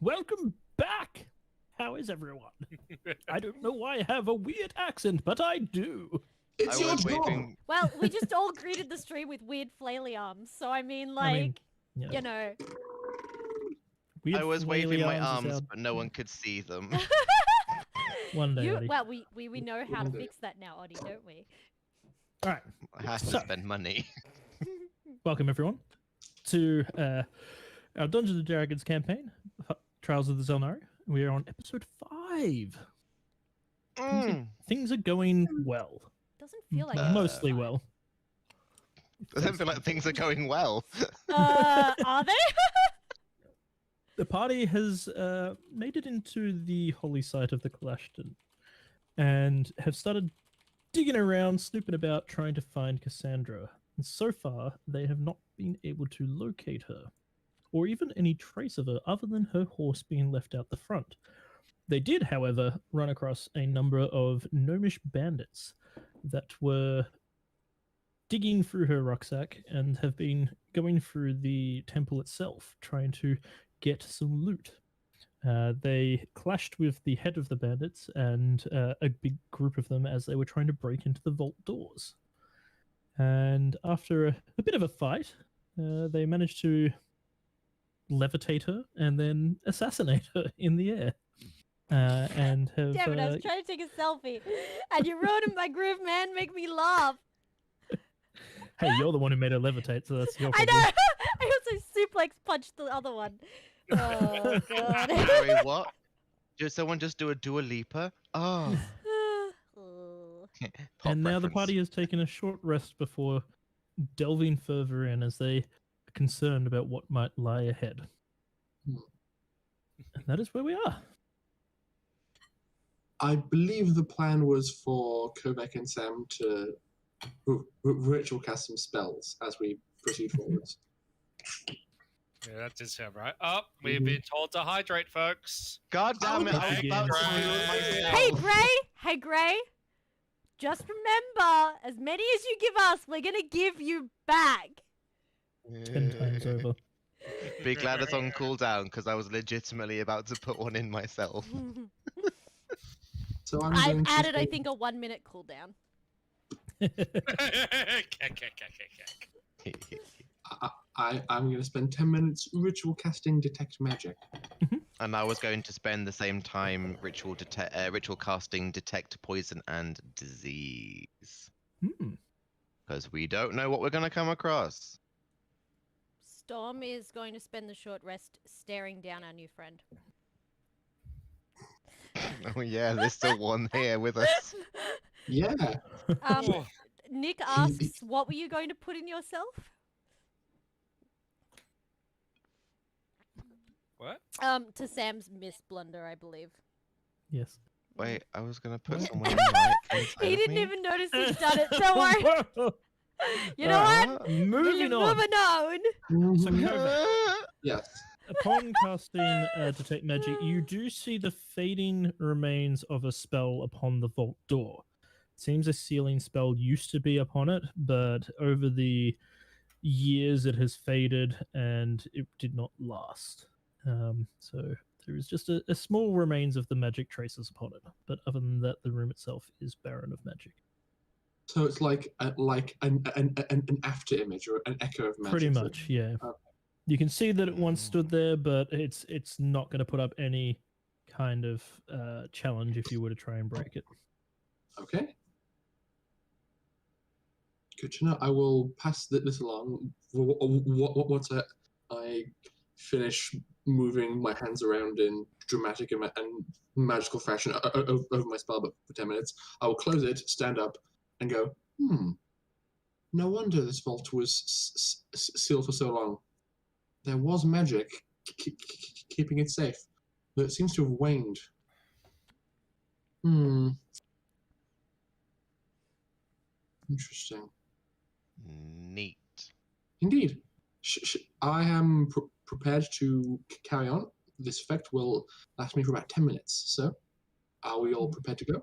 welcome back. How is everyone? I don't know why I have a weird accent, but I do. It's your job. Well, we just all greeted the stream with weird flaily arms, so I mean, like, you know. Weird I was waving my arms, arms, but no one could see them. One day, Oddie. Well, we know how to fix that now, Oddie, don't we? All right. I have to spend money. Welcome, everyone, to our Dungeons & Dragons campaign, Trials of the Xel'nari. We are on episode 5. Things are going well. Doesn't feel like mostly well. Doesn't feel like things are going well. Are they? The party has made it into the holy site of the Kalashtar and have started digging around, snooping about, trying to find Cassandra. And so far, they have not been able to locate her, or even any trace of her other than her horse being left out the front. They did, however, run across a number of gnomish bandits that were digging through her rucksack and have been going through the temple itself, trying to get some loot. They clashed with the head of the bandits and a big group of them as they were trying to break into the vault doors. And after a bit of a fight, they managed to levitate her and then assassinate her in the air. And have, Damn it, I was trying to take a selfie, and you ruined my groove, man. Make me laugh. Hey, you're the one who made her levitate, so that's your I problem. know! I also suplex punched the other one. Oh, God. Harry, what? Did someone just do a Dua Lipa? Oh. And now the party has taken a short rest before delving further in as they are concerned about what might lie ahead. And that is where we are. I believe the plan was for Kovac and Sam to ritual cast some spells as we proceed forwards. Yeah, that did sound right. Oh, we've been told to hydrate, folks. God damn it, I was about to do it myself. Hey, Gray! Hey, Gray! Just remember, as many as you give us, we're gonna give you back. 10 times over. Be glad it's on cooldown, because I was legitimately about to put one in myself. So I've added, I think, a 1-minute cooldown. I'm going to spend 10 minutes ritual casting detect magic. And I was going to spend the same time ritual casting detect poison and disease. Because we don't know what we're going to come across. Storm is going to spend the short rest staring down our new friend. Oh yeah, there's still one here with us. Yeah. Nick asks, what were you going to put in yourself? What? To Sam's miss blunder, I believe. Yes. Wait, I was going to put someone in my He didn't even notice he's done it. Don't worry. You know what? Moving on. Moving on. So, Kovac, Yes. upon casting Detect Magic, you do see the fading remains of a spell upon the vault door. It seems a sealing spell used to be upon it, but over the years it has faded and it did not last. So there is just a small remains of the magic traces upon it, but other than that, the room itself is barren of magic. So it's like an after image or an echo of magic. Pretty much, yeah. Okay. You can see that it once stood there, but it's not going to put up any kind of challenge if you were to try and break it. Okay. Good to know. I will pass this along. Once I finish moving my hands around in dramatic and magical fashion over my spell book for 10 minutes, I will close it, stand up, and go, no wonder this vault was sealed for so long. There was magic keeping it safe, but it seems to have waned. Interesting. Neat. Indeed. I am prepared to carry on. This effect will last me for about 10 minutes. So, are we all prepared to go?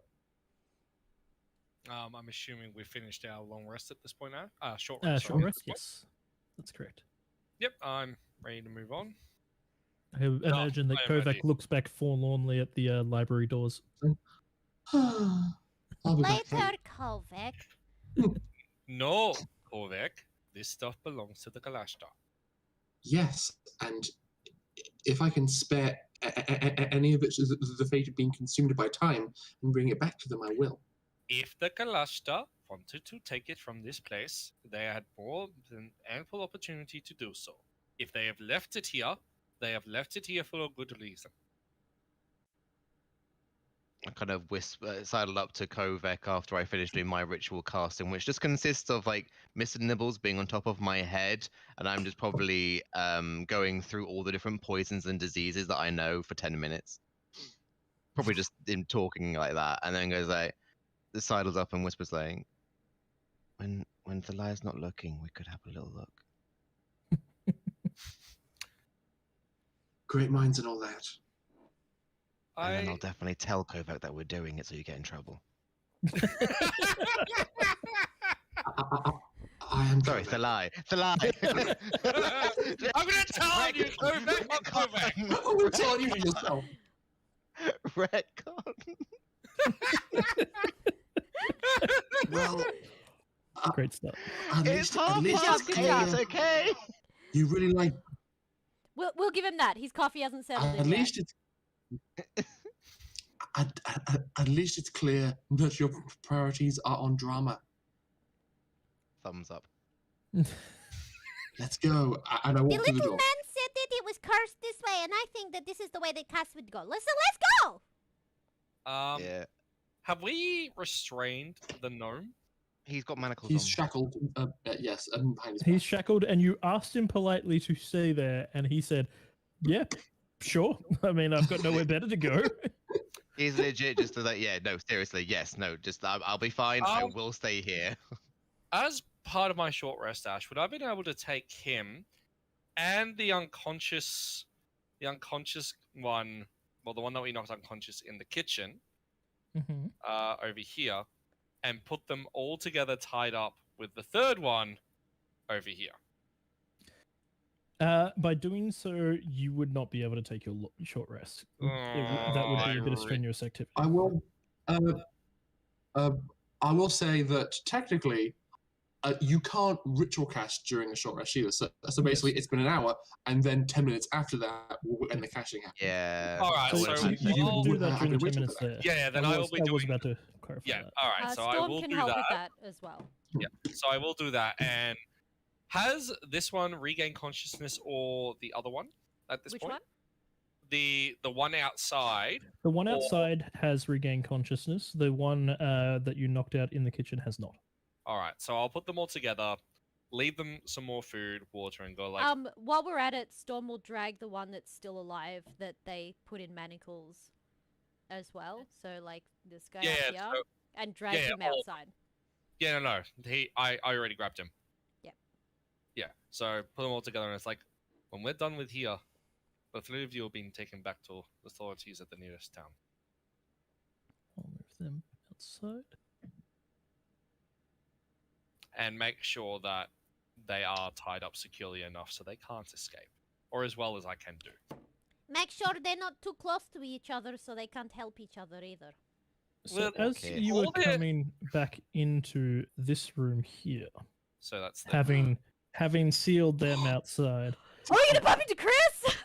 I'm assuming we finished our long rest at this point now. Short rest. Short rest, yes. That's correct. Yep, I'm ready to move on. I imagine that I am Kovac ready. looks back forlornly at the library doors. I'll be back. Later, Kovac. No, Korvek. This stuff belongs to the Kalashtar. Yes, and if I can spare any of it the fate of being consumed by time and bring it back to them, I will. If the Kalashtar wanted to take it from this place, they had more than ample opportunity to do so. If they have left it here, they have left it here for a good reason. I kind of sidled up to Kovac after I finished doing my ritual casting, which just consists of like Mr. Nibbles being on top of my head, and I'm just probably going through all the different poisons and diseases that I know for 10 minutes. Probably just him talking like that, and then goes like, sidles up and whispers like, when Thalia's not looking, we could have a little look. Great minds and all that. And then I'll definitely tell Kovac that we're doing it so you get in trouble. I am Sorry, Kovac. Thalai. I'm gonna tell you, Kovac, not Kovac. Oh, we're telling you to yourself. Retcon. Well, Great stuff. at It's least, at least past it's eight, clear it's okay. you really like. We'll give him that. His coffee hasn't settled At in least yet. it's. At least it's clear that your priorities are on drama. Thumbs up. Let's go. And I The walk through the little door. man said that it was cursed this way, and I think that this is the way that Cass would go. Let's go! Yeah. Have we restrained the gnome? He's got manacles He's on. shackled. Yes, and behind his He's back. shackled, and you asked him politely to stay there, and he said, "Yeah, sure. I mean, I've got nowhere better to go." He's legit just like, yeah, no, seriously, yes, no, just I'll be fine. I will stay here. As part of my short rest, Ash, would I have been able to take him and the unconscious one, well, the one that we knocked unconscious in the kitchen, Mm-hmm. over here, and put them all together tied up with the third one over here? By doing so, you would not be able to take your short rest. That would be a bit of strenuous activity. I will. I will say that technically, you can't ritual cast during a short rest either. So basically, it's been an hour, and then 10 minutes after that, when the casting happens. Yeah. All right, So so you we'll- can do that have during a the 10 ritual minutes for there. Yeah, then I will be I was doing. about to clarify Yeah, that. all right, so I Storm will can do help that. with that as well. Yeah, so I will do that. And has this one regained consciousness or the other one at this Which point? one? The one outside. The one Or- outside has regained consciousness. The one that you knocked out in the kitchen has not. All right, so I'll put them all together, leave them some more food, water, and go like. While we're at it, Storm will drag the one that's still alive that they put in manacles as well. So like this guy Yeah, up here, so- and drag yeah, him all- outside. Yeah, no. I already grabbed him. Yep. Yeah, so put them all together, and it's like, when we're done with here, the three of you are being taken back to the authorities at the nearest town. I'll move them outside. And make sure that they are tied up securely enough so they can't escape. Or as well as I can do. Make sure they're not too close to each other so they can't help each other either. So Well, as okay. you were Hold it. coming back into this room here, So that's the having sealed them outside, Are we gonna bump into Chris?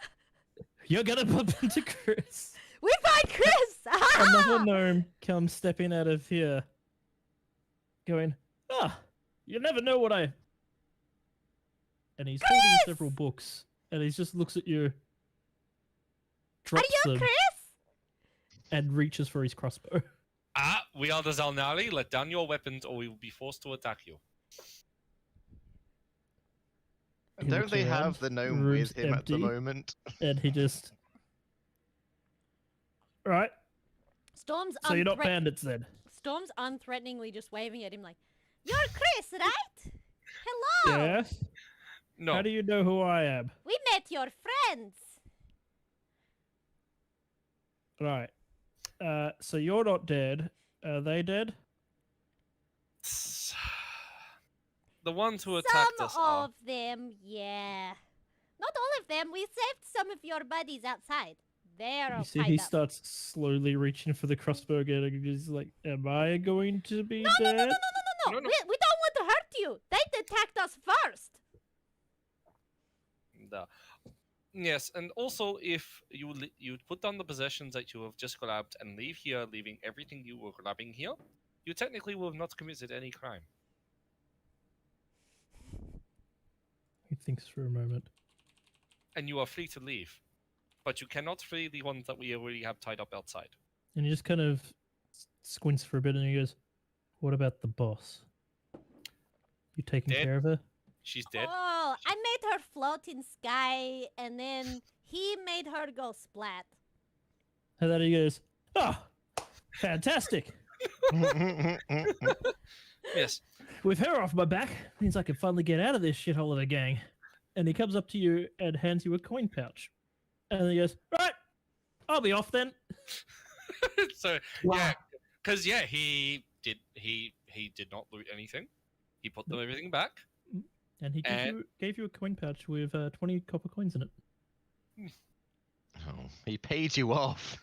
you're gonna bump into Chris. We find Chris! Another gnome comes stepping out of here, going, you never know what I... And he's holding Chris! several books, and he just looks at you, drops Adios, them, Chris! and reaches for his crossbow. we are the Xel'nari. Let down your weapons or we will be forced to attack you. He Don't looks they around, have the gnome room's with him at the empty, moment? And he just... Right, Storm's so you're not bandits then. Storm's unthreateningly just waving at him like, "You're Chris, right? Hello! Yes? No. How do you know who I am? We met your friends!" Right. So you're not dead. Are they dead? The ones who attacked Some us are. of them, yeah. Not all of them. We saved some of your buddies outside. They're all You see, tied he up. starts slowly reaching for the crossbow again, and he's like, "Am I going to be No, dead?" no. No, no. We don't want to hurt you. They attacked us first. No. Yes, and also if you put down the possessions that you have just grabbed and leave here, leaving everything you were grabbing here, you technically will have not committed any crime. He thinks for a moment. And you are free to leave. But you cannot free the ones that we already have tied up outside. And he just kind of squints for a bit and he goes, "What about the boss? You taking Dead. care of her?" She's dead. Oh, I made her float in sky, and then he made her go splat. And then he goes, "Ah, fantastic! Yes. With her off my back, means I can finally get out of this shithole of a gang." And he comes up to you and hands you a coin pouch. And he goes, "Right, I'll be off then." So Wow. yeah, because he did not loot anything. He put them everything back. And he gave you a coin pouch with 20 copper coins in it. Oh, he paid you off.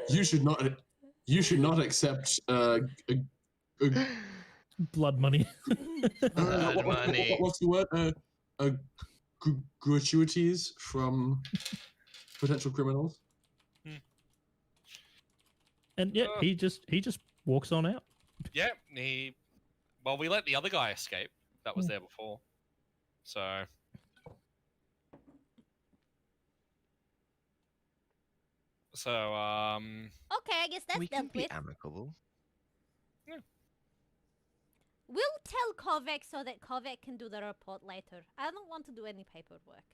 You should not accept Blood money. Blood money. what's the word? Gratuities from potential criminals. And yeah, he just walks on out. Yeah, well, we let the other guy escape. That was Yeah. there before. So Okay, I guess that's We can dealt be with. amicable. We'll tell Kovac so that Kovac can do the report later. I don't want to do any paperwork.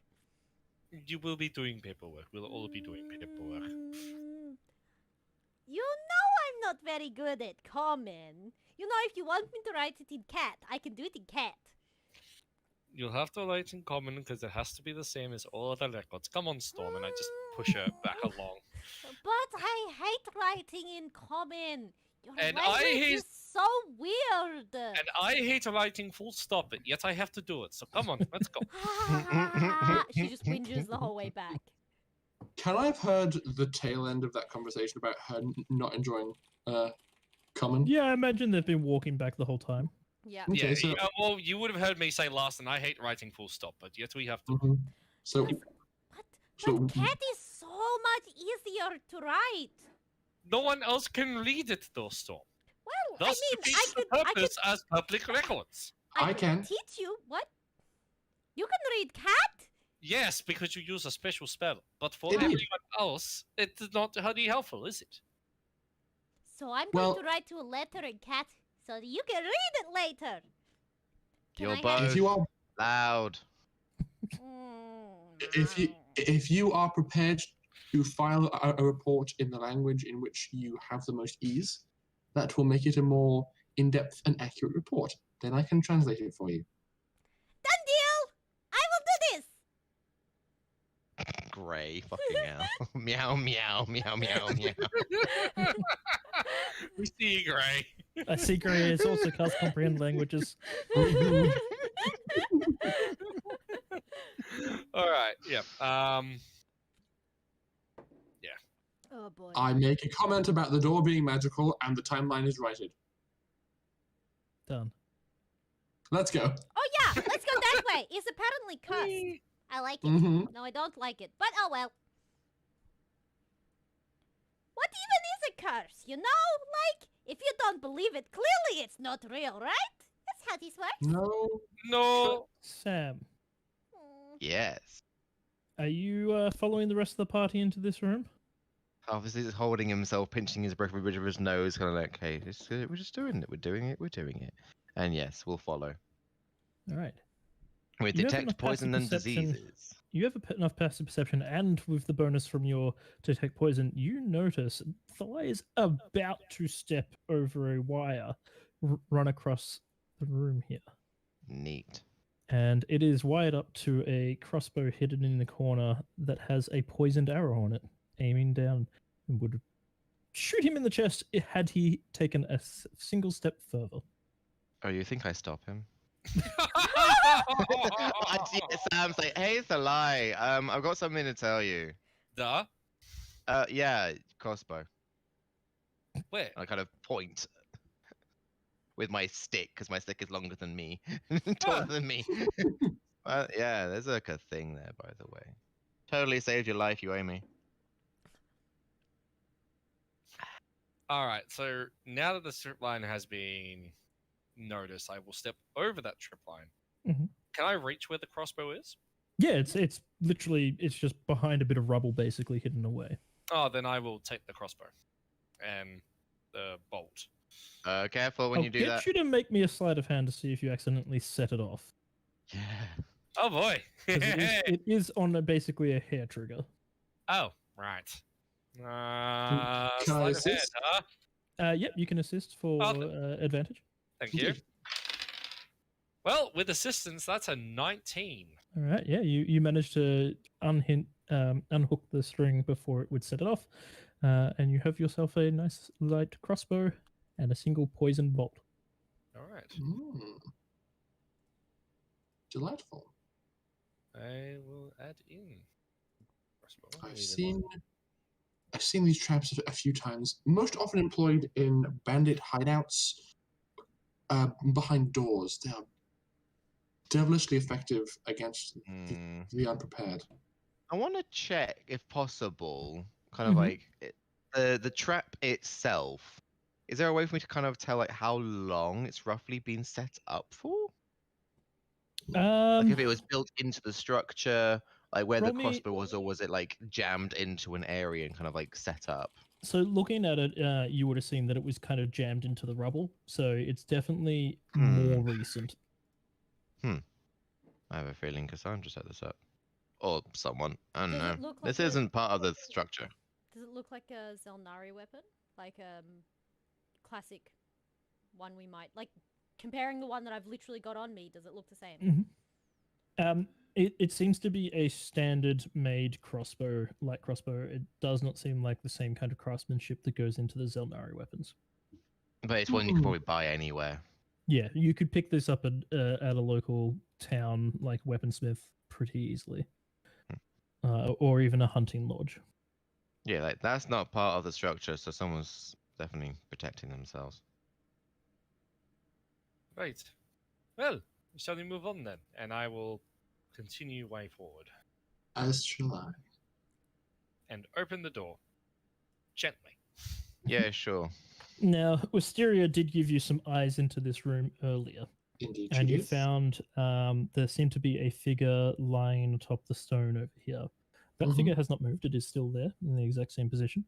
you will be doing paperwork. We'll all be doing paperwork. You know I'm not very good at common. You know, if you want me to write it in cat, I can do it in cat. You'll have to write in common because it has to be the same as all other records. Come on, Storm, and I just push her back along. But I hate writing in common. Your And I language hate- is so weird. And I hate writing full stop, but yet I have to do it. So come on, let's go. She just whinges the whole way back. Can I have heard the tail end of that conversation about her not enjoying common? Yeah, I imagine they've been walking back the whole time. Yeah. Okay, Yeah, so well, you would have heard me say last, and I hate writing full stop, but yet we have to. mhm. So But So- cat is so much easier to write. No one else can read it, though, Storm. Well, Thus I defeats the could purpose as public records. I can. teach you. What? You can read cat? Yes, because you use a special spell. But for Indeed. everyone else, it is not very helpful, is it? So I'm Well- going to write you a letter in cat so that you can read it later. Can You're I have- both if you are loud. if you are prepared to file a report in the language in which you have the most ease, that will make it a more in-depth and accurate report. Then I can translate it for you. Done deal! I will do this! Grey, fucking hell. Meow, meow, meow, meow, meow. We see, Gray. I see Gray is also can't comprehend languages. All right. Yeah. Oh boy. I make a comment about the door being magical, and the timeline is righted. Done. Let's go. Oh yeah, let's go that way. It's apparently cursed. I like it. hmm No, I don't like it. But oh well. What even is a curse? You know? Like, if you don't believe it, clearly it's not real, right? That's how this works. No. No. Sam, Mm. Yes. are you following the rest of the party into this room? Obviously, he's holding himself, pinching his breath with the bridge of his nose, kind of like, hey, we're just doing it. We're doing it. We're doing it. And yes, we'll follow. All right. We You have detect enough poison and passive perception. diseases. You have enough passive perception, and with the bonus from your detect poison, you notice Thai is about to step over a wire, run across the room here, Neat. and it is wired up to a crossbow hidden in the corner that has a poisoned arrow on it, aiming down and would shoot him in the chest had he taken a single step further. Oh, you think I stop him? Sam's like, hey, it's a lie. I've got something to tell you. Duh. Yeah, crossbow. Where? I kind of point with my stick because my stick is longer than me, taller than me. Yeah, there's like a thing there, by the way. Totally saved your life, you owe me. All right. So now that the strip line has been noticed, I will step over that strip line. Mhm. Can I reach where the crossbow is? Yeah, it's literally it's just behind a bit of rubble, basically hidden away. Oh, then I will take the crossbow and the bolt. Careful when I'll you do get that. you to make me a sleight of hand to see if you accidentally set it off. Yeah. Oh boy. 'Cause it is on basically a hair trigger. Oh, right. Can I Sleight of hand, assist? huh? Yep, you can assist for advantage. Thank you. Well, with assistance, that's a 19. All right, yeah, you managed to unhook the string before it would set it off, and you have yourself a nice light crossbow and a single poison bolt. All right. Delightful. I will add in crossbow. I've seen these traps a few times, most often employed in bandit hideouts behind doors. They are devilishly effective against the unprepared. I want to check, if possible, kind of Mhm. like the trap itself. Is there a way for me to kind of tell like how long it's roughly been set up for? Like if it was built into the structure, like where the roll me- crossbow was, or was it like jammed into an area and kind of like set up? So looking at it, you would have seen that it was kind of jammed into the rubble. So it's definitely more recent. I have a feeling Cassandra set this up. Or someone. I don't Does know. it look This like a- isn't part of the structure. Does it look like a Xel'nari weapon? Like classic one we might like comparing the one that I've literally got on me, does it look the same? It seems to be a standard made crossbow, light crossbow. It does not seem like the same kind of craftsmanship that goes into the Xel'nari weapons. But it's one you can probably buy anywhere. Yeah, you could pick this up at a local town like weaponsmith pretty easily, or even a hunting lodge. Yeah, like that's not part of the structure, so someone's definitely protecting themselves. Right. Well, shall we move on then? And I will continue way forward As shall I. and open the door gently. Yeah, sure. Now, Wisteria did give you some eyes into this room earlier, Indeed, and she you is. found there seemed to be a figure lying atop the stone over here. That figure has not moved; it is still there in the exact same position.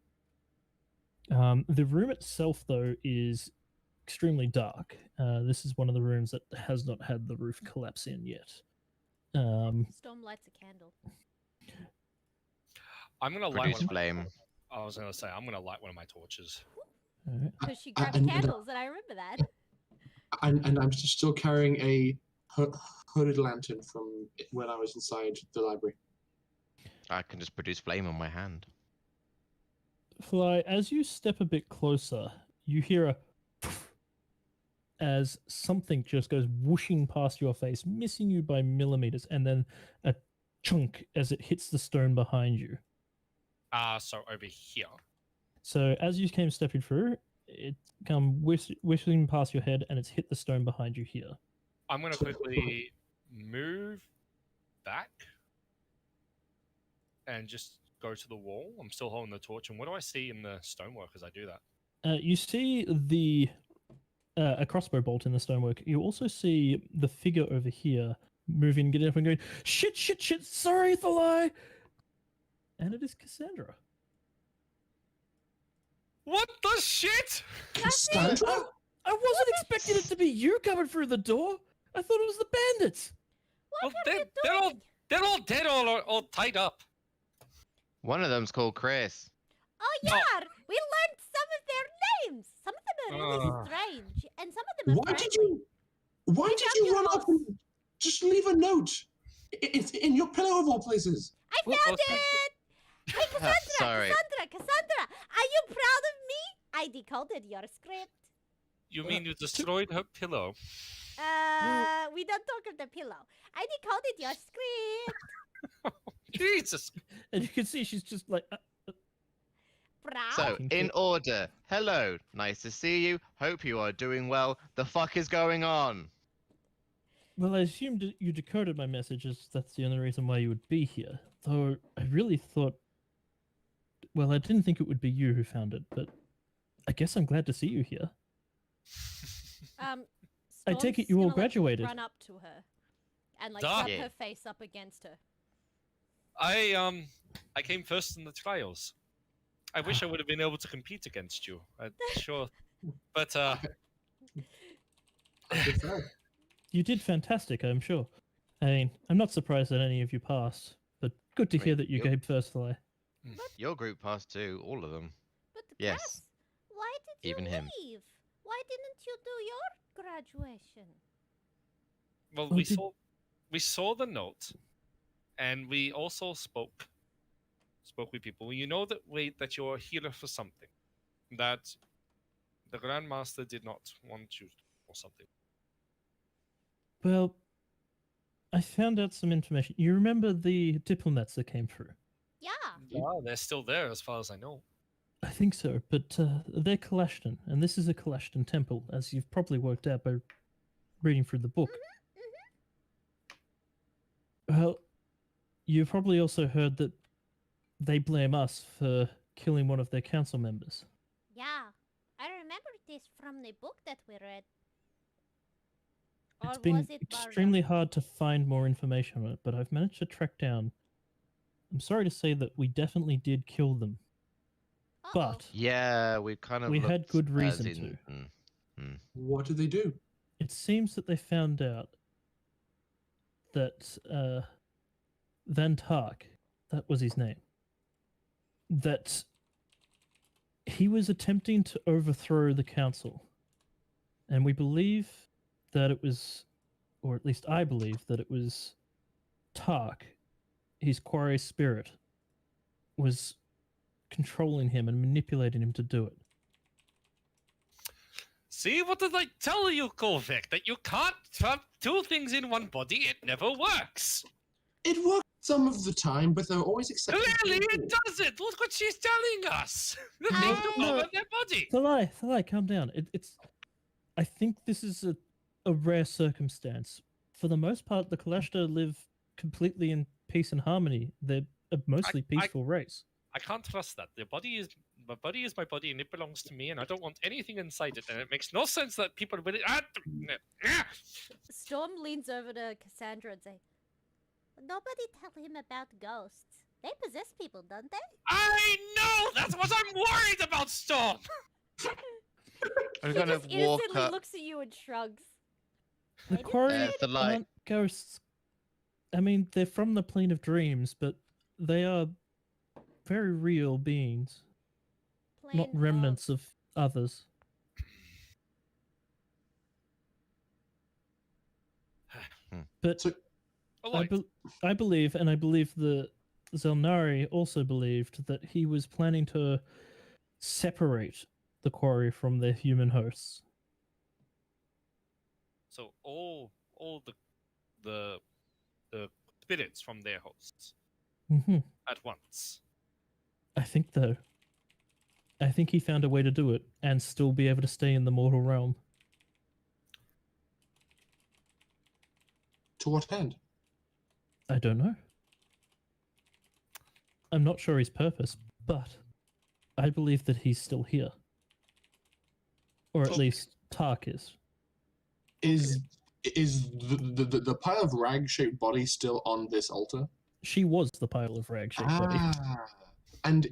The room itself, though, is extremely dark. This is one of the rooms that has not had the roof collapse in yet. Storm lights a candle. I'm gonna light Produce one. flame. I was gonna say I'm gonna light one of my torches. Alright. Because she grabbed and- candles, and I remember that. And I'm still carrying a hooded lantern from when I was inside the library. I can just produce flame on my hand. Fly, as you step a bit closer, you hear a as something just goes whooshing past your face, missing you by millimeters, and then a chunk as it hits the stone behind you. So over here. So as you came stepping through, it come whistling past your head, and it's hit the stone behind you here. I'm gonna quickly move back and just go to the wall. I'm still holding the torch, and what do I see in the stonework as I do that? You see the a crossbow bolt in the stonework. You also see the figure over here moving, getting up and going, shit, shit, shit, sorry, Thalai! And it is Cassandra. What the shit? Cassandra? I wasn't expecting it to be you coming through the door. I thought it was the bandits. What Oh, have you they're doing? they're all dead, all tied up. One of them's called Chris. Oh yeah, we learned some of their names. Some of them are really strange, and some of them are friendly. Why We did found you your run house. off and just leave a note? It's in your pillow of all places. I Well, found well, it! Hey, Cassandra! Sorry. Cassandra! Are you proud of me? I decoded your script. You mean you destroyed her pillow? We don't talk of the pillow. I decoded your script. Jesus. And you can see she's just like, Proud. So, Thank in you. order. Hello, nice to see you. Hope you are doing well. The fuck is going on? well, I assumed you decoded my messages. That's the only reason why you would be here. Though I really thought, well, I didn't think it would be you who found it, but I guess I'm glad to see you here. I take it Storm's you all gonna, like, graduated. run up to her and like Duh. rub Yeah. her face up against her. I came first in the trials. I wish I would have been able to compete against you. Sure, but I prefer. You did fantastic, I'm sure. I mean, I'm not surprised that any of you passed, but good to Wait, hear that you you- gave first fly. Your group passed too, all of them. But Yes. Cass, why did you Even him. leave? Why didn't you do your graduation? well, Oh, we saw the note, and we also spoke with people. You know that you're here for something, that the Grandmaster did not want you or something. Well, I found out some information. You remember the diplomats that came through? Yeah. Yeah, they're still there as far as I know. I think so, but they're Kalashtar, and this is a Kalashtar temple, as you've probably worked out by reading through the book. Well, you've probably also heard that they blame us for killing one of their council members. Yeah. I remember this from the book that we read. It's Or been was it Barza? extremely hard to find more information on it, but I've managed to track down. I'm sorry to say that we definitely did kill them, Uh-oh. but Yeah, we kind of We had looked good as reason in- What did they do? it seems that they found out that Van Tark, that was his name, that he was attempting to overthrow the council. And we believe that it was, or at least I believe that it was Tark, his quarry spirit, was controlling him and manipulating him to do it. See, what did I tell you, Korvik? That you can't have two things in one body. It never works. It worked some of the time, but there are always exceptions. to Clearly, the it rule. doesn't. Look what she's telling us. The things I- took over their body. Thalai, calm down. It's. I think this is a rare circumstance. For the most part, the Kalashtar live completely in peace and harmony. They're a mostly I- peaceful race. I can't trust that. My body is my body, and it belongs to me, and I don't want anything inside it. And it makes no sense that people will. Storm leans over to Cassandra and say, "Nobody tell him about ghosts. They possess people, don't they?" I know. That's what I'm worried about, Storm. I'm He gonna just walk innocently up. looks at you and shrugs. The I didn't quarry say the light. aren't ghosts. I mean, they're from the plane of dreams, but they are very real beings, not Plain of- remnants of others. But So- I believe, and I believe the Xel'nari also believed that he was planning to separate the quarry from their human hosts. So all the spirits from their hosts Hmm at once. I think though. I think he found a way to do it and still be able to stay in the mortal realm. To what end? I don't know. I'm not sure his purpose, but I believe that he's still here. Or at Okay. least Tark is. Is the pile of rag-shaped body still on this altar? She was the pile of rag shaped body. And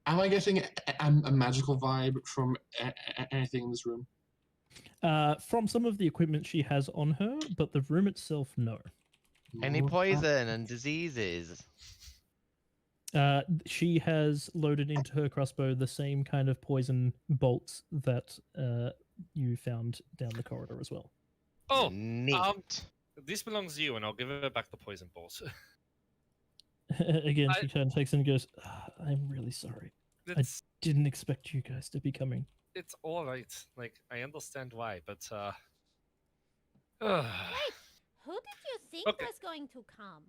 am I getting a magical vibe from anything in this room? From some of the equipment she has on her, but the room itself, no. Any No, poison and diseases? She has loaded into her crossbow the same kind of poison bolts that you found down the corridor as well. Oh, Neat. this belongs to you, and I'll give her back the poison balls. Again, I- she kind of takes it and goes, I'm really sorry. It's Didn't expect you guys to be coming. it's all right. Like I understand why, but Wait, who did you think Okay. was going to come?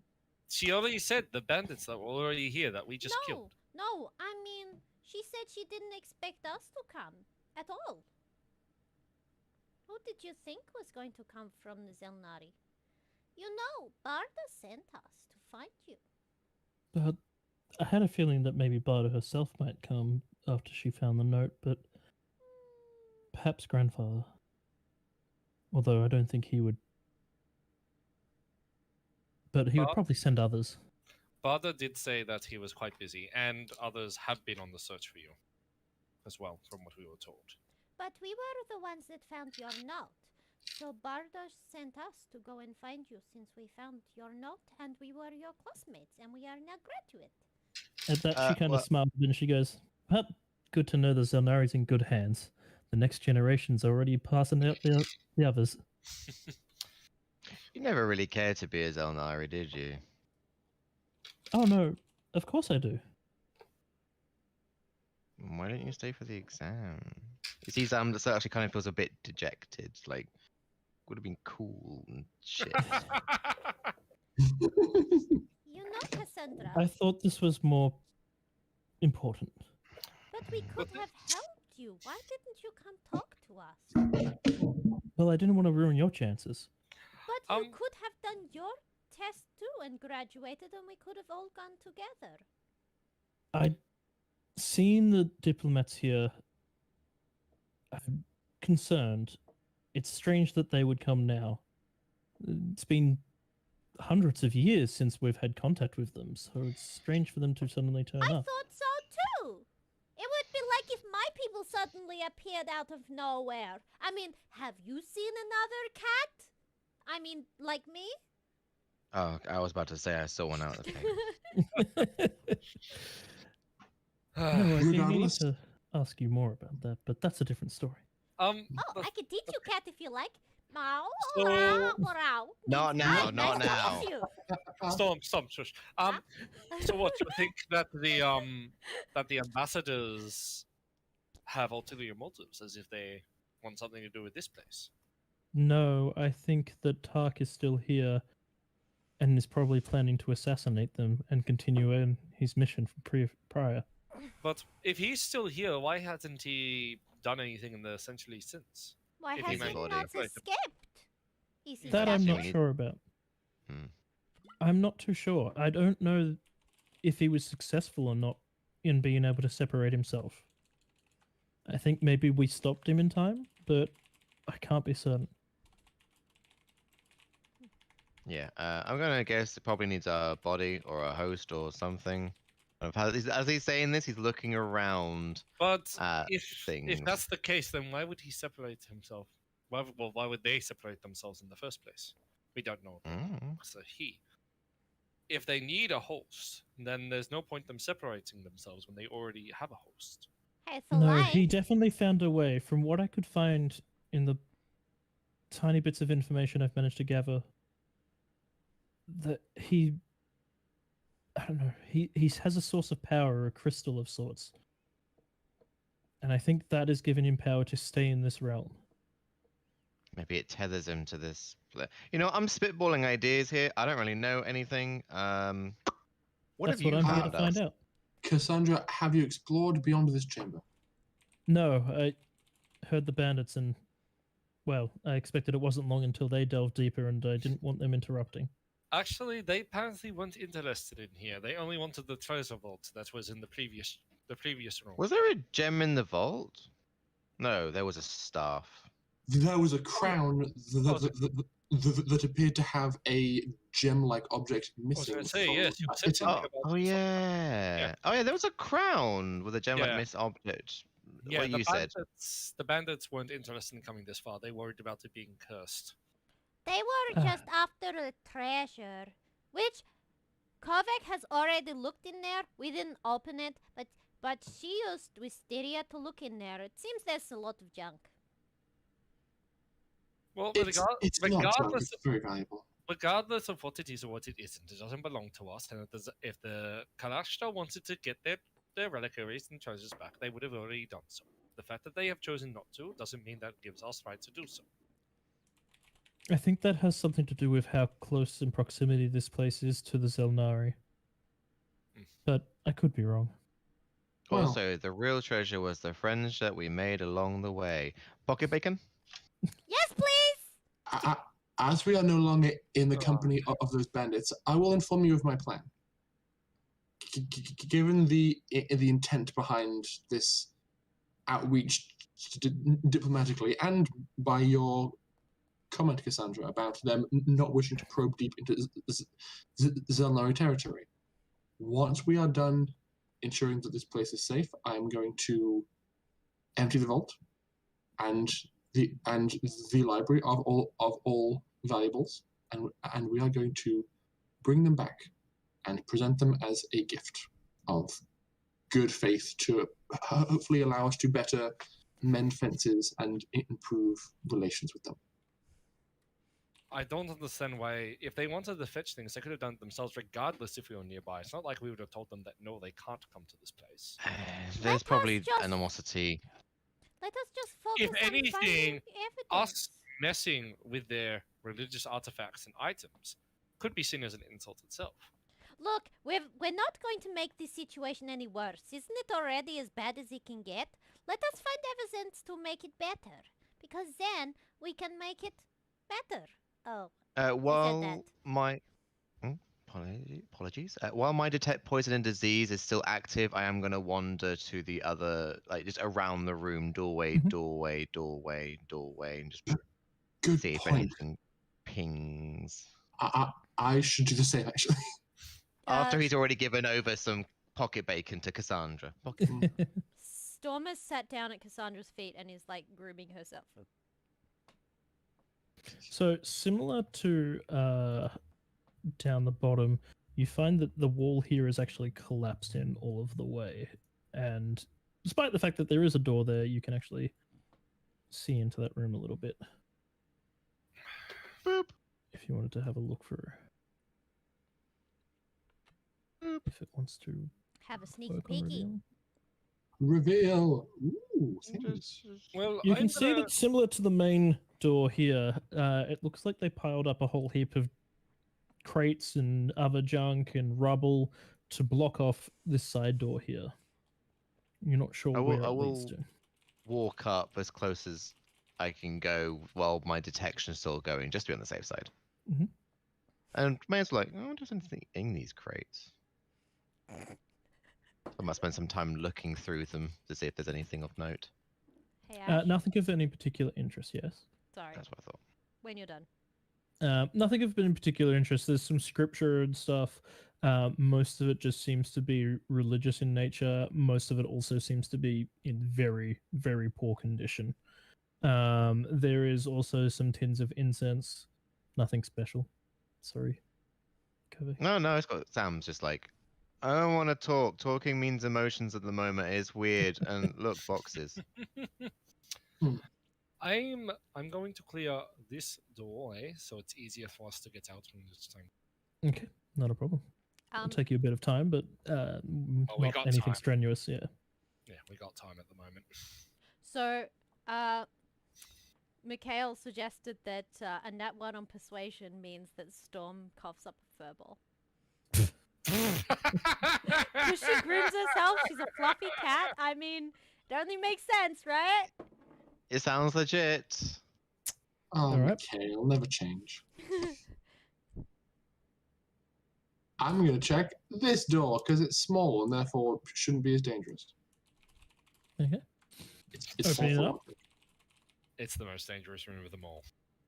She already said the bandits that were already here that we just killed. No, I mean, she said she didn't expect us to come at all. Who did you think was going to come from the Xel'nari? You know, Barda sent us to find you. But I had a feeling that maybe Barda herself might come after she found the note, but perhaps grandfather. Although I don't think he would. But he would But- probably send others. Barda did say that he was quite busy, and others have been on the search for you as well, from what we were told. But we were the ones that found your note. So Barda sent us to go and find you since we found your note and we were your classmates and we are now graduate. At that, she kind of well- smiled and she goes, "Well, good to know the Xel'nari's in good hands. The next generation's already passing out the others." You never really cared to be a Xel'nari, did you? Oh no, of course I do. Why don't you stay for the exam? You see, Sam, this actually kind of feels a bit dejected. Like, would have been cool and shit. You know, Cassandra, I thought this was more important. but we could have helped you. Why didn't you come talk to us? Well, I didn't want to ruin your chances. But you Um, could have done your test too and graduated and we could have all gone together. I'd seen the diplomats here. I'm concerned. It's strange that they would come now. It's been hundreds of years since we've had contact with them, so it's strange for them to suddenly turn I up. thought so too. It would be like if my people suddenly appeared out of nowhere. I mean, have you seen another cat? I mean, like me? Oh, I was about to say I saw one out of the cave. No, I've been meaning Regardless- to ask you more about that, but that's a different story. Oh, the- I can teach you cat if you like. Meow, So- meow, meow. Not Means, now, "Hi, not nice to now." meet you." Stop, shush. So what, you think that the ambassadors have ulterior motives, as if they want something to do with this place? No, I think that Tark is still here and is probably planning to assassinate them and continue in his mission from prior. But if he's still here, why hasn't he done anything in the century since? Why If has he he meant- not Right. escaped? Is he That I'm Actually, not we need- sure about. Hmm. I'm not too sure. I don't know if he was successful or not in being able to separate himself. I think maybe we stopped him in time, but I can't be certain. Yeah, I'm gonna guess it probably needs a body or a host or something. As he's saying this, he's looking around. But If if that's the case, then why would he separate himself? Why would they separate themselves in the first place? We don't know. So he. If they need a host, then there's no point them separating themselves when they already have a host. Hey, it's a No, lie. he definitely found a way. From what I could find in the tiny bits of information I've managed to gather, that he, I don't know, he has a source of power, a crystal of sorts. And I think that has given him power to stay in this realm. Maybe it tethers him to this. You know, I'm spitballing ideas here. I don't really know anything. What That's have you what I'm here to found find us? out. Cassandra, have you explored beyond this chamber? No, I heard the bandits and, well, I expected it wasn't long until they delved deeper and I didn't want them interrupting. Actually, they apparently weren't interested in here. They only wanted the treasure vault that was in the previous room. Was there a gem in the vault? No, there was a staff. There was a crown that appeared to have a gem-like object I was missing. going to say, from yes, you said its something top. about Oh something. yeah. Oh yeah, there was a crown with a gem like Yeah. miss object. Yeah, what the you said. the bandits weren't interested in coming this far. They worried about it being cursed. They were just after the treasure, which Kovac has already looked in there. We didn't open it, but she used Wisteria to look in there. It seems there's a lot of junk. Well, It's not junk, regardless, it's very valuable. regardless of what it is or what it isn't, it doesn't belong to us. And if the Kalashtar wanted to get their reliquaries and treasures back, they would have already done so. The fact that they have chosen not to doesn't mean that gives us right to do so. I think that has something to do with how close in proximity this place is to the Xel'nari. Mm. But I could be wrong. Well- Also, the real treasure was the friends that we made along the way. Pocket bacon? Yes, please! As we are no longer in the Oh. company of those bandits, I will inform you of my plan. Given the intent behind this outreach diplomatically, and by your comment, Cassandra, about them not wishing to probe deep into Xel'nari territory, once we are done ensuring that this place is safe, I am going to empty the vault and the library of all valuables, and we are going to bring them back and present them as a gift of good faith to hopefully allow us to better mend fences and improve relations with them. I don't understand why, if they wanted to fetch things, they could have done it themselves regardless if we were nearby. It's not like we would have told them that, no, they can't come to this place. There's us probably just- animosity. Let us just focus If on anything, finding evidence. Us messing with their religious artifacts and items could be seen as an insult itself. Look, we're not going to make this situation any worse. Isn't it already as bad as it can get? Let us find evidence to make it better. Because then we can make it better. Oh, While that. my apologies. While my detect poison and disease is still active, I am going to wander to the other, like just around the room, doorway, Mhm. doorway, and just Good see if point. anything pings. I should do the same, actually. After he's already given over some pocket bacon to Cassandra. Storm has sat down at Cassandra's feet and is like grooming herself. So similar to down the bottom, you find that the wall here is actually collapsed in all of the way, and despite the fact that there is a door there, you can actually see into that room a little bit. Boop. If you wanted to have a look for, if it wants to Have a sneaky work on peeky. Reveal. Ooh, things. Well, You I'm can see gonna- that similar to the main door here, it looks like they piled up a whole heap of crates and other junk and rubble to block off this side door here. You're not sure I will- where I it leads will- to. Walk up as close as I can go while my detection's still going, just to be on the safe side. Mhm. And may as well, like, oh, there's anything in these crates. I might spend some time looking through them to see if there's anything of note. Hey, Ash. Nothing of any particular interest, yes. Sorry. That's what I thought. When you're done. Nothing of any particular interest. There's some scripture and stuff. Most of it just seems to be religious in nature. Most of it also seems to be in very, very poor condition. There is also some tins of incense. Nothing special. Sorry. Covey. No, it's got Sam's just like, I don't want to talk. Talking means emotions at the moment. It's weird. And look, boxes. I'm going to clear this doorway so it's easier for us to get out from this time. Okay, not a problem. It'll Um, take you a bit of time, but we not got anything time. strenuous. Yeah. Yeah, we got time at the moment. so, Mikhail suggested that a nat 1 on persuasion means that Storm coughs up a furball. Because she grooms herself, she's a fluffy cat. I mean, it only makes sense, right? It sounds legit. Oh, Alright. okay, I'll never change. I'm going to check this door because it's small and therefore shouldn't be as dangerous. Okay. It's Opening it small up? for- It's the most dangerous room of them all.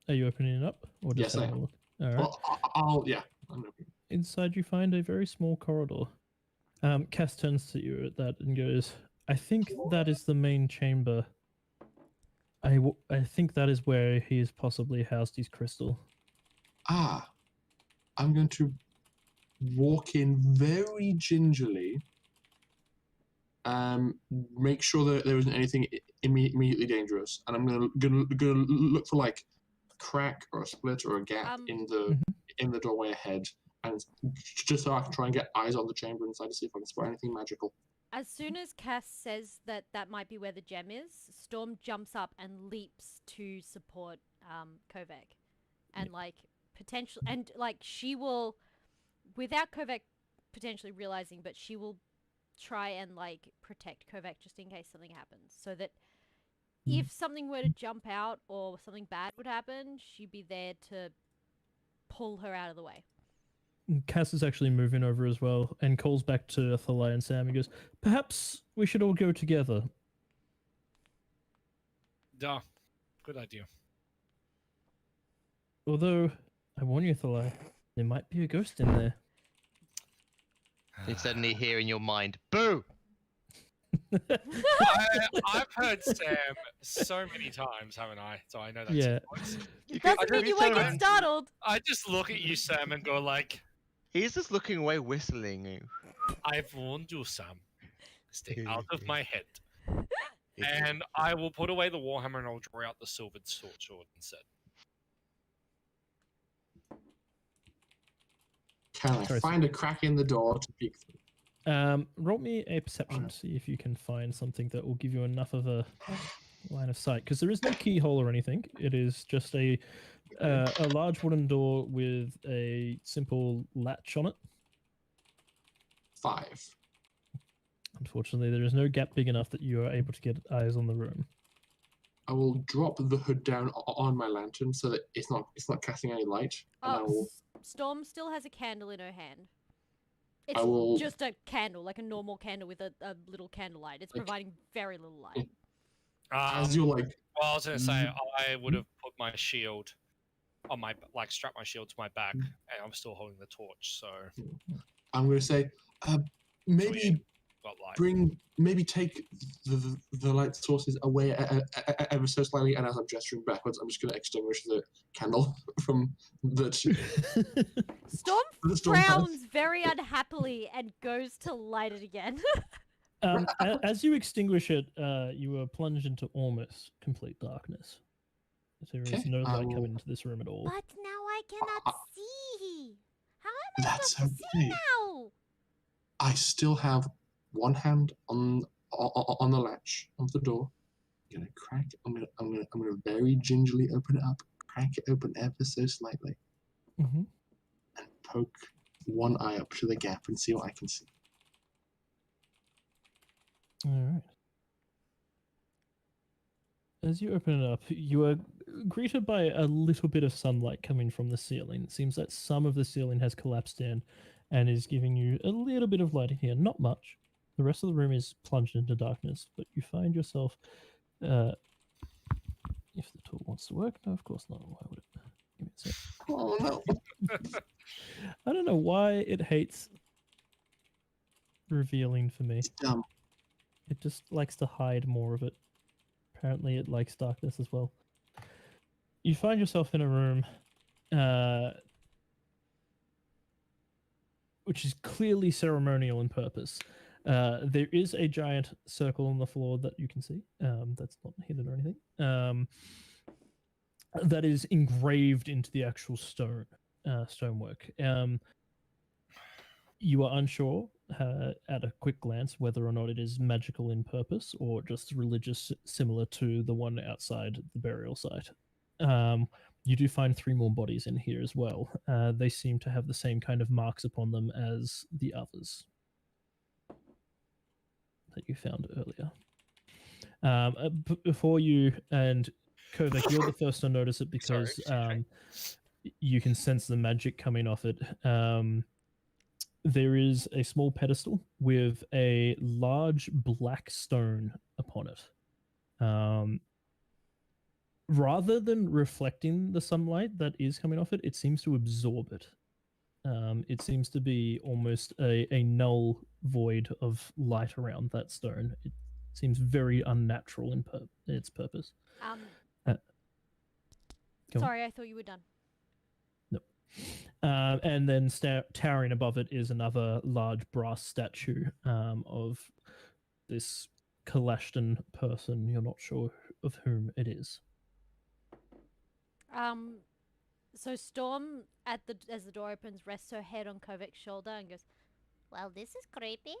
Are you opening it up or just Yes, I having a am. look? All right. Well, yeah. I'm opening. Inside, you find a very small corridor. Cass turns to you at that and goes, "I think that is the main chamber. I think that is where he has possibly housed his crystal." I'm going to walk in very gingerly. Make sure that there isn't anything immediately dangerous, and I'm gonna look for like a crack or a split or a gap in the doorway ahead, and just so I can try and get eyes on the chamber inside to see if I can spot anything magical. As soon as Cass says that that might be where the gem is, Storm jumps up and leaps to support Kovac. and like potential, and like she will, without Kovac potentially realizing, but she will try and like protect Kovac just in case something happens, so that if something were to jump out or something bad would happen, she'd be there to pull her out of the way. Cass is actually moving over as well and calls back to Thalai and Sam. He goes, "Perhaps we should all go together." Duh. Good idea. Although, I warn you, Thalai, there might be a ghost in there. You suddenly hear in your mind, "Boo!" I've heard Sam so many times, haven't I? So I know that's Yeah. his voice. Doesn't mean you won't get time- startled. I just look at you, Sam, and go like, He's just looking away, whistling. I've warned you, Sam. Stay out of my head. And I will put away the warhammer and I'll draw out the silvered sword instead. Can I Sorry, find a crack in the door to peek through? Roll me a perception to see if you can find something that will give you enough of a line of sight, because there is no keyhole or anything. It is just a large wooden door with a simple latch on it. 5. Unfortunately, there is no gap big enough that you are able to get eyes on the room. I will drop the hood down on my lantern so that it's not casting any light. And I will, Storm still has a candle in her hand. I It's will- just a candle, like a normal candle with a little candlelight. It's Like- providing very little light. as you're like, Well, I was going to say, I would have put my shield on my, like, strap my shield to my back, and I'm still holding the torch, so I'm going to say, maybe got light. take the light sources away ever so slightly, and as I'm gesturing backwards, I'm just going to extinguish the candle from the Storm the storm path. frowns very unhappily and goes to light it again. As you extinguish it, you are plunged into almost complete darkness. There is Okay, no I light will- coming into this room at all. But now I cannot see. How am I That's supposed to see okay. now? I still have one hand on the latch of the door. I'm gonna crack. I'm gonna very gingerly open it up, crack it open ever so slightly, Mm-hmm. and poke one eye up to the gap and see what I can see. All right. As you open it up, you are greeted by a little bit of sunlight coming from the ceiling. It seems that some of the ceiling has collapsed in and is giving you a little bit of light in here. Not much. The rest of the room is plunged into darkness, but you find yourself... if the tool wants to work. No, of course not. Why would it? Give me a sec. Oh no! I don't know why it hates revealing for me. It's dumb. It just likes to hide more of it. Apparently it likes darkness as well. You find yourself in a room which is clearly ceremonial in purpose. There is a giant circle on the floor that you can see. That's not hidden or anything. That is engraved into the actual stonework. You are unsure at a quick glance whether or not it is magical in purpose or just religious, similar to the one outside the burial site. You do find 3 more bodies in here as well. They seem to have the same kind of marks upon them as the others that you found earlier. Before you, and Kovac, you're the first to notice it because you can sense the magic coming off it. There is a small pedestal with a large black stone upon it. Rather than reflecting the sunlight that is coming off it, it seems to absorb it. It seems to be almost a null void of light around that stone. It seems very unnatural in its purpose. Go on. Sorry, I thought you were done. And then towering above it is another large brass statue of this Kalashtar person. You're not sure of whom it is. So Storm, as the door opens, rests her head on Kovac's shoulder and goes, "Well, this is creepy."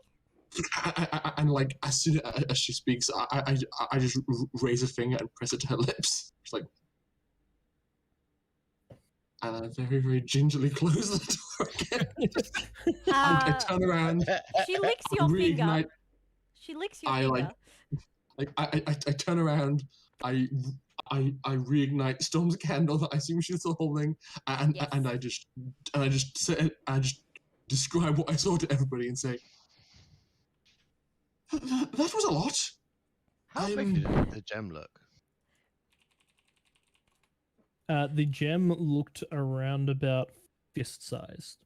And like as soon as she speaks, I just raise a finger and press it to her lips. It's like, and I very, very gingerly close the door again. I turn around, She licks I your finger. reignite. She licks your I finger. I turn around. I reignite Storm's candle that I assume she's still holding, and Yes. I just describe what I saw to everybody and say, that was a lot. How big did the gem look? The gem looked around about fist-sized.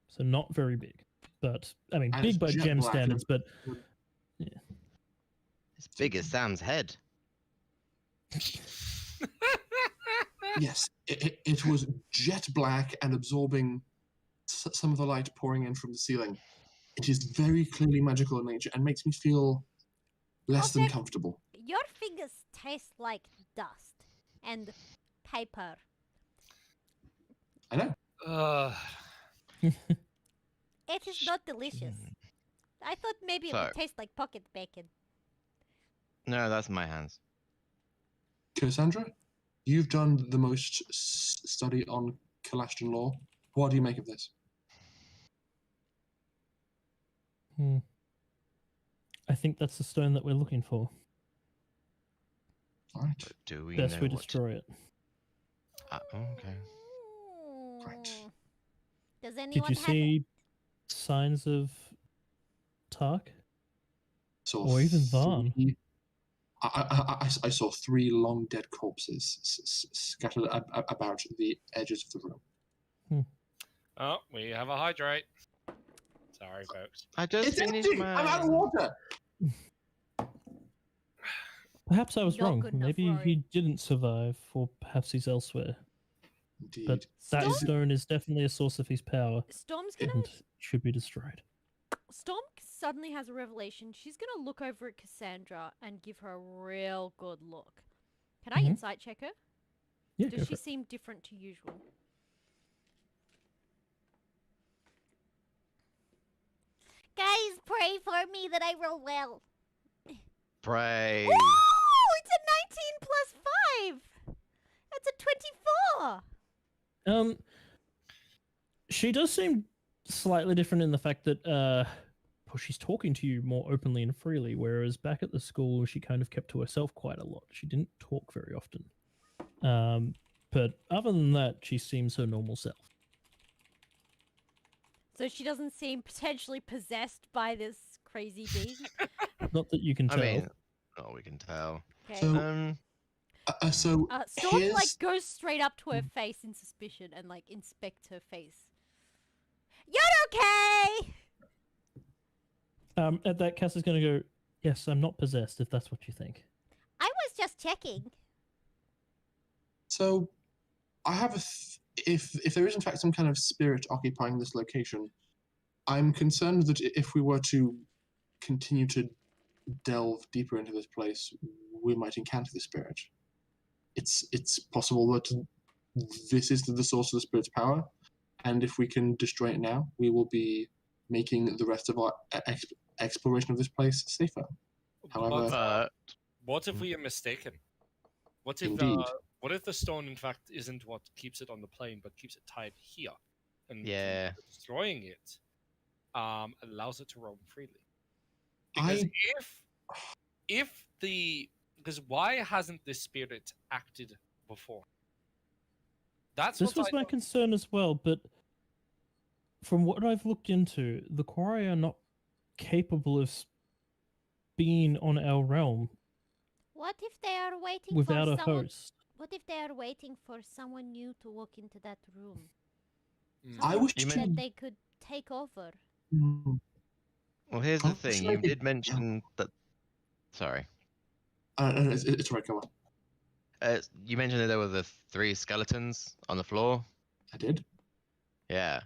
So not very big. But, I mean, And big it's by jet gem black, standards, but... As big as Sam's head. Yes, it was jet black and absorbing some of the light pouring in from the ceiling. It is very clearly magical in nature and makes me feel less than Okay. comfortable. Your fingers taste like dust and paper. I know. It is not delicious. I thought maybe it Sorry. would taste like pocket bacon. No, that's my hands. Cassandra, you've done the most study on Kalashtar law. What do you make of this? I think that's the stone that we're looking for. All right. But do we Best know we what destroy it. Okay. Right. Does anyone Did you have see signs of Tark? So Or even Vaughn. I saw 3 long dead corpses scattered about the edges of the room. Oh, we have a hydrate. Sorry, folks. I just It's finished empty! my... I'm out of water! Perhaps I was Not wrong. good enough, Maybe Rory. he didn't survive, or perhaps he's elsewhere. Indeed. But that Storm? stone is definitely a source of his power Storm's gonna and should be destroyed. Storm suddenly has a revelation. She's gonna look over at Cassandra and give her a real good look. Can I Mhm. insight check her? Yeah, go Does for she it. seem different to usual? Guys, pray for me that I roll well. Pray. Ooh, it's a 19 plus 5. That's a 24. She does seem slightly different in the fact that well, she's talking to you more openly and freely, whereas back at the school she kind of kept to herself quite a lot. She didn't talk very often. But other than that, she seems her normal self. So she doesn't seem potentially possessed by this crazy being. Not that you can I tell. mean, oh, we can tell. Okay. So, so Storm here's- like goes straight up to her face in suspicion and like inspects her face. You're okay. At that, Cass is going to go, yes, I'm not possessed, if that's what you think. I was just checking. So, I have if there is in fact some kind of spirit occupying this location, I'm concerned that if we were to continue to delve deeper into this place, we might encounter the spirit. It's possible that this is the source of the spirit's power, and if we can destroy it now, we will be making the rest of our exploration of this place safer. However, What if we are mistaken? What if Indeed. what if the stone in fact isn't what keeps it on the plane, but keeps it tied here? And Yeah. destroying it allows it to roam freely. Because because why hasn't this spirit acted before? That's This what was I my don't- concern as well, but from what I've looked into, the Quarry are not capable of being on our realm What if they are waiting without for a someone? host. What if they are waiting for someone new to walk into that room? Mm. I Someone wish You to. that they could take over. Well, here's the Oh, thing. should I You be- did mention that... Sorry. It's right, come on. You mentioned that there were the 3 skeletons on the floor. I did. Yeah.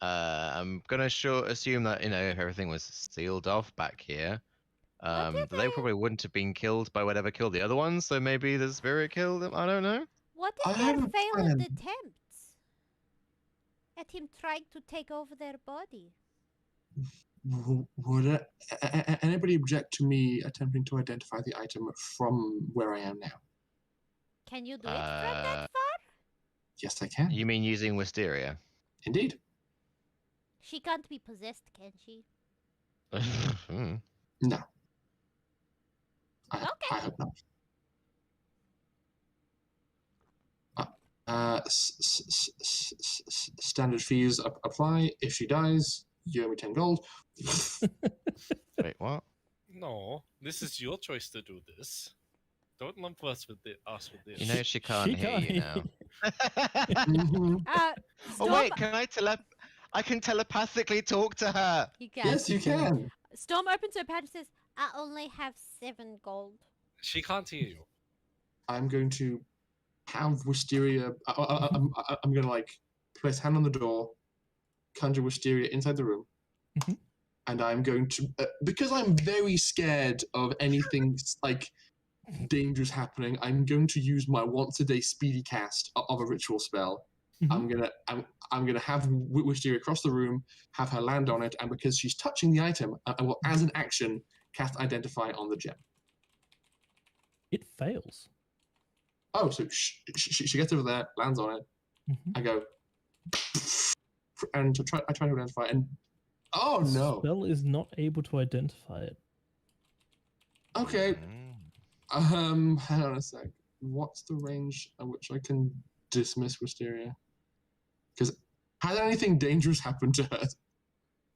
I'm gonna assume that, if everything was sealed off back here, What if that they probably wouldn't have been killed by whatever killed the other ones, so maybe the spirit killed them? I don't know. What I if have they're a failed plan. attempts at him trying to take over their body? Would anybody object to me attempting to identify the item from where I am now? Can you do it from that far? Yes, I can. You mean using Wisteria? Indeed. She can't be possessed, can she? Hmm. No. I Okay. hope not. Standard fees apply. If she dies, you owe me 10 gold. Wait, what? No, this is your choice to do this. Don't lump us with this. You know she can't hear you now. Mhm. Uh, Oh Storm, wait, I can telepathically talk to her. you can. Yes, you can. Storm opens her pouch and says, I only have 7 gold. She can't hear you. I'm going to have Wisteria. I'm going to like place hand on the door, conjure Wisteria inside the room, Mhm. and I'm going to because I'm very scared of anything like dangerous happening. I'm going to use my once a day speedy cast of a ritual spell. Mhm. I'm gonna have Wisteria across the room, have her land on it, and because she's touching the item, I will, as an action, cast Identify on the gem. It fails. Oh, so she gets over there, lands on it. Mhm. I go, and I try to identify, and oh The no. spell is not able to identify it. Okay, Mm. hang on a sec. What's the range at which I can dismiss Wisteria? Because has anything dangerous happened to her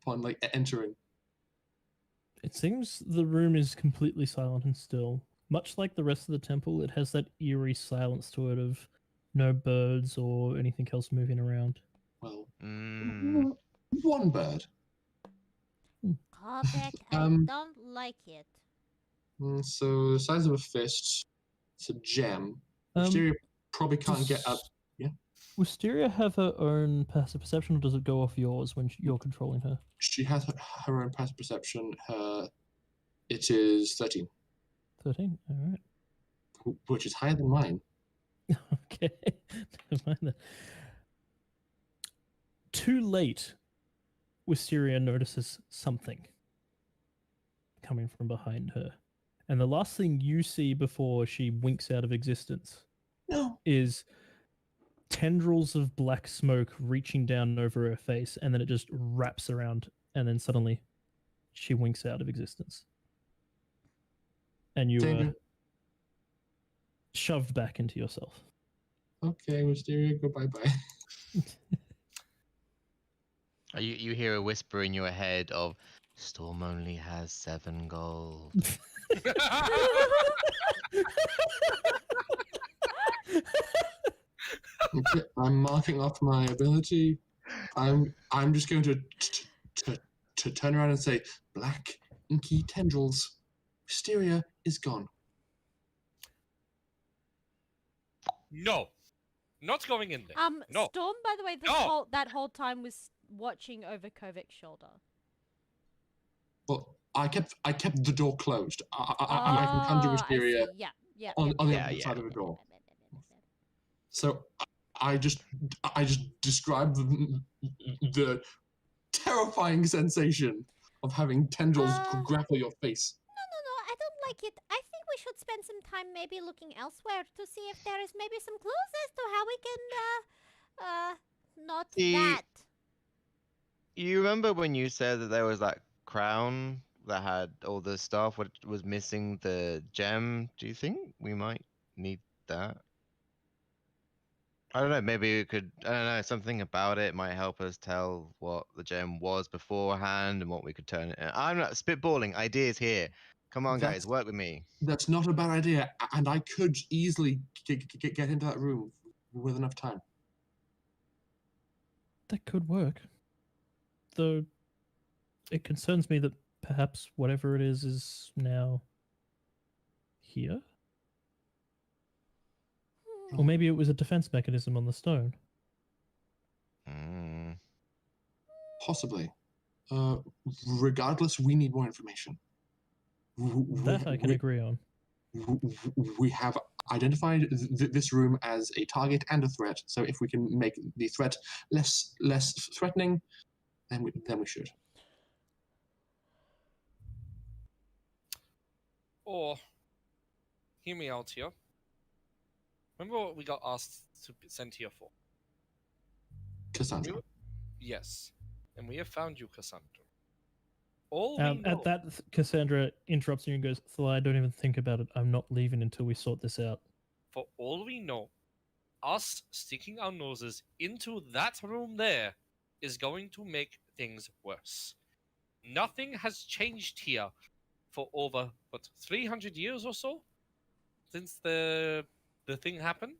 upon like entering? It seems the room is completely silent and still. Much like the rest of the temple, it has that eerie silence to it of no birds or anything else moving around. Well, Mm. one bird. Callback, I Um, don't like it. So the size of a fist. It's a gem. Wisteria probably can't get up. Does Yeah. Wisteria have her own passive perception, or does it go off yours when you're controlling her? She has her own passive perception. It is 13, 13? Alright. which is higher than mine. Okay. Never mind that. Too late, Wisteria notices something coming from behind her. And the last thing you see before she winks out of existence No. is tendrils of black smoke reaching down over her face, and then it just wraps around, and then suddenly she winks out of existence. And you are Danger. shoved back into yourself. Okay, Wisteria, go bye-bye. You hear a whisper in your head of Storm only has 7 gold. Okay, I'm marking off my ability. I'm just going to turn around and say, black inky tendrils. Wisteria is gone. No, not going in there. No. Storm, by the way, No. that whole time was watching over Kovac's shoulder. Well, I kept the door closed. I can conjure Wisteria I see. Yeah. on the Yeah, other yeah. side of the door. So I just described the terrifying sensation of having tendrils grapple your face. No, I don't like it. I think we should spend some time maybe looking elsewhere to see if there is maybe some clues as to how we can, not See, that. You remember when you said that there was that crown that had all the stuff, what was missing the gem? Do you think we might need that? I don't know, maybe we could, I don't know, something about it might help us tell what the gem was beforehand and what we could turn it in. I'm not spitballing ideas here. Come on, guys, work with me. That's not a bad idea, and I could easily get into that room with enough time. That could work. Though it concerns me that perhaps whatever it is now here? Or maybe it was a defense mechanism on the stone. Mm. Possibly. Regardless, we need more information. That I can agree on. We have identified this room as a target and a threat. So if we can make the threat less threatening, then we should. Or, hear me out here. Remember what we got asked to be sent here for? Cassandra. Yes, and we have found you, Cassandra. All we know, At that, Cassandra interrupts you and goes, "Thalia, don't even think about it. I'm not leaving until we sort this out." for all we know, us sticking our noses into that room there is going to make things worse. Nothing has changed here for over 300 years or so since the thing happened.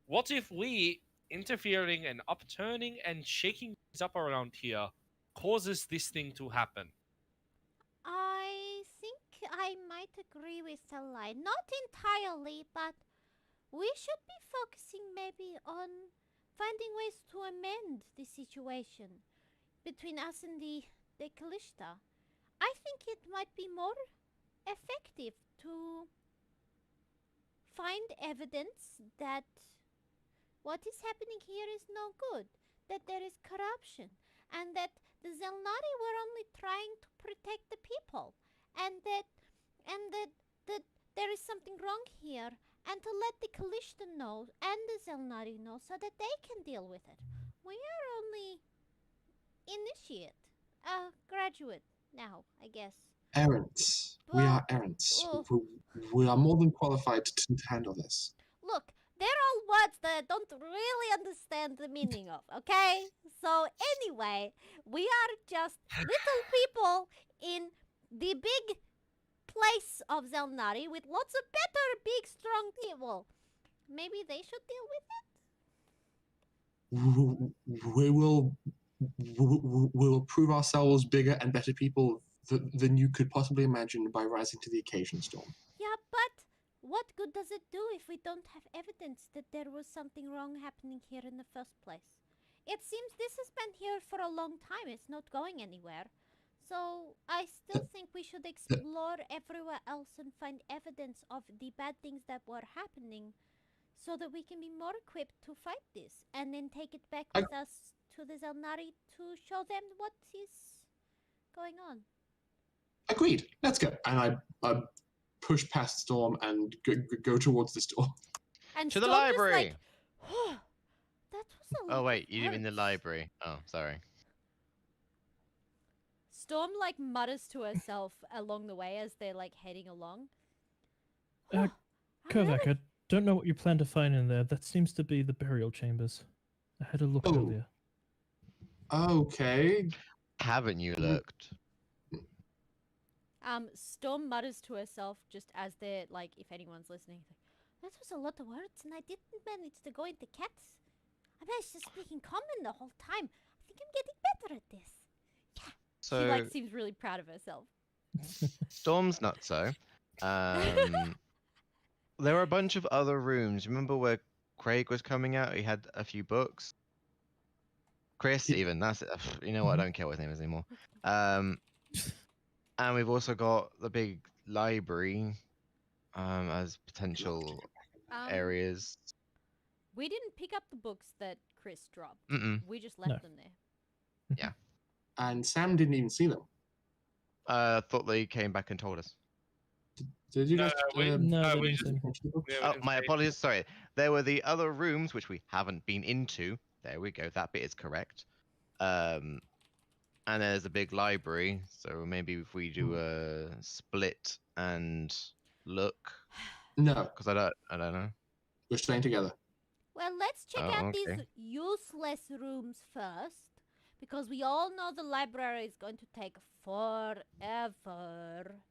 What if we interfering and upturning and shaking things up around here causes this thing to happen? I think I might agree with Talai. Not entirely, but we should be focusing maybe on finding ways to amend the situation between us and the Kalashtar. I think it might be more effective to find evidence that what is happening here is no good, that there is corruption, and that the Xel'nari were only trying to protect the people, and that there is something wrong here, and to let the Kalashtar know and the Xel'nari know so that they can deal with it. We are only initiate, graduate now, I guess. Errants. We Well, are errants. oh. We are more than qualified to handle this. Look, they're all words that I don't really understand the meaning of, okay? So anyway, we are just little people in the big place of Xel'nari with lots of better, big, strong people. Maybe they should deal with it? We will prove ourselves bigger and better people than you could possibly imagine by rising to the occasion, Storm. Yeah, but what good does it do if we don't have evidence that there was something wrong happening here in the first place? It seems this has been here for a long time. It's not going anywhere. So I still think we should explore everywhere else and find evidence of the bad things that were happening so that we can be more equipped to fight this and then take it back with us to the Xel'nari to show them what is going on. Agreed. Let's go. And I push past Storm and go towards the door. And To the Storm is library! like, oh, that was a lot Oh wait, of you mean the words." library? Oh, sorry. Storm like mutters to herself along the way as they're like heading along. Uh, I Kovac, really- I don't know what you plan to find in there. That seems to be the burial chambers. I had a look Oh. earlier. Okay. Haven't you Mm. looked? Storm mutters to herself just as they're like, if anyone's listening, like, that was a lot of words, and I didn't manage to go into cats. I managed to speak in common the whole time. I think I'm getting better at this. Yeah. So She like seems really proud of herself. Storm's not so. There are a bunch of other rooms. Remember where Craig was coming out? He had a few books. Chris, Yeah. even that's it. You know what? I don't care what his name is anymore. And we've also got the big library as potential areas. We didn't pick up the books that Chris dropped. Mm-mm. We just left No. them there. And Sam didn't even see them. Thought they came back and told us. Did you No, guys? No, they we didn't just- say anything. mention the books? Yeah, we Oh, didn't my say- apologies. Sorry. There were the other rooms which we haven't been into. There we go. That bit is correct. And there's a big library. So maybe if we do a split and look, No, because I don't know. we're staying together. Well, let's check Oh, out these okay. useless rooms first, because we all know the library is going to take forever.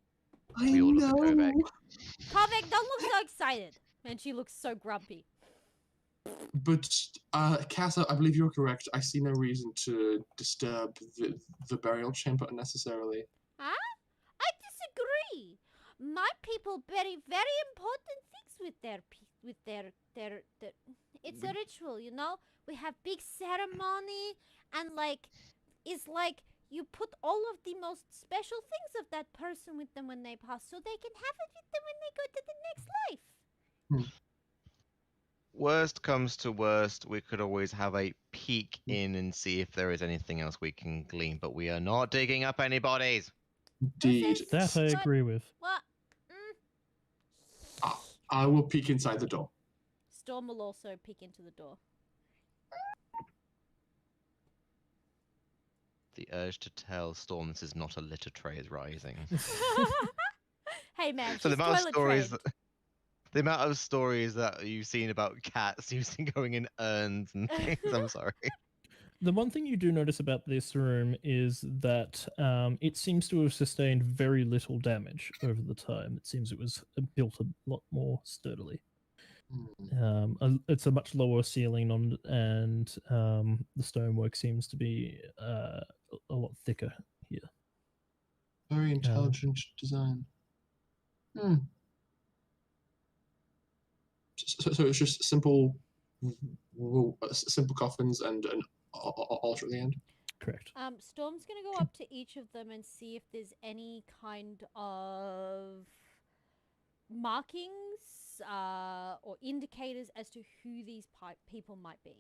We all look at Kovac. Kovac, don't look so excited. And she looks so grumpy. But Casa, I believe you're correct. I see no reason to disturb the burial chamber unnecessarily. Huh? I disagree. My people bury very important things with their it's a ritual, you know? We have big ceremony and like it's like you put all of the most special things of that person with them when they pass so they can have it with them when they go to the next life. Worst comes to worst, we could always have a peek in and see if there is anything else we can glean, but we are not digging up any bodies. Indeed. is- That I What? agree with. What? I will peek inside the door. Storm will also peek into the door. the urge to tell Storm this is not a litter tray is rising. Hey man, So she's the amount of toilet stories, trained. the amount of stories that you've seen about cats using going in urns and things. I'm sorry. The one thing you do notice about this room is that it seems to have sustained very little damage over the time. It seems it was built a lot more sturdily. It's a much lower ceiling and the stonework seems to be a lot thicker here. Very intelligent design. So it's just simple coffins and an altar at the end. Correct. Storm's gonna go up to each of them and see if there's any kind of markings or indicators as to who these people might be.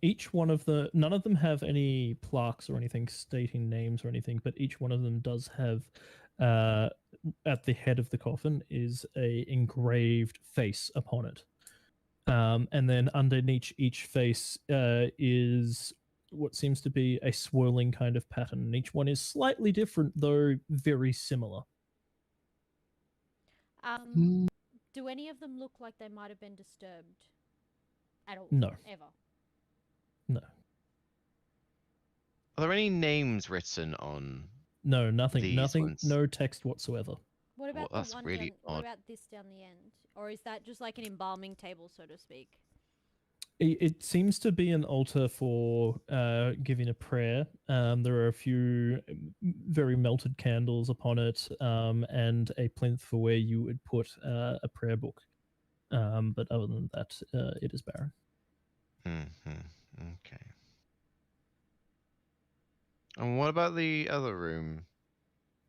Each one of none of them have any plaques or anything stating names or anything, but each one of them does have, at the head of the coffin is a engraved face upon it. And then underneath each face is what seems to be a swirling kind of pattern. And each one is slightly different, though very similar. Do any of them look like they might have been disturbed at all? No. Ever? No. Are there any names written on? No, nothing. These Nothing. ones? No text whatsoever. What about Well, the that's one really down, what odd. about this down the end? Or is that just like an embalming table, so to speak? It seems to be an altar for giving a prayer. There are a few very melted candles upon it, and a plinth for where you would put a prayer book. But other than that, it is barren. Okay. And what about the other room?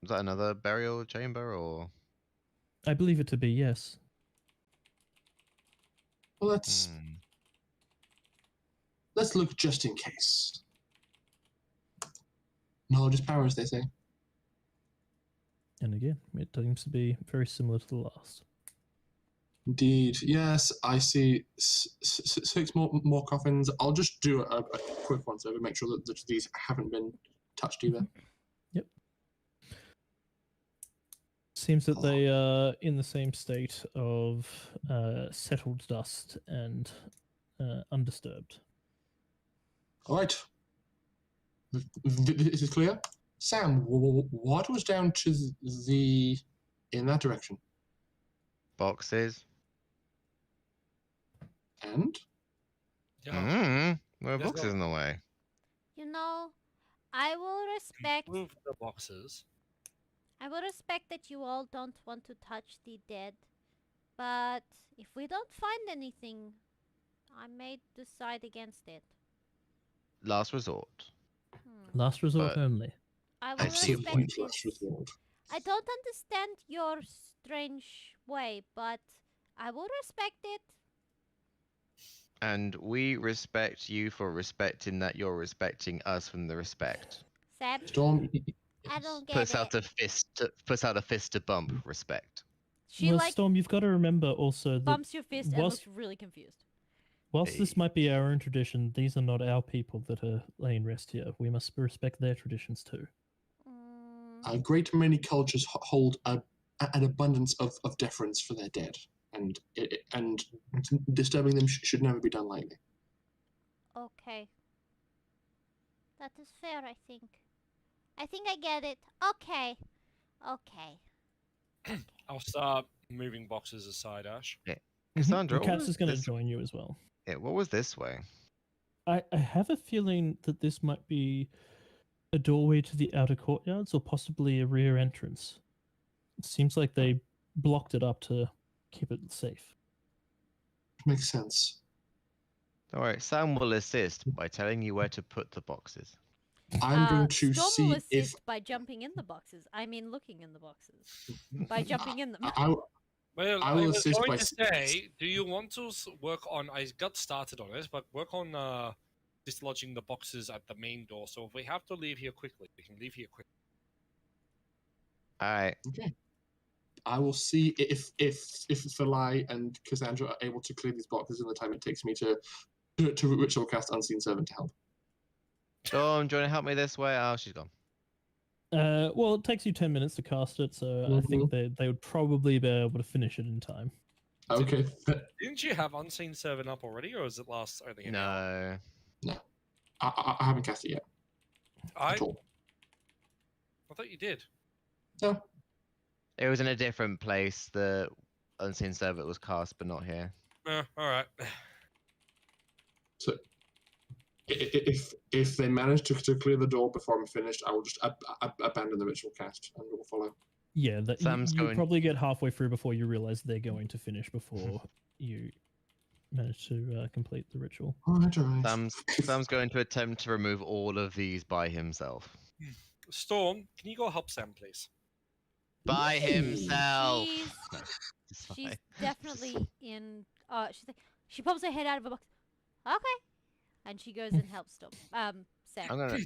Is that another burial chamber or? I believe it to be, yes. Well, let's look just in case. Knowledge is power, as they say. And again, it seems to be very similar to the last. Indeed, yes. I see 6 more coffins. I'll just do a quick one so to make sure that these haven't been touched either. Yep. Seems that they are in the same state of settled dust and undisturbed. All right. This is clear. Sam, what was down to in that direction? Boxes. And? Yeah. There are There's boxes in the way. You know, I will respect. Move the boxes. I will respect that you all don't want to touch the dead, but if we don't find anything, I may decide against it. Last resort. Last resort But- only. I will I see a respect pointless this. resort. I don't understand your strange way, but I will respect it. And we respect you for respecting that you're respecting us from the respect. Sam, Storm, I don't get Puts it. out a fist to bump respect. She Well, like Storm, you've got to remember also that bumps your fist and whilst- looks really confused. whilst this Hey. might be our own tradition, these are not our people that are laying rest here. We must respect their traditions too. a great many cultures hold an abundance of deference for their dead, and disturbing them should never be done lightly. Okay. That is fair, I think. I think I get it. Okay. Okay. I'll start moving boxes aside, Ash. Cassandra, The what Cass was is going to this- join you as well. Yeah, what was this way? I have a feeling that this might be a doorway to the outer courtyards or possibly a rear entrance. It seems like they blocked it up to keep it safe. Makes sense. All right, Sam will assist by telling you where to put the boxes. I'm going to Storm see will if assist by jumping in the boxes. I mean, looking in the boxes. By jumping in them. Well, I I will was assist going by to say, do you want to work on? I got started on it, but work on dislodging the boxes at the main door. So if we have to leave here quickly, we can leave here quickly. All right. Okay. I will see if Thalai and Cassandra are able to clear these boxes in the time it takes me to ritual cast Unseen Servant to help. Dawn, do you want to help me this way? Oh, she's gone. Well, it takes you 10 minutes to cast it, so I think they would probably be able to finish it in time. Okay. Didn't you have Unseen Servant up already, or is it last only an hour? No. I haven't cast it yet. I At all. thought you did. No. It was in a different place. The Unseen Servant was cast, but not here. All right. So, if they manage to clear the door before I'm finished, I will just abandon the ritual cast and we'll follow. Yeah, that Sam's you going- probably get halfway through before you realize they're going to finish before you manage to complete the ritual. Alright. Sam's going to attempt to remove all of these by himself. Storm, can you go help Sam, please? By himself. She's, No, it's she's fine. definitely in. She pops her head out of a box. Okay, and she goes and helps Storm. Sam.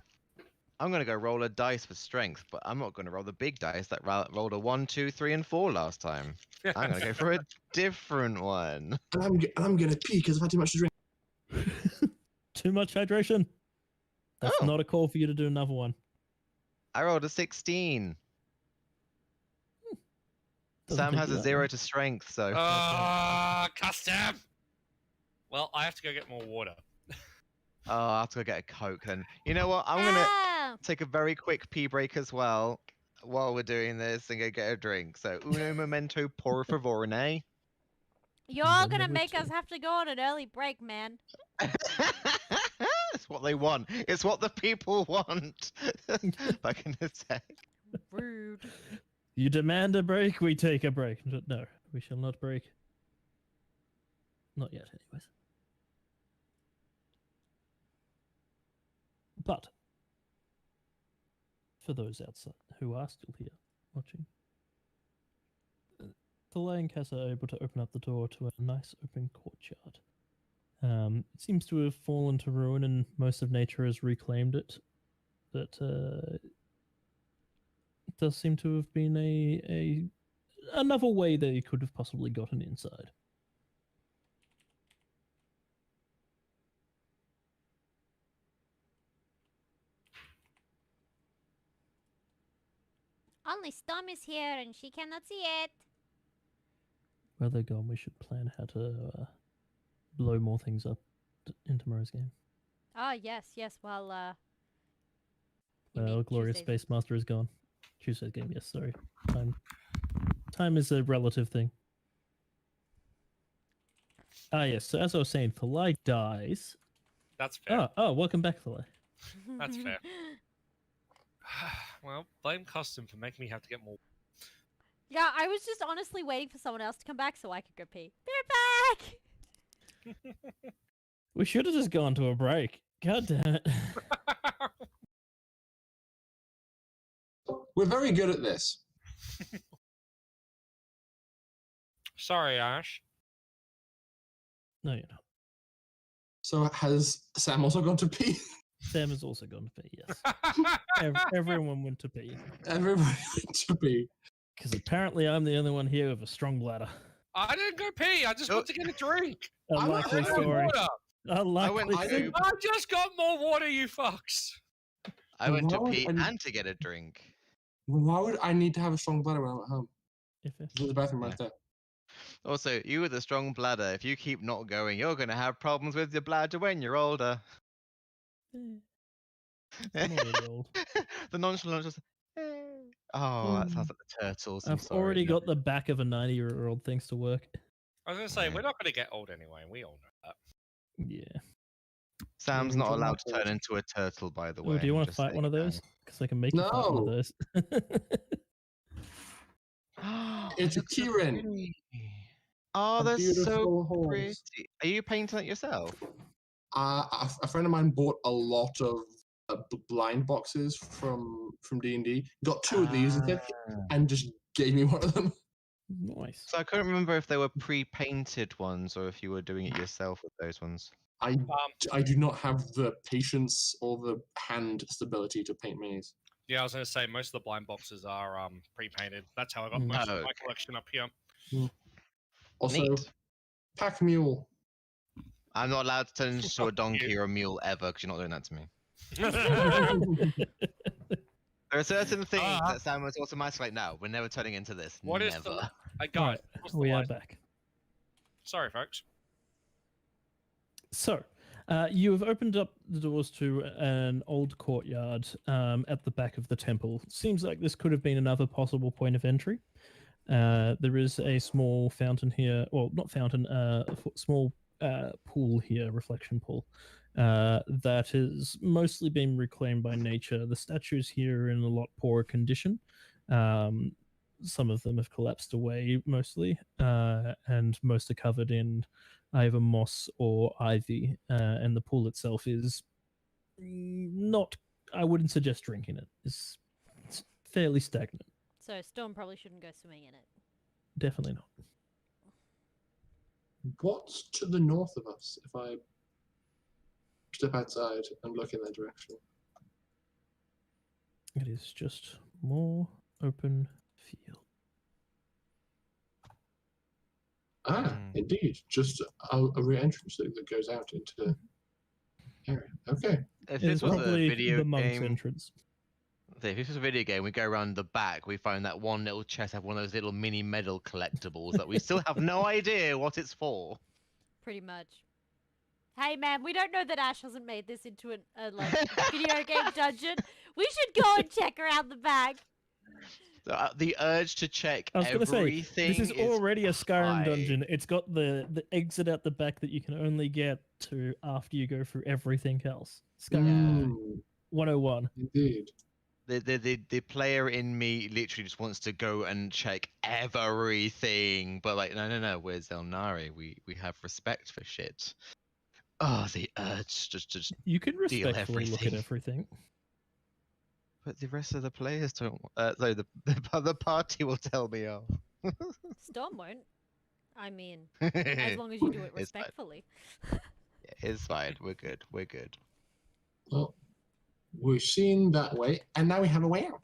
I'm gonna go roll a dice for strength, but I'm not gonna roll the big dice that rolled a 1, 2, 3, and 4 last time. I'm gonna go for a different one. And I'm gonna pee because I've had too much to drink. Too much hydration. That's Oh. not a call for you to do another one. I rolled a 16. Doesn't Sam take has you a that 0 long. to strength, so Custom! Well, I have to go get more water. I'll have to go get a Coke then. You know what? I'm gonna Ah! take a very quick pee break as well while we're doing this and go get a drink. So uno momento por favor, eh? You're all Then gonna number make 2. us have to go on an early break, man. It's what they want. It's what the people want. Back in the day. Rude. You demand a break, we take a break. No, we shall not break. Not yet, anyways. But for those outside who are still here watching, Thalay and Cass are able to open up the door to a nice open courtyard. It seems to have fallen to ruin and most of nature has reclaimed it. But it does seem to have been another way they could have possibly gotten inside. Only Storm is here and she cannot see it. Where they're gone, we should plan how to blow more things up in tomorrow's game. Oh, yes. Well, you mean Well, Glorious Tuesday's- Space Master is gone. Tuesday's game, yes, sorry. Time is a relative thing. Ah, yes, so as I was saying, Thalai dies. That's fair. Oh, welcome back, Thalai. That's fair. Well, blame Custom for making me have to get more. Yeah, I was just honestly waiting for someone else to come back so I could go pee. Be right back! We should have just gone to a break. God damn it. We're very good at this. Sorry, Ash. No, you're not. So has Sam also gone to pee? Sam has also gone to pee, yes. Everyone went to pee. Everybody went to pee. Because apparently I'm the only one here with a strong bladder. I didn't go pee. I just went to get a drink. Unlikely I I got story. water. Unlikely I story. I just got more water, you fucks. I went to Why would pee I- and to get a drink. Why would I need to have a strong bladder when I'm at home? If There's the bathroom right there. Also, you with a strong bladder, if you keep not going, you're going to have problems with your bladder when you're older. I'm already old. The nonchalant just. Oh, that sounds like the turtles. I'm I've sorry, already no. got the back of a 90-year-old thanks to work. I was going to say, we're not going to get old anyway. We all know that. Yeah. Sam's Moving not to allowed to another turn into a turtle, by the way. Oh, do you I'm want to just fight one of saying those? Because I can make you fight one of No. those. that. It's a Look so Kirin. pretty. Oh, A they're so beautiful horse. pretty. Are you painting it yourself? A friend of mine bought a lot of blind boxes from D&D. Got 2 of these, I think, Ah. and just gave me one of them. Nice. So I couldn't remember if they were pre-painted ones or if you were doing it yourself with those ones. I do not have the patience or the hand stability to paint minis. Yeah, I was going to say, most of the blind boxes are pre-painted. That's how I got Mm. most Oh, of my okay. collection up here. Also, Neat. pack mule. I'm not allowed to turn into a donkey or a mule ever because you're not doing that to me. There are certain things Ah. that Sam was automatically like, no, we're never turning into this. What is never. the? I got Right, it. What's the we are line? back. Sorry, folks. So, you have opened up the doors to an old courtyard at the back of the temple. Seems like this could have been another possible point of entry. There is a small fountain here, well, not fountain, small pool here, reflection pool, that has mostly been reclaimed by nature. The statues here are in a lot poorer condition. Some of them have collapsed away mostly, and most are covered in either moss or ivy, and the pool itself is not, I wouldn't suggest drinking it. It's fairly stagnant. So Storm probably shouldn't go swimming in it. Definitely not. What's to the north of us if I step outside and look in that direction? It is just more open field. Ah, indeed. Just a re-entrance that goes out into the area. Okay. If It is this was a probably video the monk's game, entrance. if this was a video game, we go around the back, we find that one little chest have one of those little mini medal collectibles that we still have no idea what it's for. Pretty much. Hey man, we don't know that Ash hasn't made this into a like video game dungeon. We should go and check around the back. So, the urge to check I was going to say, everything this is already a Skyrim high. dungeon. It's got the exit out the back that you can only get to after you go through everything else. Skyrim Mm, 101. indeed. The player in me literally just wants to go and check everything, but like no, we're Xel'nari. We have respect for shit. Oh, the urge just You can Deal respectfully look at everything. everything. but the rest of the players don't. No, the party will tell me off. Storm won't. I mean, as long as you do it It's fine. respectfully. It's fine. We're good. We're good. Well, we've seen that way, and now we have a way out.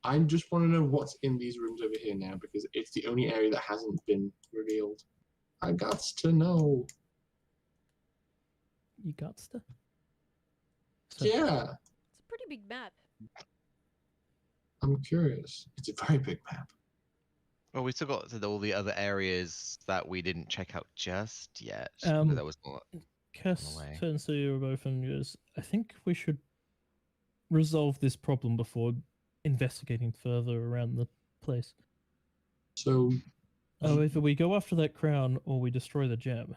I just want to know what's in these rooms over here now, because it's the only area that hasn't been revealed. I got to know. You got to. So, Yeah, It's a pretty big map. I'm curious. It's a very big map. Well, we still got all the other areas that we didn't check out just yet. Um, that was not. Cass way. turns to you both and goes, I think we should resolve this problem before investigating further around the place. So, Either we go after that crown or we destroy the gem.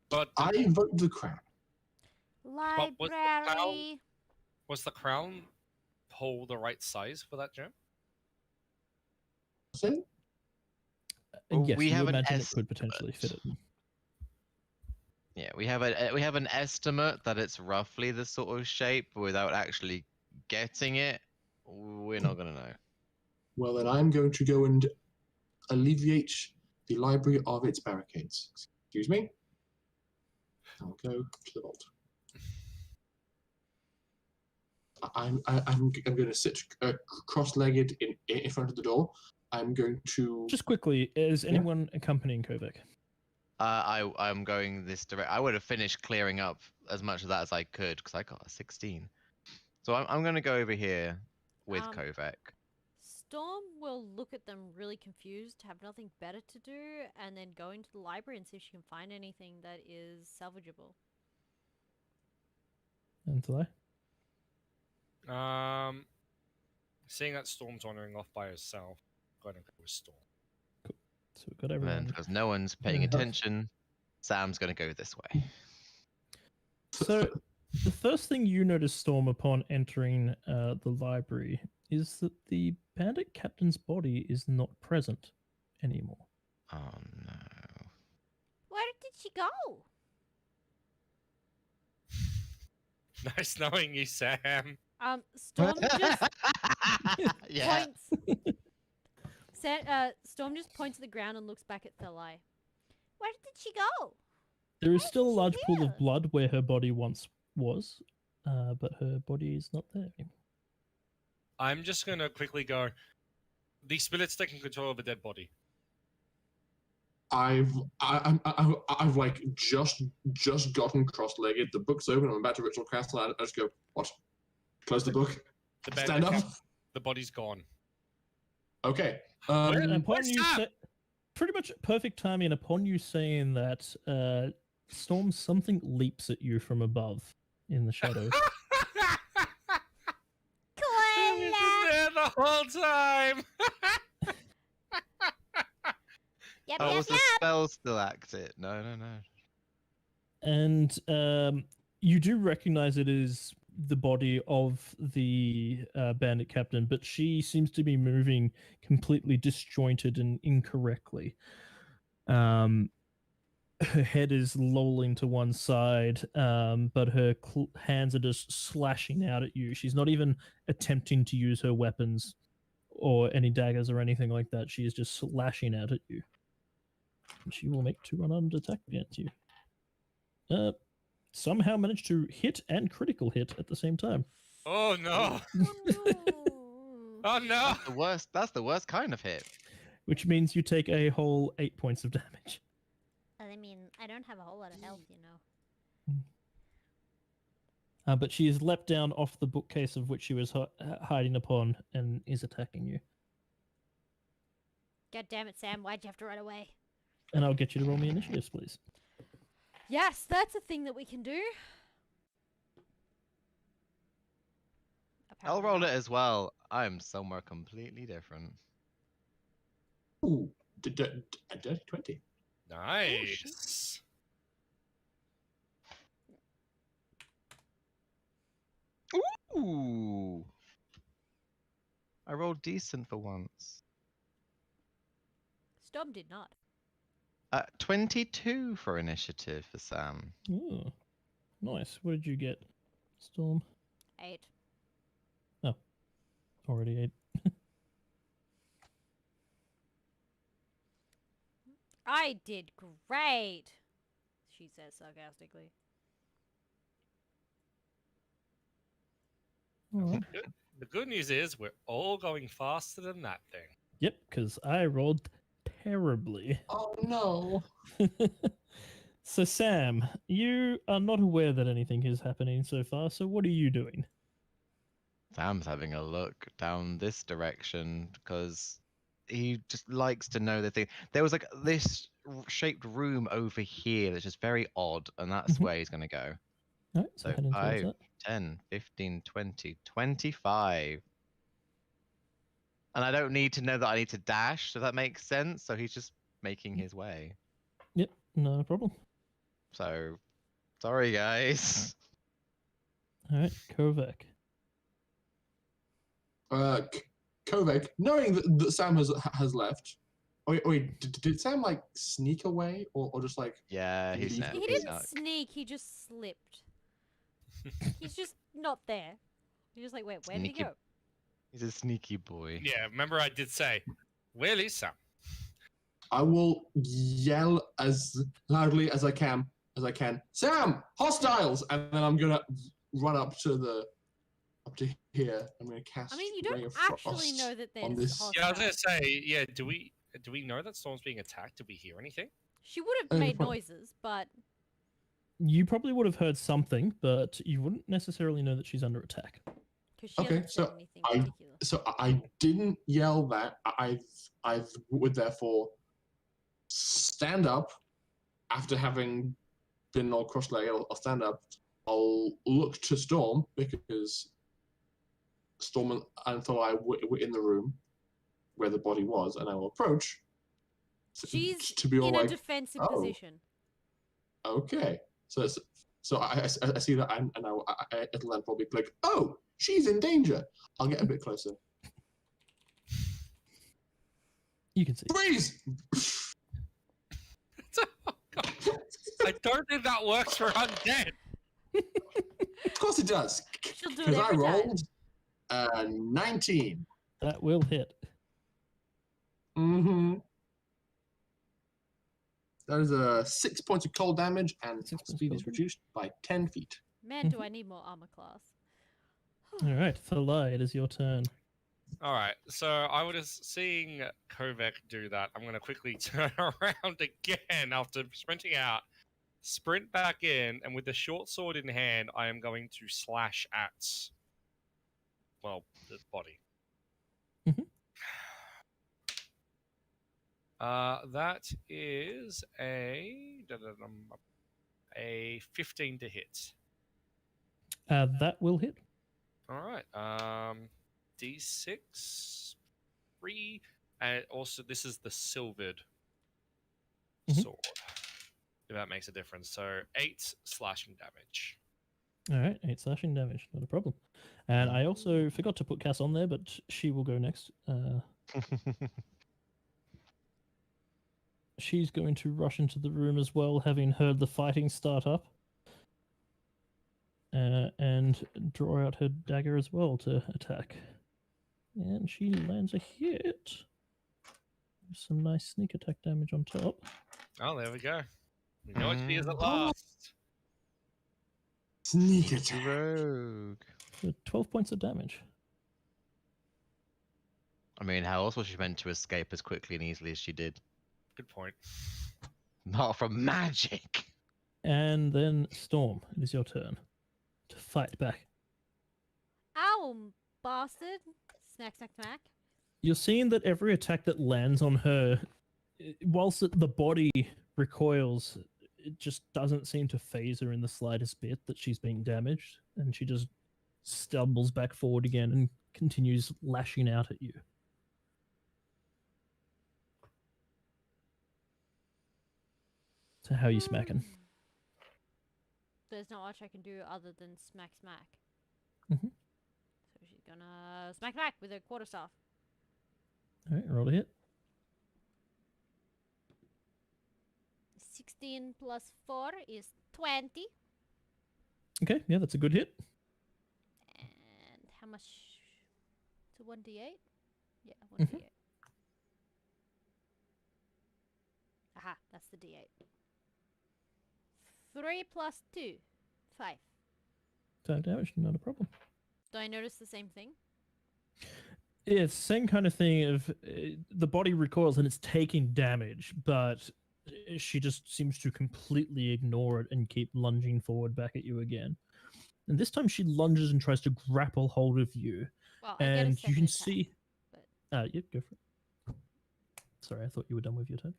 But I vote the crown. was the Library. was the crown hole the right size for that gem? So, Well, Yes, we you have an imagine it could potentially fit it. Yeah, we have an estimate that it's roughly the sort of shape, but without actually getting it, we're not gonna know. well, then I'm going to go and alleviate the library of its barricades. Excuse me. I'll go to the vault. I'm going to sit cross-legged in front of the door. I'm going to Just quickly, is anyone accompanying Kovac? I'm going this direct. I would have finished clearing up as much of that as I could because I got a 16. So I'm gonna go over here with Kovac. Storm will look at them really confused, have nothing better to do, and then go into the library and see if she can find anything that is salvageable. Until Seeing that Storm's wandering off by herself, I'm gonna go with Storm. So we've got And then everyone. because no one's paying Yeah. attention, Sam's gonna go this way. So the first thing you notice, Storm, upon entering the library is that the bandit captain's body is not present anymore. Oh no. Where did she go? Nice knowing you, Sam. Storm just Yeah. points. Storm just points at the ground and looks back at Thelai. Where did she go? There is Why still a is she large pool here? of blood where her body once was, but her body is not there anymore. I'm just gonna quickly go. The spirit's taking control of a dead body. I've like just gotten cross-legged. The book's open. I'm about to ritual cast, and I just go, what? Close the book. The bed, Stand up. the body's gone. Okay. And upon where's you Sam? pretty much perfect timing. Upon you saying that, Storm, something leaps at you from above in the shadows. It was there the whole time. Yep, Oh, yep, was the yep. spell still active? No. And you do recognize it is the body of the bandit captain, but she seems to be moving completely disjointed and incorrectly. Her head is lolling to one side, but her hands are just slashing out at you. She's not even attempting to use her weapons or any daggers or anything like that. She is just slashing out at you. And she will make 2 unarmed attack against you. Somehow managed to hit and critical hit at the same time. Oh no! Oh no! That's the worst kind of hit. Which means you take a whole 8 points of damage. I mean, I don't have a whole lot of health, you know. But she has leapt down off the bookcase of which she was hiding upon and is attacking you. God damn it, Sam! Why'd you have to run away? And I'll get you to roll me initiatives, please. Yes, that's a thing that we can do. I'll Apparently roll not. it as well. I'm somewhere completely different. Ooh, a dirty 20. Nice. Ooh. I rolled decent for once. Storm did not. 22 for initiative for Sam. Ooh, nice. What did you get, Storm? 8. Already 8. I did great, she says sarcastically. All right. The good news is we're all going faster than that thing. Yep, because I rolled terribly. Oh no. So, Sam, you are not aware that anything is happening so far, so what are you doing? Sam's having a look down this direction because he just likes to know the thing. There was like this shaped room over here that's just very odd, and that's Mhm. where he's going to go. All right, so So heading towards 5, that. 10, 15, 20, 25. And I don't need to know that I need to dash, so that makes sense. So he's just making his way. Yep, no problem. So, sorry guys. All right, Kovac. Kovac, knowing that Sam has left. Wait, did Sam like sneak away or just like? Yeah, he's He not. He he's didn't not. sneak, he just slipped. He's just not there. You're just like, wait, where did he Sneaky- go? He's a sneaky boy. Yeah, remember I did say, where is Sam? I will yell as loudly as I can. Sam, hostiles! And then I'm gonna run up to here. I'm gonna cast. I mean, you Ray don't of actually Frost know that on there's this. hostiles. Yeah, I was gonna say, yeah. Do we know that Storm's being attacked? Did we hear anything? She would have made prob- noises, but You probably would have heard something, but you wouldn't necessarily know that she's under attack. because she Okay, hasn't said so anything I- particular. So I didn't yell that. I would therefore stand up after having been all cross-legged. I'll stand up. I'll look to Storm because Storm and Thalai were in the room where the body was, and I will approach. She's to be all in a like, defensive "Oh." position. okay. So I see that, and it'll then probably click. Oh, she's in danger. I'll get a bit closer. You can see. Freeze! I don't think that works for undead. Of course it does. She'll do it Because I every time. rolled 19. That will hit. Mm-hmm. That is 6 points of cold damage, and 6 points of speed cold is damage. reduced by 10 feet. Man, do I need more armor class. All right, Thalai, it is your turn. All right, so I was seeing Kovac do that. I'm going to quickly turn around again after sprinting out, sprint back in, and with the short sword in hand, I am going to slash at, well, the body. Mhm. That is a 15 to hit. That will hit. All right. D6, 3, and also this is the silvered Mhm. sword. If that makes a difference. So 8 slashing damage. All right, 8 slashing damage, not a problem. And I also forgot to put Cass on there, but she will go next. She's going to rush into the room as well, having heard the fighting start up. And draw out her dagger as well to attack. And she lands a hit. Some nice sneak attack damage on top. Oh, there we go. We know what she is at Oh. last. Sneak Sneaky attack. rogue. 12 points of damage. I mean, how else was she meant to escape as quickly and easily as she did? Good point. Not from magic. And then Storm, it is your turn to fight back. Ow, bastard. Smack, smack, smack. You're seeing that every attack that lands on her, whilst the body recoils, it just doesn't seem to phase her in the slightest bit that she's being damaged, and she just stumbles back forward again and continues lashing out at you. So how are you smacking? There's not much I can do other than smack, smack. Mhm. So she's gonna smack back with her quarterstaff. All right, roll a hit. 16 plus 4 is 20. Okay, yeah, that's a good hit. And how much? It's a 1d8? Yeah, 1d8. Aha, that's the d8. 3 plus 2. 5. 5 damage, not a problem. Do I notice the same thing? Yeah, it's the same kind of thing of the body recoils and it's taking damage, but she just seems to completely ignore it and keep lunging forward back at you again. And this time she lunges and tries to grapple hold of you. Well, I get a And you second can attack, see... but- yeah, go for it. Sorry, I thought you were done with your turn.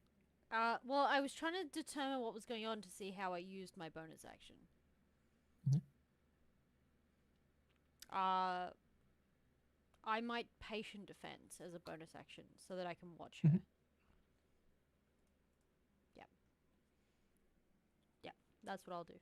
Well, I was trying to determine what was going on to see how I used my bonus action. Mhm. I might patient defense as a bonus action so that I can watch her. Mhm. Yep. Yep, that's what I'll do.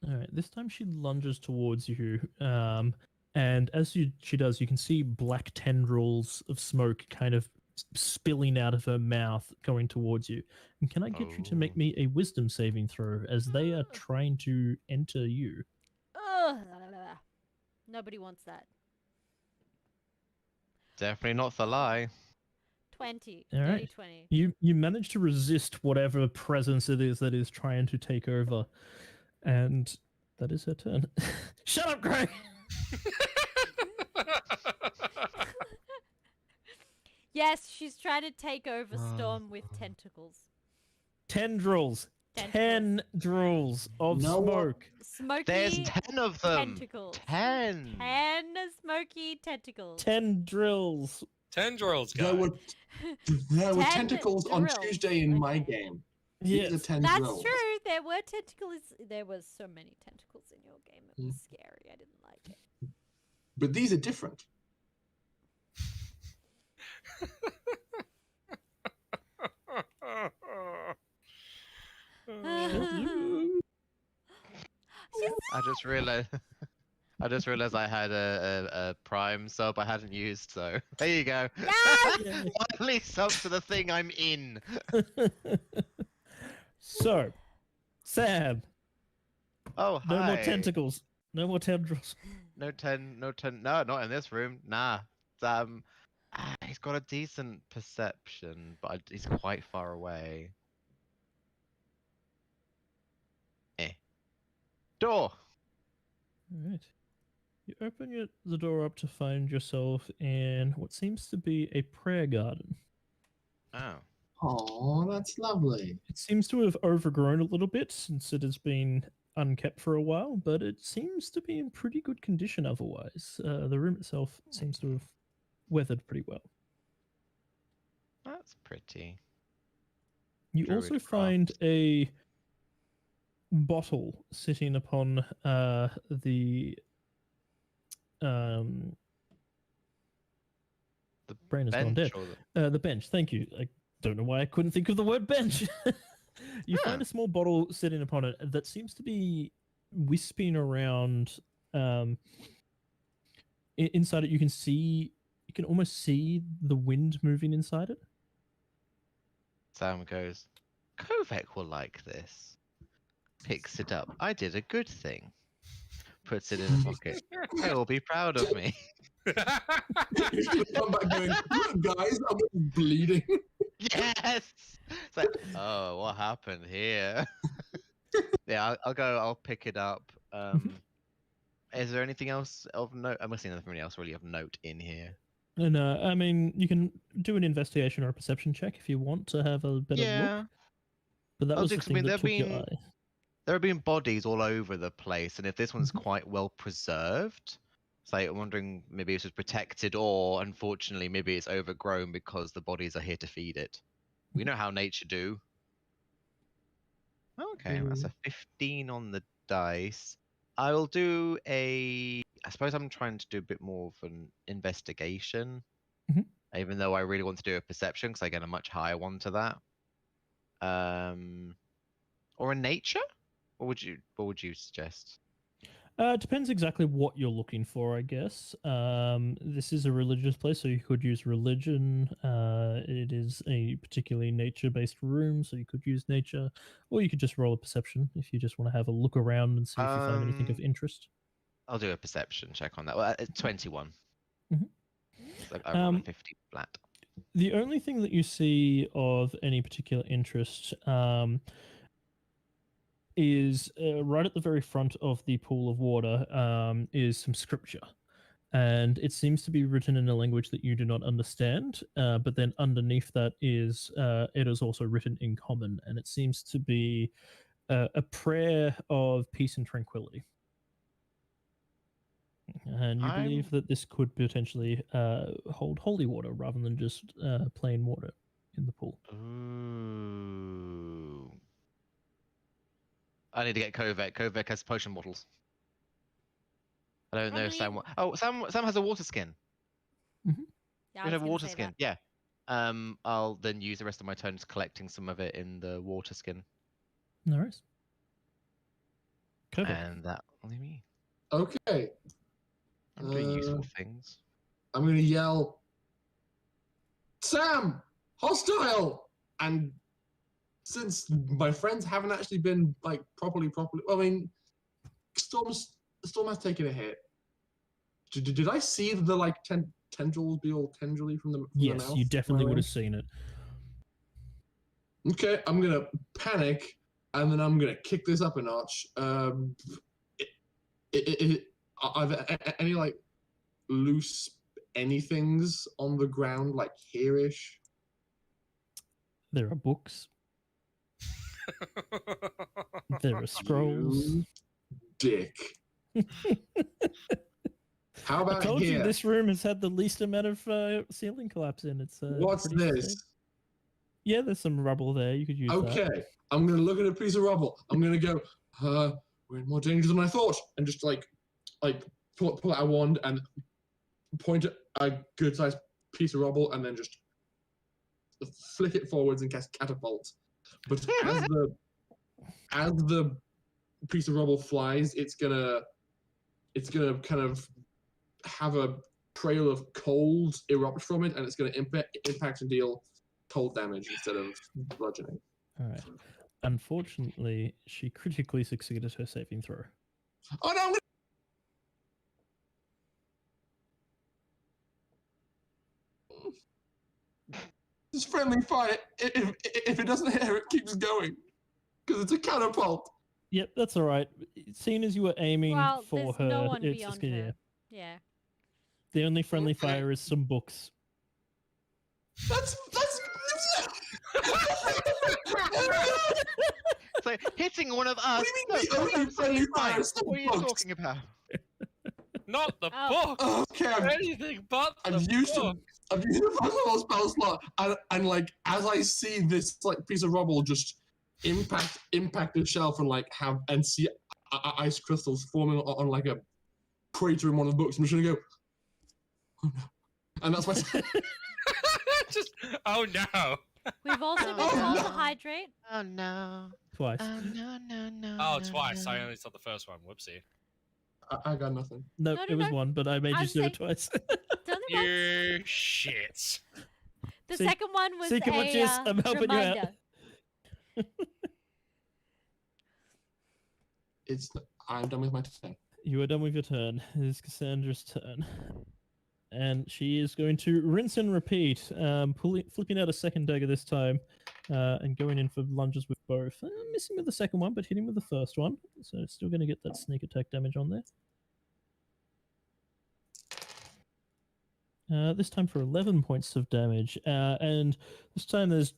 All right, this time she lunges towards you, and as she does, you can see black tendrils of smoke kind of spilling out of her mouth going towards you. And can I get you to make Oh. me a wisdom saving throw as they are trying to enter you? Ugh. Nobody wants that. Definitely not for lie. 20. All Dirty right. 20. You manage to resist whatever presence it is that is trying to take over, and that is her turn. Shut up, Greg! Yes, she's trying to take over Storm with tentacles. Tendrils. Tendrils of No one- smoke. Smoky There's 10 of them. tentacles. 10. 10 smoky tentacles. Tendrils. Tendrils, guy. There were 10 tentacles on drills, Tuesday in my okay. game. These are Yes. 10 That's drills. true. There were tentacles. There was so many tentacles in your game. It was scary. I didn't like it. But these are different. I just realized. I just realized I had a Prime sub I hadn't used, so there you go. Yes! Finally sub to the thing I'm in. So, Sam, Oh, hi. no more tentacles. No more tendrils. No, not in this room. Nah. He's got a decent perception, but he's quite far away. Door. All right. You open the door up to find yourself in what seems to be a prayer garden. Oh. Oh, that's lovely. It seems to have overgrown a little bit since it has been unkept for a while, but it seems to be in pretty good condition otherwise. The room itself seems to have weathered pretty well. That's pretty. You Druid also craft. find a bottle sitting upon the brain has gone dead. Bench or The bench. Thank you. I don't know why I couldn't think of the word bench. You find a small bottle sitting upon it that seems to be wisping around. Inside it, you can almost see the wind moving inside it. Sam goes, Kovac will like this. Picks it up. I did a good thing. Puts it in a pocket. He'll be proud of me. Come back going, look, guys, I'm bleeding. Yes! It's like, oh, what happened here? Yeah, I'll pick it up. Is there anything else of note? I'm guessing nothing really else really of note in here. And I mean, you can do an investigation or a perception check if you want to have a better look. But that I'll was do, the 'cause, thing that took your eye. There have been bodies all over the place, and if this one's quite well preserved, so I'm wondering maybe it was protected, or unfortunately maybe it's overgrown because the bodies are here to feed it. We know how nature do. Okay, that's a 15 on the dice. I will do I suppose I'm trying to do a bit more of an investigation, even though I really want to do a perception because I get a much higher one to that. Or a nature? What would you suggest? It depends exactly what you're looking for, I guess. This is a religious place, so you could use religion. It is a particularly nature-based room, so you could use nature, or you could just roll a perception if you just want to have a look around and see if you find anything of interest. I'll do a perception check on that. Well, it's 21. So I rolled a 50 flat. The only thing that you see of any particular interest is right at the very front of the pool of water is some scripture. And it seems to be written in a language that you do not understand. But then underneath that is it is also written in common. And it seems to be a prayer of peace and tranquility. And you believe that this could potentially hold holy water rather than just plain water in the pool. Ooh. I need to get Kovac. Kovac has potion bottles. I don't know if Sam. Sam has a water skin. Yeah, We have a water skin. Yeah. I'll then use the rest of my turns collecting some of it in the water skin. No worries. Kovac. And that only me. Okay. I'm doing useful things. I'm going to yell, Sam! Hostile! And since my friends haven't actually been, like, properly, I mean, Storm has taken a hit. Did I see the, like, tendrils be all tendrily from the mouth? Yes, you definitely would have seen it. Okay, I'm going to panic, and then I'm going to kick this up a notch. Are there any, like, loose anythings on the ground, like here-ish? There are books. There are scrolls. You dick. How about I told here? you this room has had the least amount of ceiling collapse in. It's What's this? Safe. Yeah, there's some rubble there. You could use that. Okay, I'm going to look at a piece of rubble. I'm going to go, we're in more danger than I thought. And just, like pull out a wand and point at a good-sized piece of rubble and then just flick it forwards and cast catapult. But as the piece of rubble flies, it's gonna kind of have a trail of cold erupt from it, and it's gonna impact and deal cold damage instead of bludgeoning. All right. Unfortunately, she critically succeeded her saving throw. Oh no! It's friendly fire. If it doesn't hit her, it keeps going. Because it's a catapult. Yep, that's all right. Seeing as you were aiming Well, for there's her, no one it's beyond just, yeah. her. Yeah. The only friendly Okay. fire is some books. That's So hitting one of us. do you mean No, the only that's friendly fine. fire is the What are you books? talking about? Not the Oh. book. Okay, Anything but the I've used book. I've used the first spell slot, and like as I see this like piece of rubble just impact the shelf and like see ice crystals forming on like a crater in one of the books, I'm just gonna go, oh no, and that's my. Just oh no. We've also been Oh, told no. to hydrate. Oh no. Twice. No. Oh, twice. I only saw the first one. Whoopsie. I got nothing. No, No, it was no. one, but I made you I'm do it twice. Tell them once. You shit. The Se- second one was secret a witches, I'm helping you out. reminder. I'm done with my turn. You are done with your turn. It is Cassandra's turn. And she is going to rinse and repeat, flipping out a second dagger this time, and going in for lunges with both. Missing with the second one, but hitting with the first one. So still going to get that sneak attack damage on there. This time for 11 points of damage. And this time there's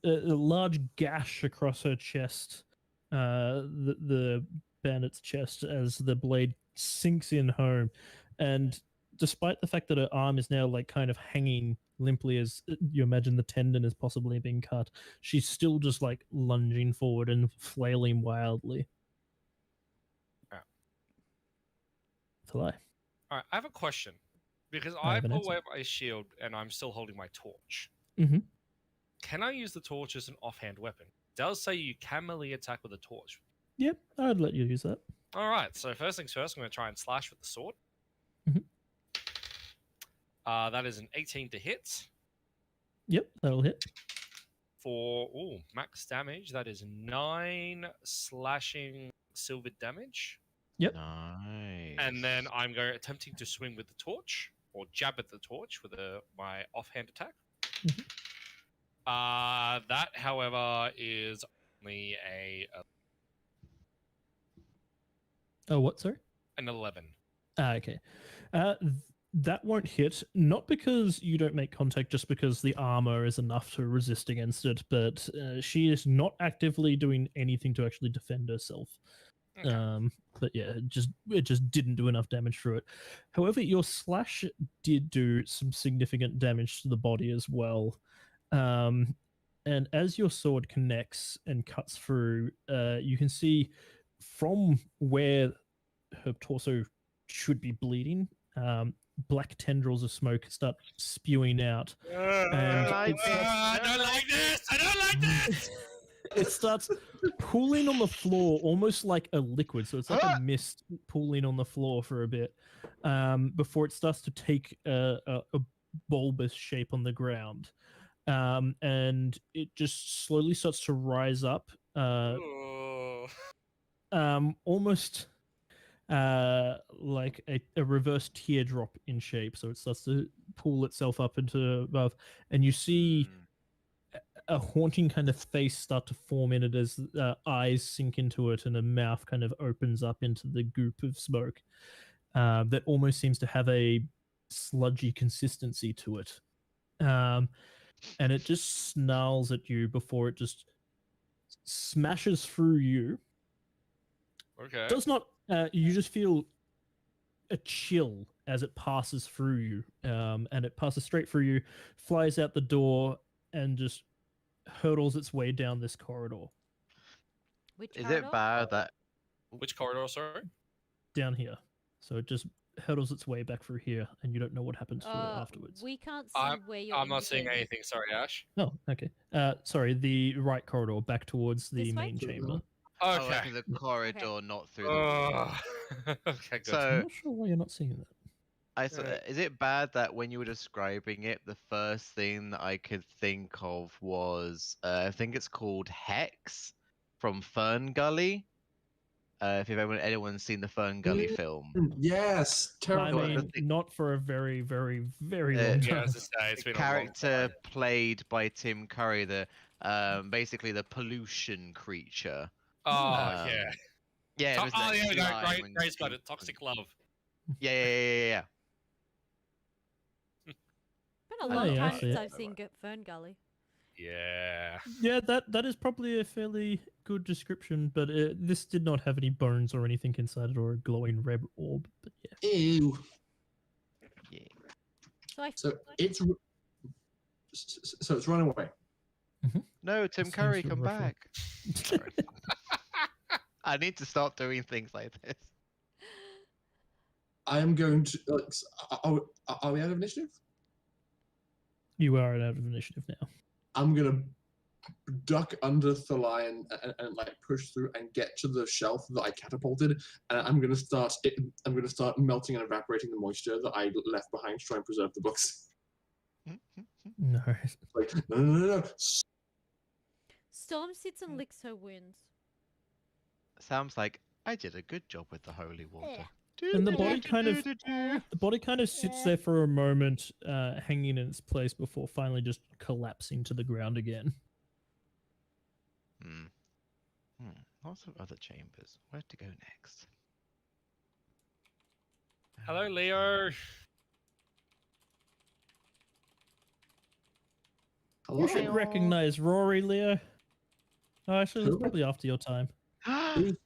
a large gash across her chest. The bandit's chest as the blade sinks in home. And despite the fact that her arm is now like kind of hanging limply as you imagine the tendon is possibly being cut, she's still just like lunging forward and flailing wildly. Yeah. Till I. Alright, I have a question. Because I I have an pull answer. away my shield and I'm still holding my torch. Mhm. Can I use the torch as an offhand weapon? It does say you can melee attack with a torch. Yep, I'd let you use that. Alright, so first things first, I'm going to try and slash with the sword. Mhm. That is an 18 to hit. Yep, that'll hit. For max damage, that is 9 slashing silver damage. Yep. Nice. And then I'm attempting to swing with the torch, or jab at the torch with my offhand attack. Mhm. That, however, is only Oh, what, sorry? an 11. Okay. That won't hit, not because you don't make contact, just because the armor is enough to resist against it, but she is not actively doing anything to actually defend herself. Okay. But yeah, it just didn't do enough damage through it. However, your slash did do some significant damage to the body as well. And as your sword connects and cuts through, you can see from where her torso should be bleeding, black tendrils of smoke start spewing out. I it starts- don't like this! I don't like this! It starts pooling on the floor almost like a liquid. So it's like a mist pooling on the floor for a bit before it starts to take a bulbous shape on the ground. And it just slowly starts to rise up, Ooh. almost like a reverse teardrop in shape. So it starts to pull itself up into above, and you see a haunting kind of face start to form in it as eyes sink into it and a mouth kind of opens up into the goop of smoke that almost seems to have a sludgy consistency to it. And it just snarls at you before it just smashes through you. Okay. Does not, you just feel a chill as it passes through you. And it passes straight through you, flies out the door, and just hurtles its way down this corridor. Which Is corridor? it bad that Which corridor, sorry? Down here. So it just hurtles its way back through here, and you don't know what happens to it afterwards. We can't see I'm- where you're I'm not seeing indicating. anything, sorry, Ash. Oh, okay. Sorry, the right corridor back towards the This way? main chamber. oh, Okay. like in the corridor, not through the Ugh. Okay, good. I'm So not sure why you're not seeing that. is it bad that when you were describing it, the first thing that I could think of was I think it's called Hex from Fern Gully. If anyone's seen the Fern Gully film, Yes, I terrible. mean, not for a very, very, very long yeah, time. as I say, it's the been a long character time. played by Tim Curry, the basically the pollution creature. Oh, Um, yeah. Yeah, it was Oh, like yeah, slime and Gray's got goop it. Toxic love. Yeah. Been a Oh, long yeah, I time see since it. I've seen Fern Gully. Yeah. Yeah, that is probably a fairly good description, but this did not have any bones or anything inside it or a glowing red orb. But yeah. Ew. Yeah. So I So it's so it's run away. No, Tim Seems Curry, to come ruffle. back. Sorry. I need to stop doing things like this. I am going to. Are we out of initiative? You are out of initiative now. I'm gonna duck under the lion and like push through and get to the shelf that I catapulted, and I'm gonna start melting and evaporating the moisture that I left behind to try and preserve the books. No. Like no. Storm sits and licks her wounds. Sounds like I did a good job with the holy water. And the body kind of sits there for a moment, hanging in its place before finally just collapsing to the ground again. Lots of other chambers. Where to go next? Hello, Leo. Hello? You should recognize Rory, Leo. Oh, actually, that's Who? probably after your time.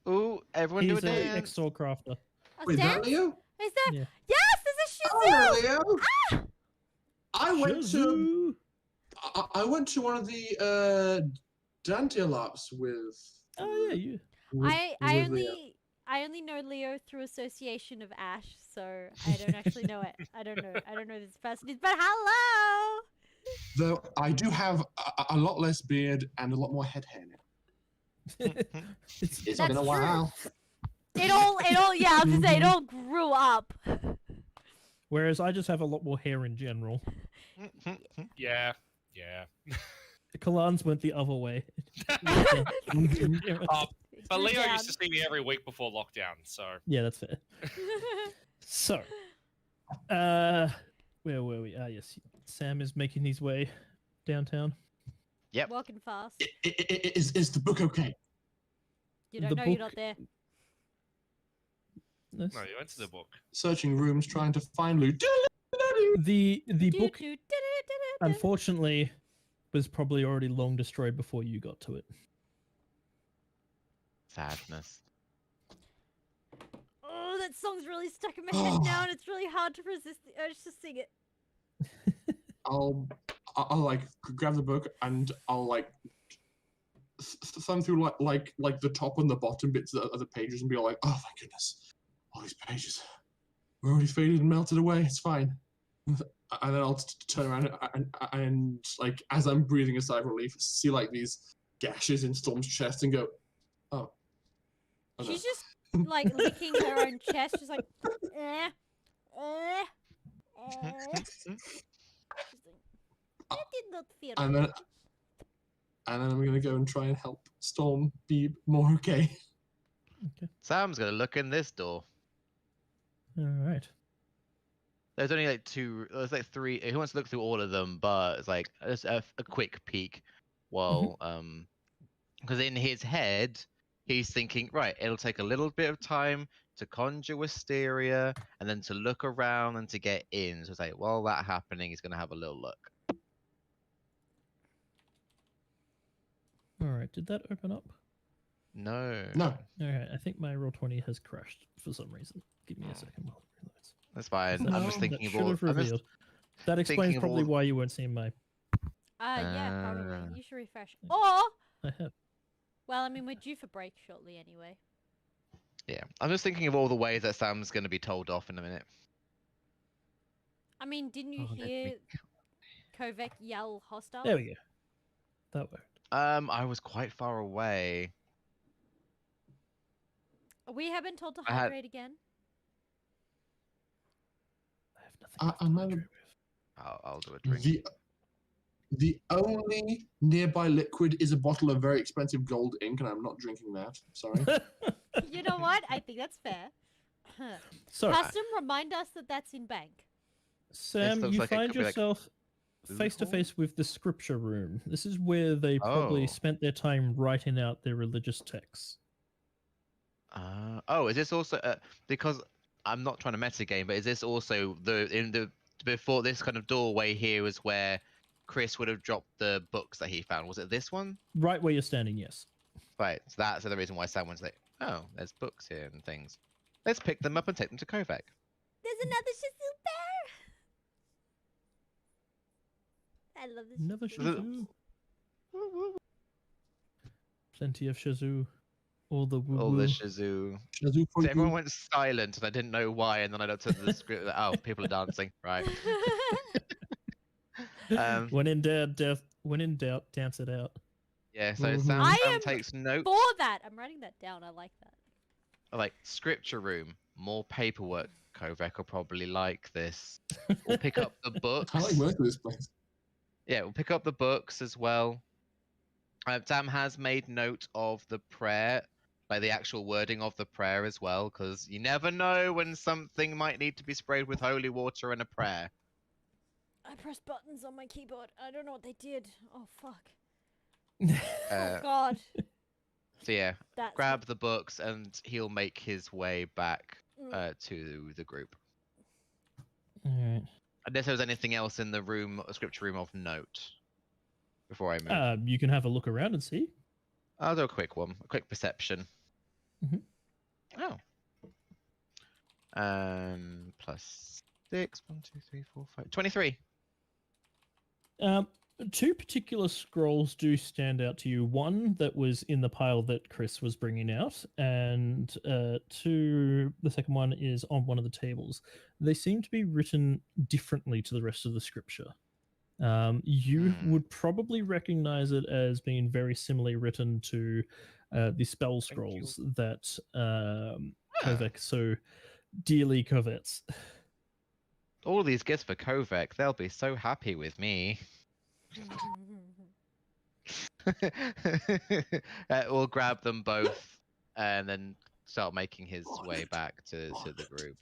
Ooh, everyone do a He's an dance. ex-sword crafter. A Wait, dance? that Leo? Is that? Yeah. Yes, there's a shih Hello, tzu! Leo. I went to Shazoo! I went to one of the Dante laps with. Oh yeah, you. I with Leo. only know Leo through association of Ash, so I don't actually know it. I don't know who this person is, but hello! Though I do have a lot less beard and a lot more head hair now. It's That's been a true. while. It all, yeah, I was gonna say, it all grew up. Whereas I just have a lot more hair in general. Yeah. Kalan's went the other way. But Leo Down. used to see me every week before lockdown, so. Yeah, that's fair. So, where were we? Ah, yes, Sam is making his way downtown. Yep. Walking fast. Is the book okay? You don't the know you're book- not there. Yes. No, you went to the book. Searching rooms, trying to find loot. The book, Do. unfortunately, was probably already long destroyed before you got to it. Sadness. Oh, that song's really stuck in my head now, and it's really hard to resist the urge to sing it. I'll like grab the book and I'll like thumb through like the top and the bottom bits of the pages and be like, oh thank goodness, all these pages were already faded and melted away. It's fine. And then I'll turn around and like as I'm breathing a sigh of relief, see like these gashes in Storm's chest and go, oh. No. She's just like licking her own chest, just like, eh. She's like, that did not feel And then right. I'm gonna go and try and help Storm be more okay. Sam's gonna look in this door. All right. There's only like there's like three. He wants to look through all of them, but it's like just a quick peek. While because in his head he's thinking, right, it'll take a little bit of time to conjure wisteria and then to look around and to get in. So it's like, while that happening, he's gonna have a little look. All right. Did that open up? No. No. All right. I think my roll 20 has crashed for some reason. Give me a second while it reloads. That's fine. I'm just No, thinking that of all. should have revealed. That explains thinking of probably all- why you weren't seeing my. Yeah, probably. You should refresh. Or, I have. well, I mean, we're due for break shortly anyway. Yeah, I'm just thinking of all the ways that Sam's gonna be told off in a minute. I mean, didn't you Oh, let me hear Kovek yell hostile? There we go. That worked. I was quite far away. We have been told to I had- hydrate again. I have nothing. left to another- hydrate I'll do a drink. The only nearby liquid is a bottle of very expensive gold ink, and I'm not drinking that. Sorry. with. You know what? I think that's fair. So, Custom, remind us that that's in bank. Sam, looks you like it find could be like yourself face to loophole? face with the scripture room. This is where they probably Oh. spent their time writing out their religious texts. Oh, is this also because I'm not trying to metagame, but is this also before this kind of doorway here was where Chris would have dropped the books that he found? Was it this one? Right where you're standing, yes. Right. So that's the reason why someone's like, oh, there's books here and things. Let's pick them up and take them to Kovac. There's another Shazoo bear. I love this. Another Shazoo. Shazoo. Plenty of Shazoo. All the woo All the Shazoo. Shazoo for So everyone you. went silent, and I didn't know why. And then I looked at the script. Oh, people are dancing. Right. When in doubt, dance it out. Yeah. So Mhm. Sam, I Sam am takes notes. For that, I'm writing that down. I like that. Like scripture room, more paperwork. Kovac will probably like this. We'll pick up the books. I like most of this place. Yeah, we'll pick up the books as well. Sam has made note of the prayer, like the actual wording of the prayer as well, because you never know when something might need to be sprayed with holy water in a prayer. I pressed buttons on my keyboard. I don't know what they did. Oh fuck. Uh, Oh god. So yeah, That's grab the books and he'll make his way back Mm. to the group. Alright. Unless there's anything else in the room, scripture room of note. Before I move, You can have a look around and see. I'll do a quick one, a quick perception. Mhm. Oh. Plus 6, 1, 2, 3, 4, 5, 23. Two particular scrolls do stand out to you. One that was in the pile that Chris was bringing out, and two, the second one is on one of the tables. They seem to be written differently to the rest of the scripture. You would probably recognize it as being very similarly written to the spell scrolls that Kovac so dearly covets. All these gifts for Kovac, they'll be so happy with me. We'll grab them both and then start making his way back to the group.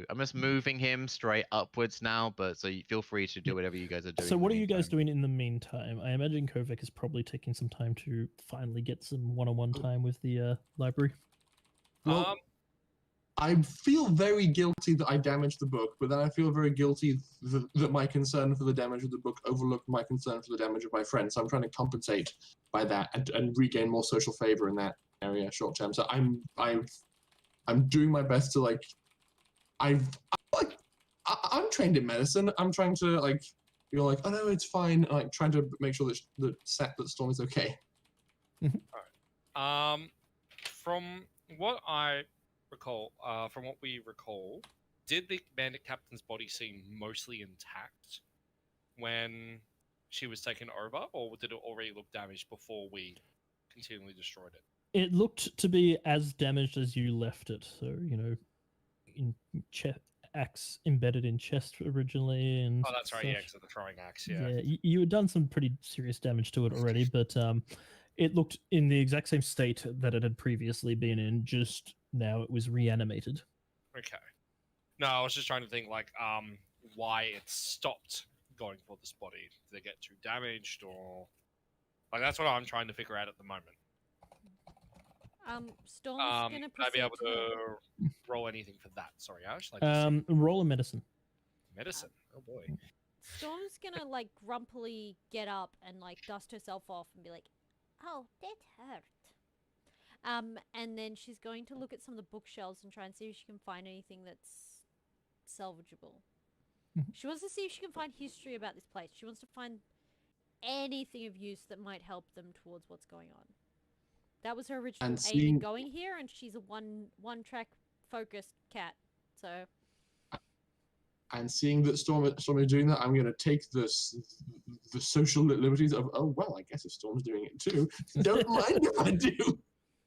I'm just moving him straight upwards now, but so you feel free to do whatever you guys are doing. So in what the are you guys meantime. doing in the meantime? I imagine Kovac is probably taking some time to finally get some one-on-one time with the library. Well, I feel very guilty that I damaged the book, but then I feel very guilty that my concern for the damage of the book overlooked my concern for the damage of my friend. So I'm trying to compensate by that and regain more social favor in that area short term. So I'm doing my best to I'm trained in medicine. I'm trying to you're like, oh no, it's fine. Like trying to make sure that Storm is okay. From what I recall, from what we recall, did the bandit captain's body seem mostly intact when she was taken over, or did it already look damaged before we continually destroyed it? It looked to be as damaged as you left it. So, in axe embedded in chest originally, and Oh, that's right. such. Yeah, because of the throwing axe. Yeah. You had done some pretty serious damage to it already, but it looked in the exact same state that it had previously been in. Just now, it was reanimated. Okay. No, I was just trying to think why it stopped going for this body. Did they get too damaged, or that's what I'm trying to figure out at the moment. Storm's gonna Would I be able proceed to roll anything for that? Sorry, Ash. Roll a medicine. Medicine. Oh boy. Storm's gonna grumpily get up and dust herself off and be like, "Oh, that hurt." And then she's going to look at some of the bookshelves and try and see if she can find anything that's salvageable. Mhm. She wants to see if she can find history about this place. She wants to find anything of use that might help them towards what's going on. That was her original aim in going here, and she's a one-track focused cat. So. And seeing that Storm is doing that, I'm going to take the social liberties of, oh, well, I guess if Storm's doing it too, don't mind if I do.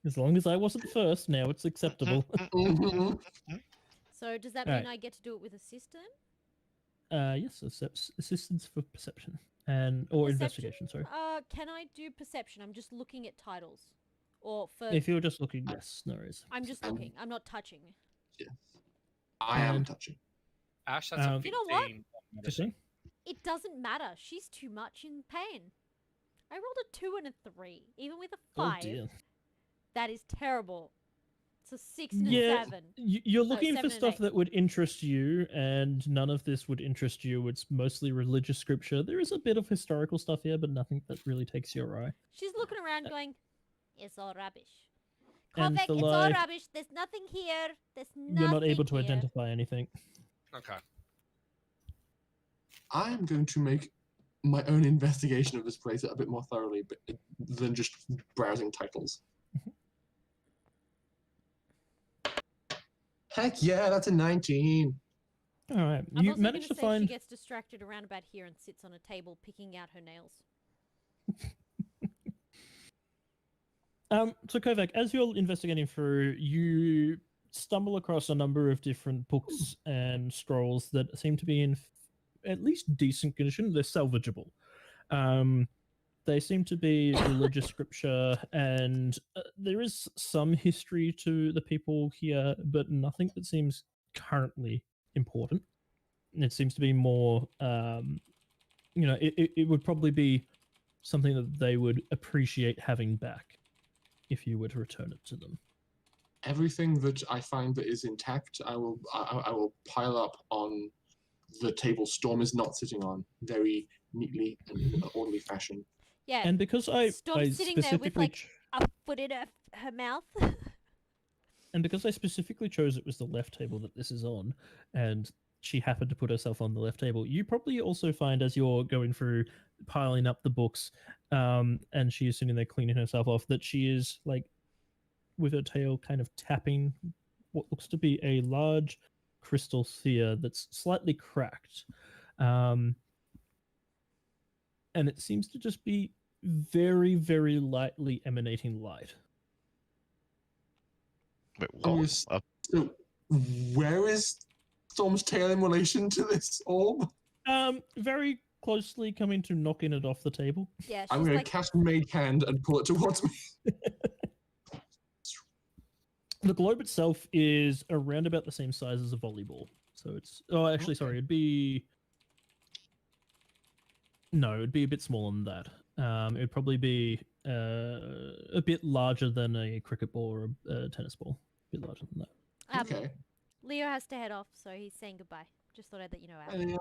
As long as I wasn't first, now it's acceptable. Mhm. So does that mean Alright. I get to do it with assistant? Yes, assistance for perception or investigation. Sorry. Can I do perception? I'm just looking at titles. Or for... If you're just looking, yes, no worries. I'm just looking. I'm not touching. Yes. I am touching. Ash, that's a 15. You know what? Medicine. It doesn't matter. She's too much in pain. I rolled a 2 and a 3. Even with a 5. Oh dear. That is terrible. So 6 and Yeah, 7. You're looking for 7 and stuff 8. that would interest you, and none of this would interest you. It's mostly religious scripture. There is a bit of historical stuff here, but nothing that really takes your eye. She's looking around going, it's all rubbish. And Kovac, the it's all light, rubbish. There's nothing here. There's nothing you're not able to here. identify anything. Okay. I am going to make my own investigation of this place a bit more thoroughly than just browsing titles. Heck yeah, that's a 19. All right, I'm you also managed to gonna say find. she gets distracted around about here and sits on a table picking out her nails. So Kovac, as you're investigating through, you stumble across a number of different books and scrolls that seem to be in at least decent condition. They're salvageable. They seem to be religious scripture, and there is some history to the people here, but nothing that seems currently important. It seems to be more, it would probably be something that they would appreciate having back if you were to return it to them. Everything that I find that is intact, I will pile up on the table Storm is not sitting on, very neatly and in an orderly fashion. Yeah. And because I Storm's sitting there with specifically like a foot in her mouth. and because I specifically chose it was the left table that this is on, and she happened to put herself on the left table, you probably also find as you're going through piling up the books, and she is sitting there cleaning herself off, that she is like with her tail kind of tapping what looks to be a large crystal sphere that's slightly cracked. And it seems to just be very, very lightly emanating light. Wait, Oh, what? yes. So, where is Storm's tail in relation to this orb? Very closely coming to knocking it off the table. Yeah, I'm she's going like, to cast Mage Hand and pull it towards me. The globe itself is around about the same size as a volleyball. So it's actually sorry, it'd be it'd be a bit smaller than that. It'd probably be a bit larger than a cricket ball or a tennis ball. A bit larger than that. Okay. Leo has to head off, so he's saying goodbye. Just thought I'd let you know. Al. Yeah.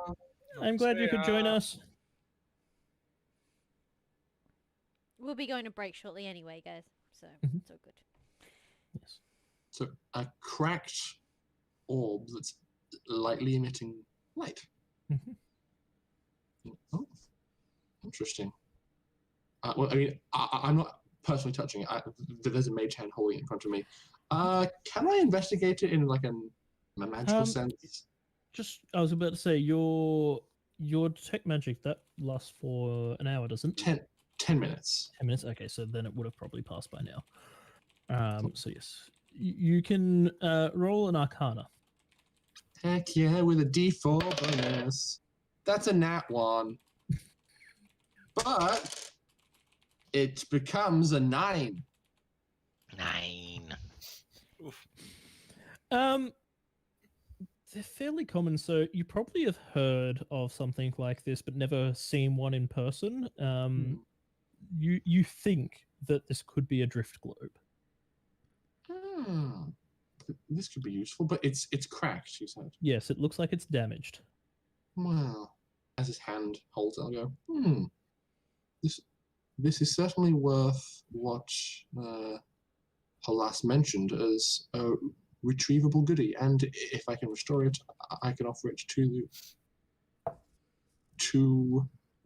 I'm glad you could join us. We'll be going to break shortly anyway, guys. So it's all good. Yes. So a cracked orb that's lightly emitting light. Mhm. Oh, interesting. Well, I mean, I'm not personally touching it. There's a mage hand holding it in front of me. Can I investigate it in like a magical sense? I was about to say your detect magic that lasts for an hour, doesn't it? 10 minutes. 10 minutes. Okay, so then it would have probably passed by now. So yes, you can roll an Arcana. Heck yeah, with a D4 bonus. That's a nat 1. But it becomes a 9. 9. Oof. They're fairly common, so you probably have heard of something like this, but never seen one in person. You think that this could be a drift globe. This could be useful, but it's cracked, you said. Yes, it looks like it's damaged. Well, as his hand holds it, I'll go, This is certainly worth what Halas mentioned as a retrievable goodie, and if I can restore it, I can offer it to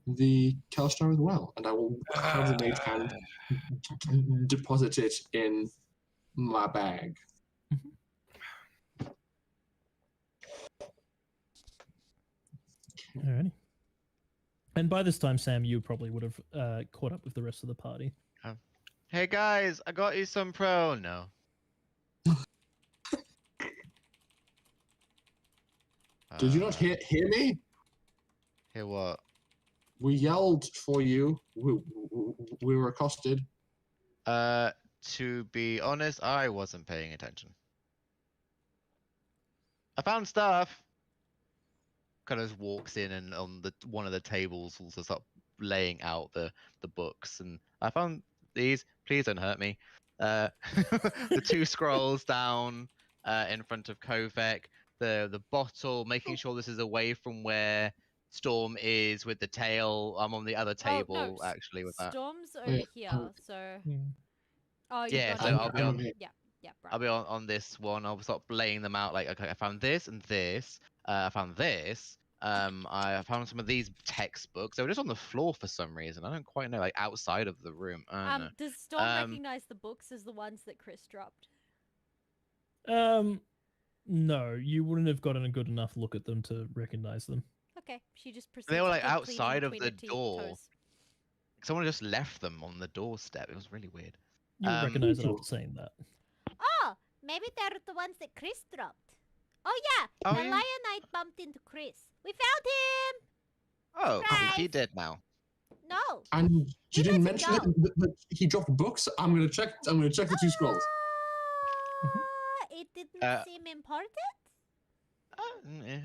the Kalashtar as well, and I will have the mage hand deposit it in my bag. Alrighty. And by this time, Sam, you probably would have caught up with the rest of the party. Hey guys, I got you some pro. No. Did you not hear me? Hear what? We yelled for you. We were accosted. To be honest, I wasn't paying attention. I found stuff. Kind of walks in and on one of the tables also start laying out the books, and I found these. Please don't hurt me. the two scrolls down in front of Kovek, the bottle, making sure this is away from where Storm is with the tail. I'm on the other table actually with that. Storm's over Yeah, here, so. Hmm. Oh, you've Yeah, gone so over I'll be there. on. Yeah, right. I'll be on this one. I'll start laying them out. Like, okay, I found this and this. I found this. I found some of these textbooks. They were just on the floor for some reason. I don't quite know. Like outside of the room. I don't know. Does Storm Um, recognize the books as the ones that Chris dropped? No, you wouldn't have gotten a good enough look at them to recognize them. Okay, she just proceeds They were to like keep cleaning outside of between the her door. toes. Someone just left them on the doorstep. It was really weird. You would Um, recognize it Sure. after saying that. Oh, maybe they're the ones that Chris dropped. Oh yeah, Oh, the yeah? Lionite bumped into Chris. We found him! Oh, he Surprise! did now. No. And We you didn't let mention him that he dropped books. I'm gonna check. I'm gonna check the two scrolls. It didn't Uh, seem important?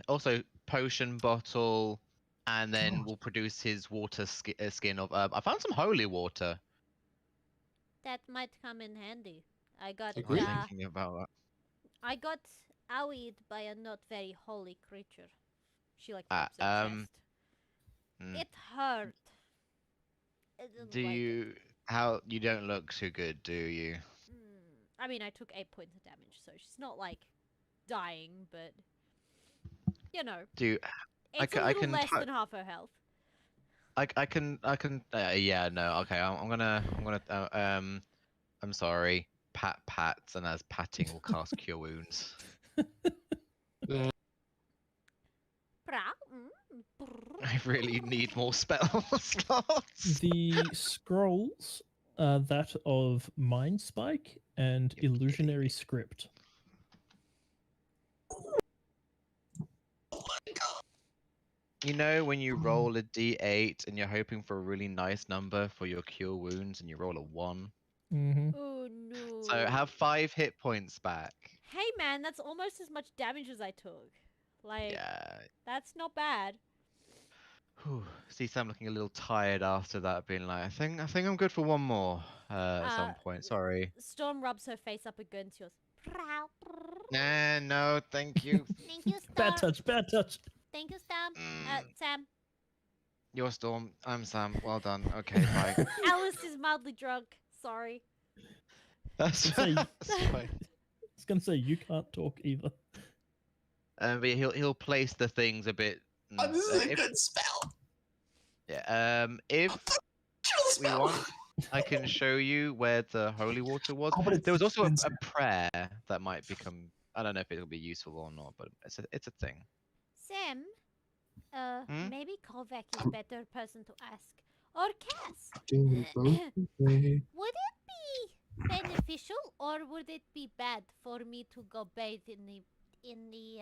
Also, potion bottle, and then God. we'll produce his water skin of. I found some holy water. That might come in handy. I got I was Agreed. thinking about that. I got owied by a not very holy creature. She like Ah, taps her chest. hmm. It hurt. I didn't Do like it. you don't look too good, do you? I mean, I took 8 points of damage, so she's not like dying, but you know, Do it's I a little can less ty- than half her health. I can yeah, no, okay, I'm gonna I'm sorry. Pats, and as patting will cast cure wounds. I really need more spell slots. The scrolls are that of Mind Spike and Illusionary Script. You know when you roll a d8 and you're hoping for a really nice number for your cure wounds and you roll a 1? Mm-hmm. Oh no. So have 5 hit points back. Hey man, that's almost as much damage as I took. Like, Yeah. that's not bad. Whew. See Sam looking a little tired after that, being like, I think I'm good for one more at some point. Sorry. Storm rubs her face up against yours. Prow. Nah, no, thank you. Thank you, Storm. Bad touch, bad touch. Thank you, Storm. Mm, Sam. you're Storm. I'm Sam. Well done. Okay, bye. Alice is mildly drunk. Sorry. That's, Say- that's fine. I was gonna say you can't talk either. But he'll place the things a bit. Oh, this is a if- good spell. Yeah. If Kill we spell. want, I can show you where the holy water was. Oh, but it's There was also a expensive. prayer that might become. I don't know if it'll be useful or not, but it's a thing. Sam, Hmm? maybe Kovek is a better person to ask. Or Cass. Doing both way. Would it be beneficial or would it be bad for me to go bathe in the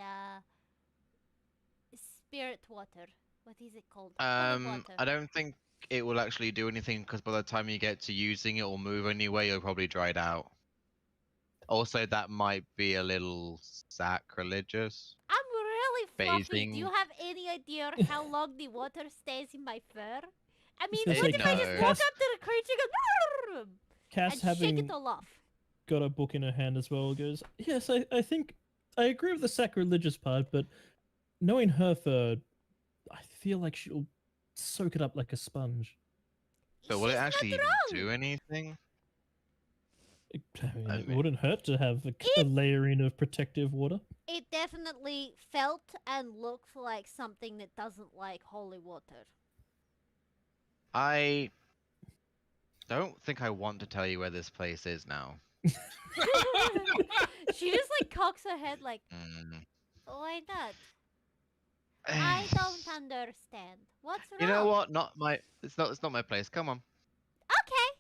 spirit water? What is it called? Holy water. I don't think it will actually do anything because by the time you get to using it or move anyway, you'll probably dry it out. Also, that might be a little sacrilegious. I'm really fluffy. Do bathing. you have any idea how long the water stays in my fur? I mean, gonna what say, if I just no. walk up to the creature and go Cass and shake having it all off? got a book in her hand as well goes, yes, I think I agree with the sacrilegious part, but knowing her fur, I feel like she'll soak it up like a sponge. But will it She's not actually wrong. do anything? I I it mean- wouldn't hurt to have a layering of protective water. It definitely felt and looked like something that doesn't like holy water. I don't think I want to tell you where this place is now. She just like cocks her head like, Mm. why not? I don't understand. What's wrong? You know what? It's not my place. Come on. Okay.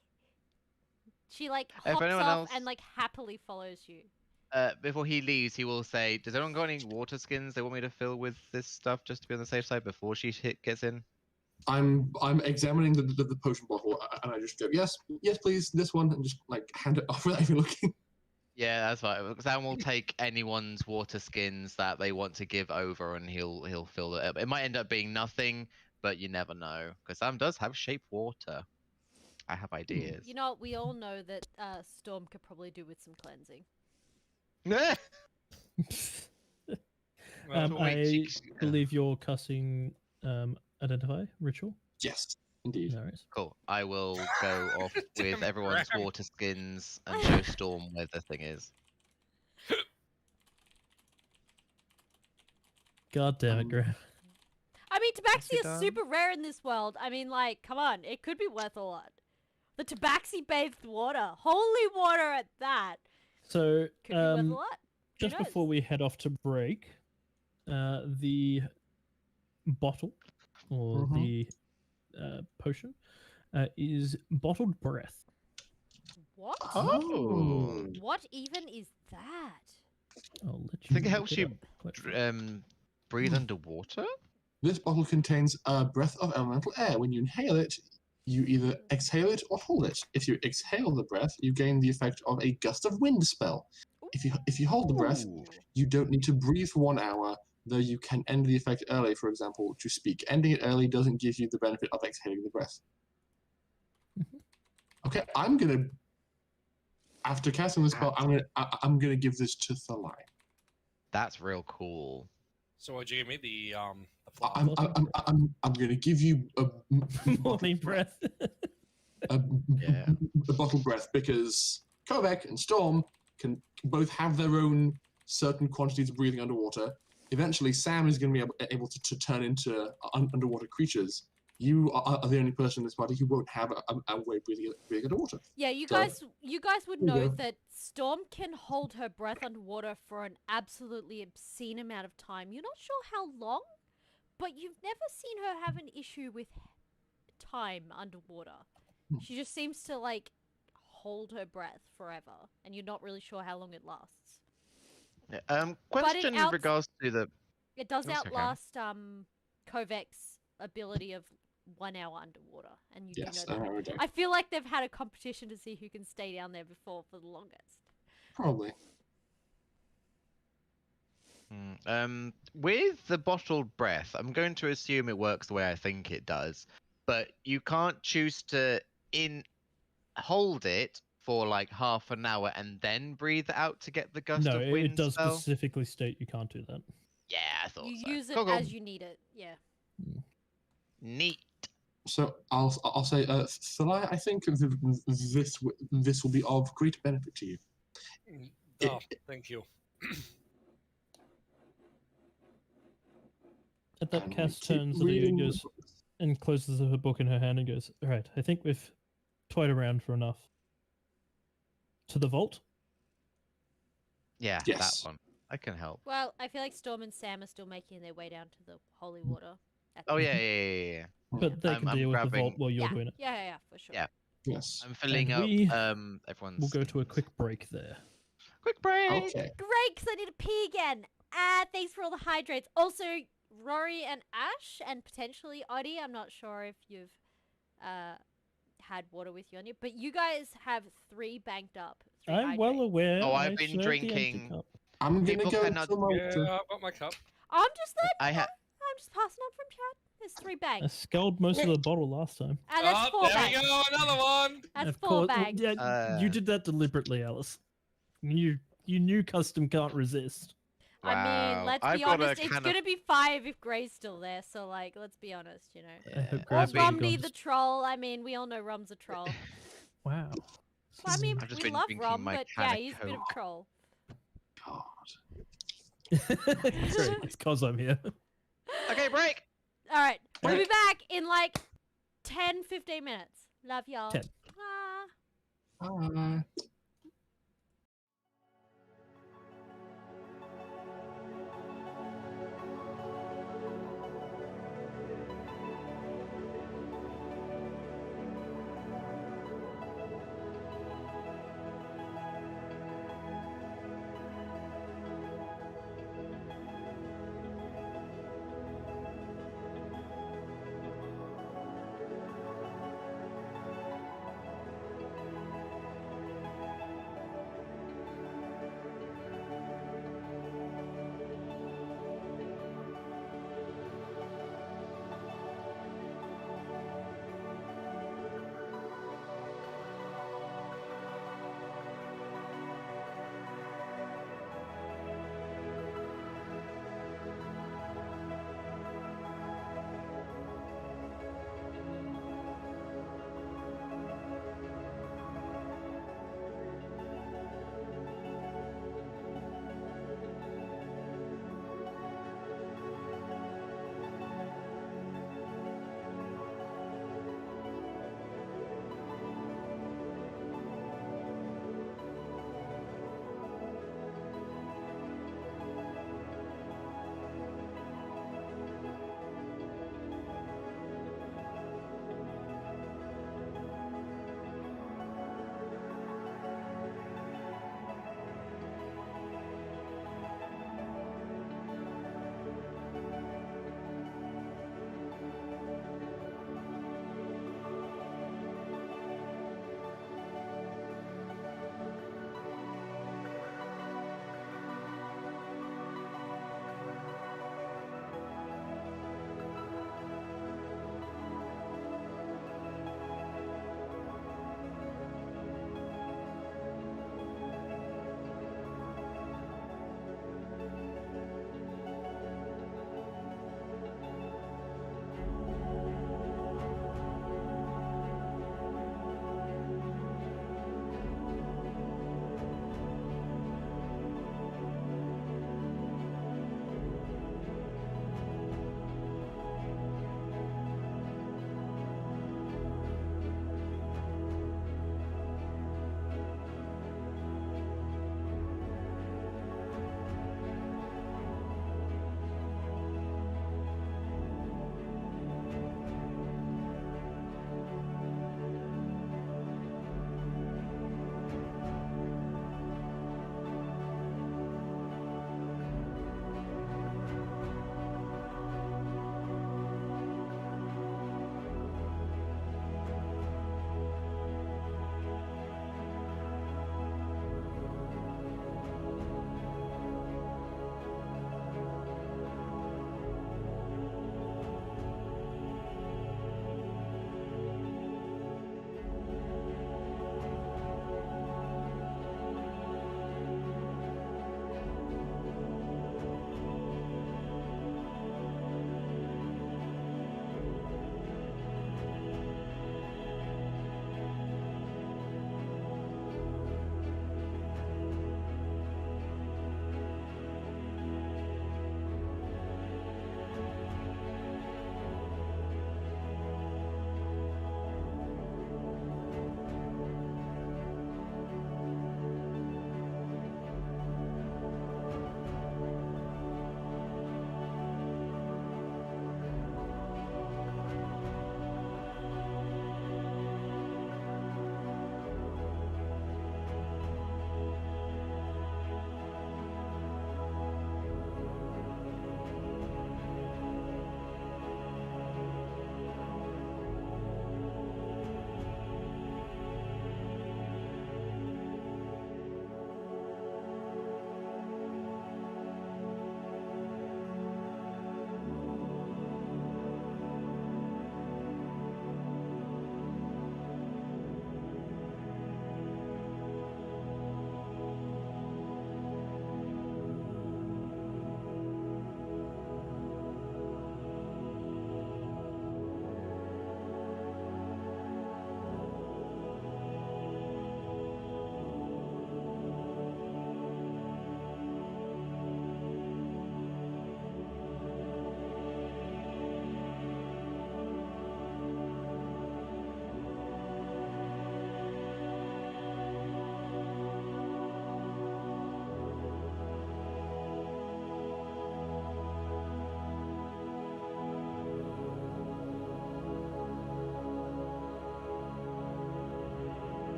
She like If hops anyone off else- and like happily follows you. Before he leaves, he will say, "Does anyone got any water skins they want me to fill with this stuff just to be on the safe side before she gets in?" I'm examining the potion bottle and I just go, yes, please, this one, and just like hand it off without even looking. Yeah, that's right. Sam will take anyone's water skins that they want to give over, and he'll fill it up. It might end up being nothing, but you never know, because Sam does have shape water. I have ideas. You know, we all know that Storm could probably do with some cleansing. Well, I wait, believe you're casting identify ritual. Yes, indeed. No worries. Cool. I will go off with Damn everyone's Graham. water skins and show Storm where the thing is. God damn it, Graham. I mean, tabaxi you is done? super rare in this world. I mean, like, come on, it could be worth a lot. The tabaxi-bathed water, holy water at that, So, could be worth a lot. Who just knows? before we head off to break, the bottle or the potion is bottled breath. What? Oh. What even is that? I'll let I you. think it look helps you up quite dr- fast. breathe underwater. This bottle contains a breath of elemental air. When you inhale it, you either exhale it or hold it. If you exhale the breath, you gain the effect of a gust of wind spell. If you hold the breath, Ooh. you don't need to breathe for 1 hour, though you can end the effect early, for example, to speak. Ending it early doesn't give you the benefit of exhaling the breath. Okay, after casting the spell, I'm gonna give this to Thalai. That's real cool. So what'd you give me? The I'm gonna give you a Morning breath. a Yeah. bottle breath because Kovac and Storm can both have their own certain quantities of breathing underwater. Eventually, Sam is going to be able to turn into underwater creatures. You are the only person in this party who won't have a way of breathing underwater. Yeah, you So- guys would There you know go. that Storm can hold her breath underwater for an absolutely obscene amount of time. You're not sure how long, but you've never seen her have an issue with time underwater. She just seems to like hold her breath forever, and you're not really sure how long it lasts. Yeah. Question in regards to the. It does That's okay. outlast Kovac's ability of 1 hour underwater, and you Yes, do know that. I do. I feel like they've had a competition to see who can stay down there before for the longest. Probably. With the bottled breath, I'm going to assume it works the way I think it does, but you can't choose to hold it for like half an hour and then breathe it out to get the gust No, of it wind does spell. specifically state you can't do that. Yeah, I thought You so. use it Cool, cool. as you need it. Yeah. Neat. So I'll say, Thalai, I think this will be of great benefit to you. Oh, thank you. At that, And Cass keep turns reading and the goes books. and closes her book in her hand and goes, "All right, I think we've toyed around for enough. To the vault." Yeah, Yes. that one. I can help. Well, I feel like Storm and Sam are still making their way down to the holy water. At Oh the yeah, moment. yeah. But they I'm can deal with the vault grabbing- while you're Yeah. doing it. Yeah, for sure. Yeah. Yes. I'm filling And up we everyone's. We'll go to a skins. quick break there. Quick break. Okay. Great, because I need to pee again. Thanks for all the hydrates. Also, Rory and Ash, and potentially Oddie. I'm not sure if you've had water with you on you, but you guys have 3 banked up. 3 I'm well hydrates. aware. Oh, I've I been shared the empty drinking- cup. I'm gonna People go cannot- to my Yeah, water. I've got my cup. I'm just letting I you know. ha- I'm just passing up from chat. There's 3 bags. I sculled most of the bottle last time. And that's 4 there bags. we go, another one. That's Of 4 course, bags. yeah, you did that deliberately, Alice. You knew custom can't resist. I mean, Wow. let's I've be got a honest. It's can of- gonna be 5 if Gray's still there. So, like, let's be honest. You know. I hope Or Grace been- hasn't Romney gone the to- troll. I mean, we all know Rom's a troll. Wow. Well, I mean, I've just we been love drinking Rom, my but can yeah, of he's a bit of a Coke. troll. God. Great, it's cause I'm here. Okay, break. All right, we'll be Alright. back in like 10, 15 minutes. Love y'all. 10. Bye. Bye.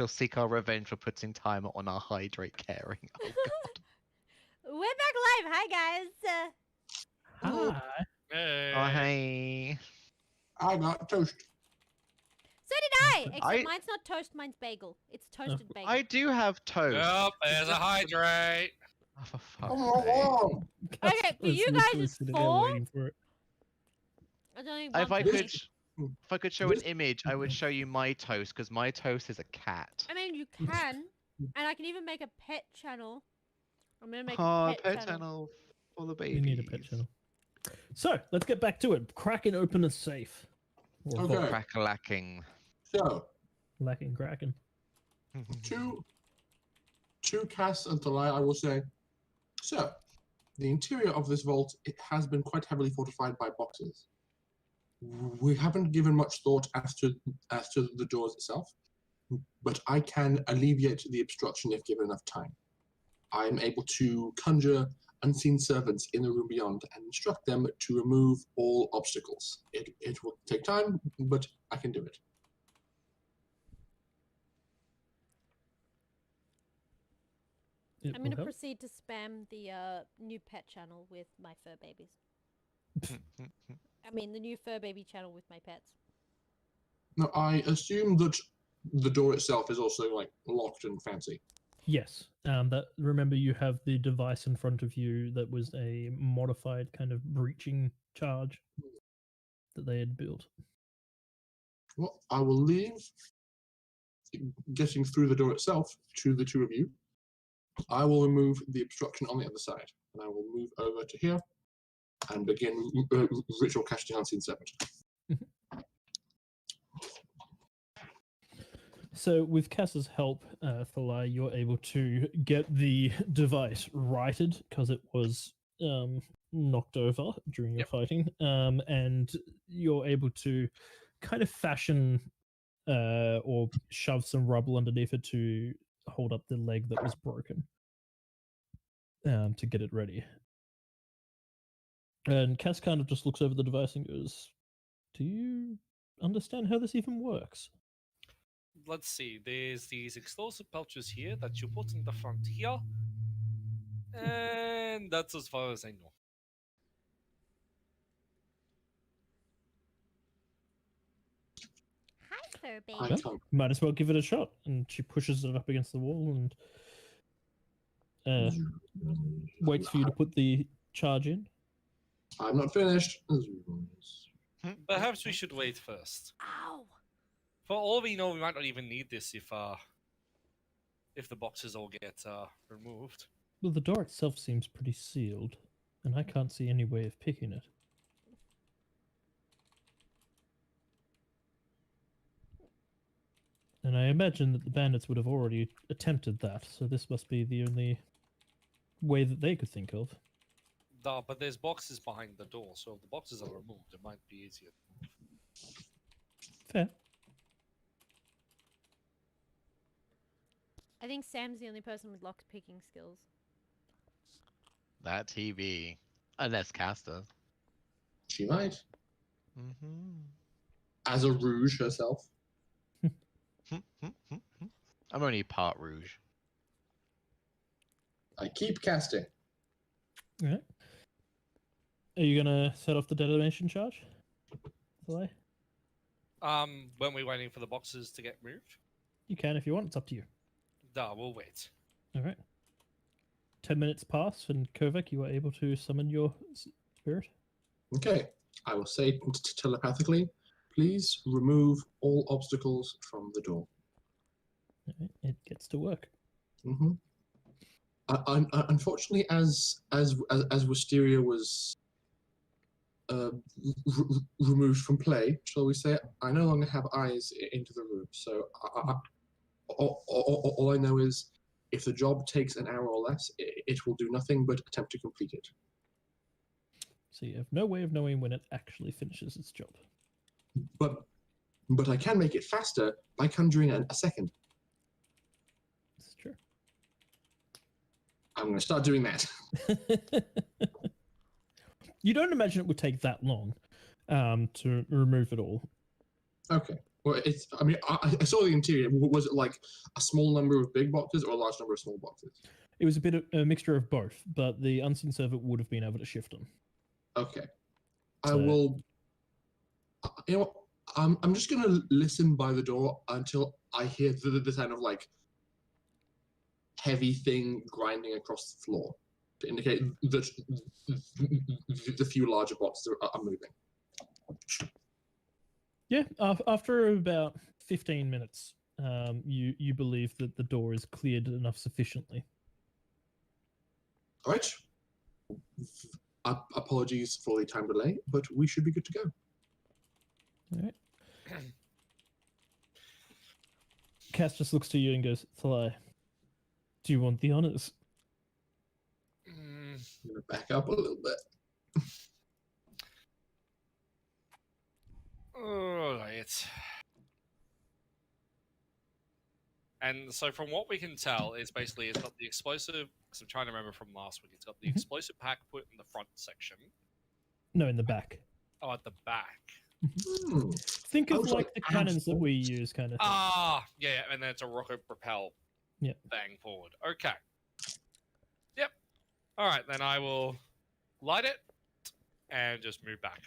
shall seek our revenge for putting time on our hydrate caring. Oh god. We're back live. Hi, guys. Hi. Hey. Oh hey. I got toast. So did I. Except I- mine's not toast. Mine's bagel. It's toasted bagel. I do have toast. Yep, there's a hydrate. Oh, for fuck's Oh, sake. Okay, for was you guys, literally it's sitting there 4. waiting for it. I don't even If I want to could, eat. if I could show an image, I would show you my toast because my toast is a cat. I mean, you can, and I can even make a pet channel. I'm gonna make Oh, a pet, channel. channel for the We babies. need a pet channel. So let's get back to it. Cracking open a safe. Or Okay. vault. Crack-a-lacking. so Lacking Kraken. to Cass and Thalia, I will say, so the interior of this vault, it has been quite heavily fortified by boxes. We haven't given much thought as to the doors itself, but I can alleviate the obstruction if given enough time. I am able to conjure unseen servants in the room beyond and instruct them to remove all obstacles. It will take time, but I can do it. It I'm will gonna help. proceed to spam the new pet channel with my fur babies. I mean, the new fur baby channel with my pets. Now, I assume that the door itself is also like locked and fancy. Yes. That remember you have the device in front of you that was a modified kind of breaching charge that they had built. Well, I will leave getting through the door itself to the two of you. I will remove the obstruction on the other side, and I will move over to here and begin ritual casting unseen servant. So with Cass's help, Thalia, you're able to get the device righted because it was knocked over during your Yep. fighting, and you're able to kind of fashion or shove some rubble underneath it to hold up the leg that was broken to get it ready. And Cass kind of just looks over the device and goes, "Do you understand how this even works?" Let's see. There's these explosive pouches here that you put in the front here. And that's as far as I know. Hi, fur baby. I Yeah. can't. Might as well give it a shot. And she pushes it up against the wall and waits for you to put the charge in. I'm not finished. Perhaps we should wait first. Ow! For all we know, we might not even need this if the boxes all get removed. Well, the door itself seems pretty sealed, and I can't see any way of picking it. And I imagine that the bandits would have already attempted that, so this must be the only way that they could think of. Duh, but there's boxes behind the door, so if the boxes are removed, it might be easier. Fair. I think Sam's the only person with lock picking skills. That TV. Unless Caster. She might. Mm-hmm. As a rouge herself. I'm only part rouge. I keep casting. Alright. Are you gonna set off the detonation charge? Thalia? When we're waiting for the boxes to get moved? You can if you want, it's up to you. Duh, we'll wait. Alright. 10 minutes pass, and Kovac, you are able to summon your spirit. Okay. I will say telepathically, please remove all obstacles from the door. Alright, it gets to work. Mm-hmm. Unfortunately, as Wisteria was removed from play, shall we say, I no longer have eyes into the room. So all I know is if the job takes an hour or less, it will do nothing but attempt to complete it. So you have no way of knowing when it actually finishes its job. But I can make it faster by conjuring a second. This is true. I'm going to start doing that. You don't imagine it would take that long to remove it all. Okay. Well, it's. I mean, I saw the interior. Was it like a small number of big boxes or a large number of small boxes? It was a bit of a mixture of both, but the unseen servant would have been able to shift them. Okay. I So- will. You know what? I'm just gonna listen by the door until I hear the sound of like heavy thing grinding across the floor to indicate that the few larger boxes are moving. Yeah, after about 15 minutes, you believe that the door is cleared enough sufficiently. All right. Apologies for the time delay, but we should be good to go. All right. Cass just looks to you and goes, Thalai, do you want the honors? Mm, I'm gonna back up a little bit. all right. And so, from what we can tell, it's basically it's got the explosive. Because I'm trying to remember from last week, it's got the Mhm. explosive pack put in the front section. No, in the back. Oh, at the back. Hmm. Think I of was like like, the I cannons that we understand. use, kind of thing. Ah, yeah, and then it's a rocket propel. Yep. Bang forward. Okay. Yep. All right, then I will light it and just move back.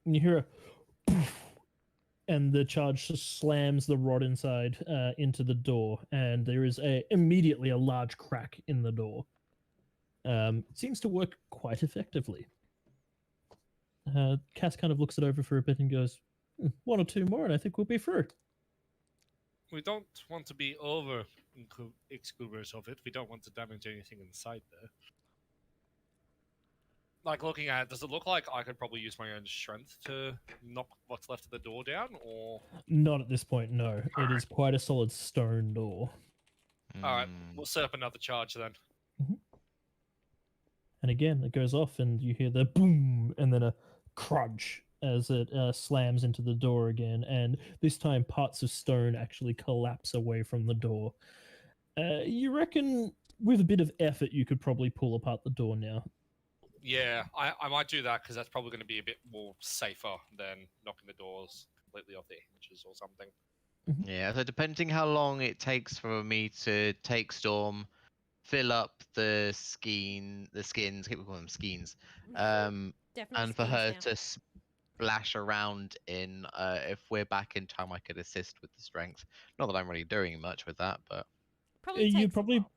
And you hear a poof, and the charge just slams the rod inside into the door, and there is immediately a large crack in the door. It seems to work quite effectively. Cass kind of looks it over for a bit and goes, one or two more, and I think we'll be through. We don't want to be over exuberant of it. We don't want to damage anything inside there. Like, looking at it, does it look like I could probably use my own strength to knock what's left of the door down, or... Not at this point, no. It is quite a solid stone door. Alright, Mm. we'll set up another charge then. And again, it goes off, and you hear the boom, and then a crunch as it slams into the door again. And this time, parts of stone actually collapse away from the door. You reckon, with a bit of effort, you could probably pull apart the door now. Yeah, I might do that, because that's probably going to be a bit more safer than knocking the doors completely off the hinges or something. Yeah, so depending how long it takes for me to take Storm, fill up the skins, keep calling them skeins, Definitely and for schemes her now. to splash around in, if we're back in time, I could assist with the strength. Not that I'm really doing much with that, but Probably takes a while.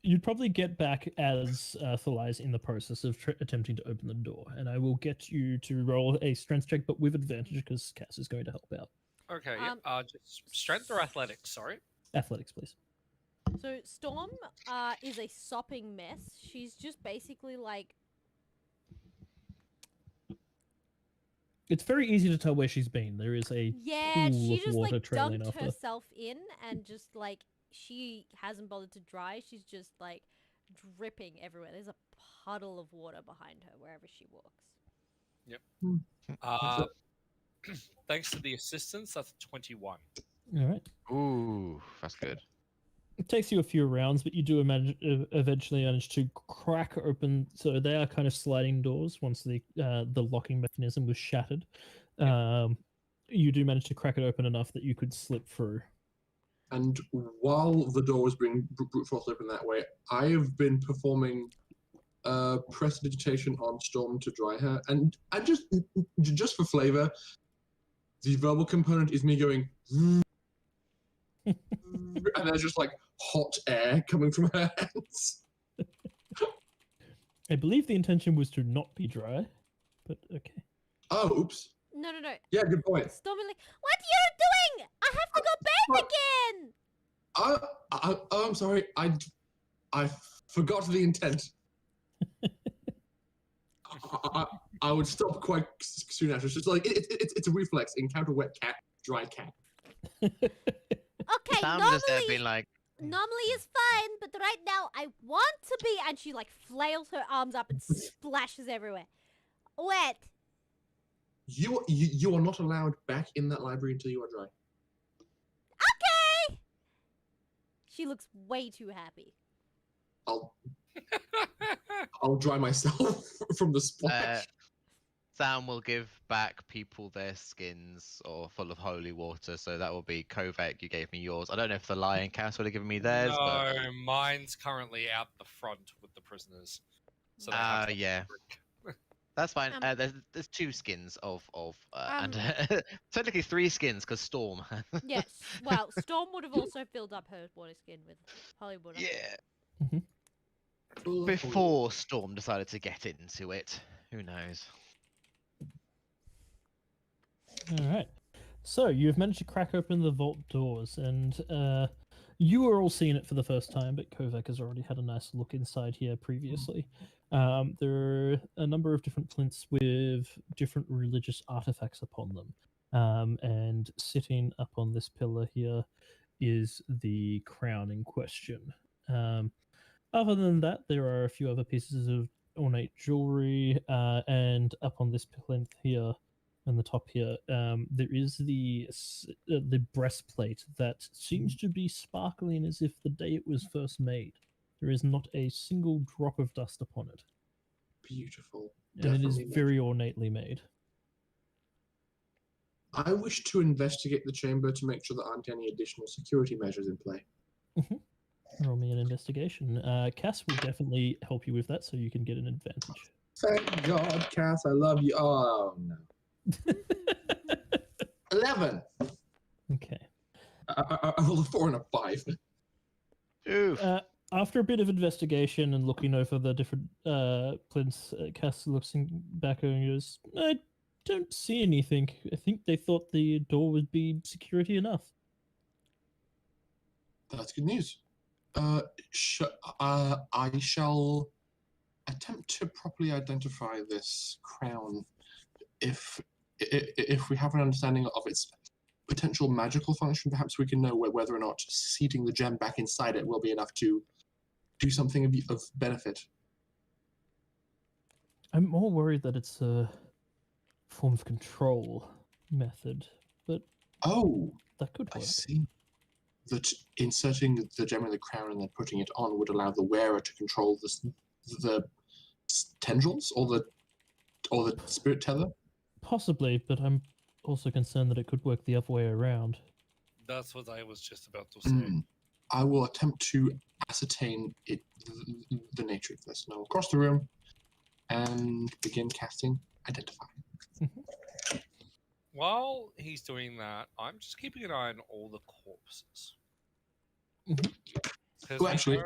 You'd probably get back as Thalai's in the process of attempting to open the door, and I will get you to roll a strength check, but with advantage because Cass is going to help out. Okay, yep. Just strength or athletics, sorry? Athletics, please. So Storm is a sopping mess. She's just basically like... It's very easy to tell where she's been. There is a Yeah, pool she of just water like trailing dunked off her. herself in and just like she hasn't bothered to dry. She's just like dripping everywhere. There's a puddle of water behind her wherever she walks. Thanks to the assistance, that's 21. All right. ooh, that's good. It takes you a few rounds, but you do eventually manage to crack open. So they are kind of sliding doors once the locking mechanism was shattered. You do manage to crack it open enough that you could slip through. And while the door was being brute force open that way, I have been performing prestidigitation on Storm to dry her, and I just for flavor, the verbal component is me going, and there's just like hot air coming from her hands. I believe the intention was to not be dry, but okay. Oh, oops. No. Yeah, good point. Storm is like, what are you doing? I have to go back again. I'm sorry. I forgot the intent. I would stop quite soon after. It's just like it's a reflex. Encounter wet cat, dry cat. Okay, Sounded as they've been like, normally is fine, but right now I want to be. And she like flails her arms up and splashes everywhere. Wet. You are not allowed back in that library until you are dry. Okay. She looks way too happy. I'll dry myself from the splash. Sam will give back people their skins or full of holy water. So that will be Kovac. You gave me yours. I don't know if the Lion Cast would have given me theirs, No, but mine's currently out the front with the prisoners, so they have to yeah, drink. that's fine. Um, There's 2 skins of Um, and technically 3 skins because Storm. yes. Well, Storm would have also filled up her water skin with holy water. Yeah. Full of Before Storm decided to get into it, who knows? All right. So you've managed to crack open the vault doors, and you are all seeing it for the first time, but Kovac has already had a nice look inside here previously. There are a number of different plinths with different religious artifacts upon them. And sitting up on this pillar here is the crown in question. Other than that, there are a few other pieces of ornate jewelry, and up on this plinth here, on the top here, there is the breastplate that seems to be sparkling as if the day it was first made. There is not a single drop of dust upon it, beautiful. and it is Definitely very ornately made. I wish to investigate the chamber to make sure there aren't any additional security measures in play. Roll me an investigation. Cass will definitely help you with that, so you can get an advantage. Thank God, Cass, I love you. Oh no. 11. Okay. I rolled a 4 and a 5. Oof. After a bit of investigation and looking over the different plinths, Cass looks back and goes, I don't see anything. I think they thought the door would be security enough. That's good news. I shall attempt to properly identify this crown. If we have an understanding of its potential magical function, perhaps we can know whether or not seating the gem back inside it will be enough to do something of benefit. I'm more worried that it's a form of control method, but Oh, that could I work. see. That inserting the gem in the crown and then putting it on would allow the wearer to control the tendrils or the spirit tether. Possibly, but I'm also concerned that it could work the other way around. That's what I was just about to say. I will attempt to ascertain the nature of this. And I will cross the room and begin casting Identify. While he's doing that, I'm just keeping an eye on all the corpses. Mhm. Because Well, actually-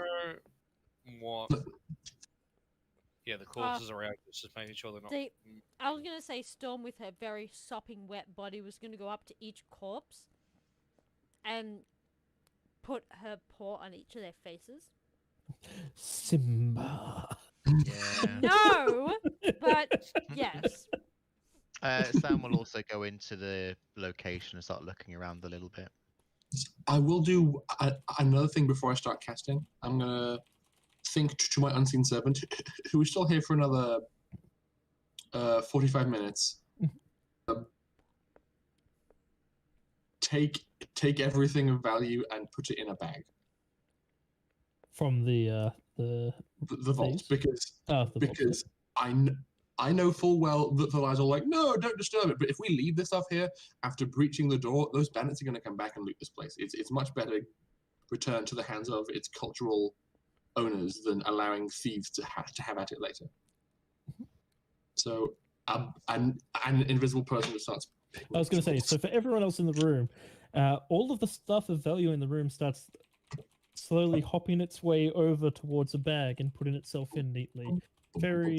what? Yeah, the corpses around, just making sure they're not. I was gonna say Storm with her very sopping wet body was gonna go up to each corpse and put her paw on each of their faces. Simba. Yeah. No, but yes. Sam will also go into the location and start looking around a little bit. I will do another thing before I start casting. I'm going to think to my unseen servant, who is still here for another 45 minutes. Take everything of value and put it in a bag. From the vault, thieves? because I know full well that the lies are like, no, don't disturb it. But if we leave this stuff here after breaching the door, those bandits are going to come back and loot this place. It's much better returned to the hands of its cultural owners than allowing thieves to have at it later. So, an invisible person starts. I was going to say, so for everyone else in the room, all of the stuff of value in the room starts slowly hopping its way over towards a bag and putting itself in neatly. Very,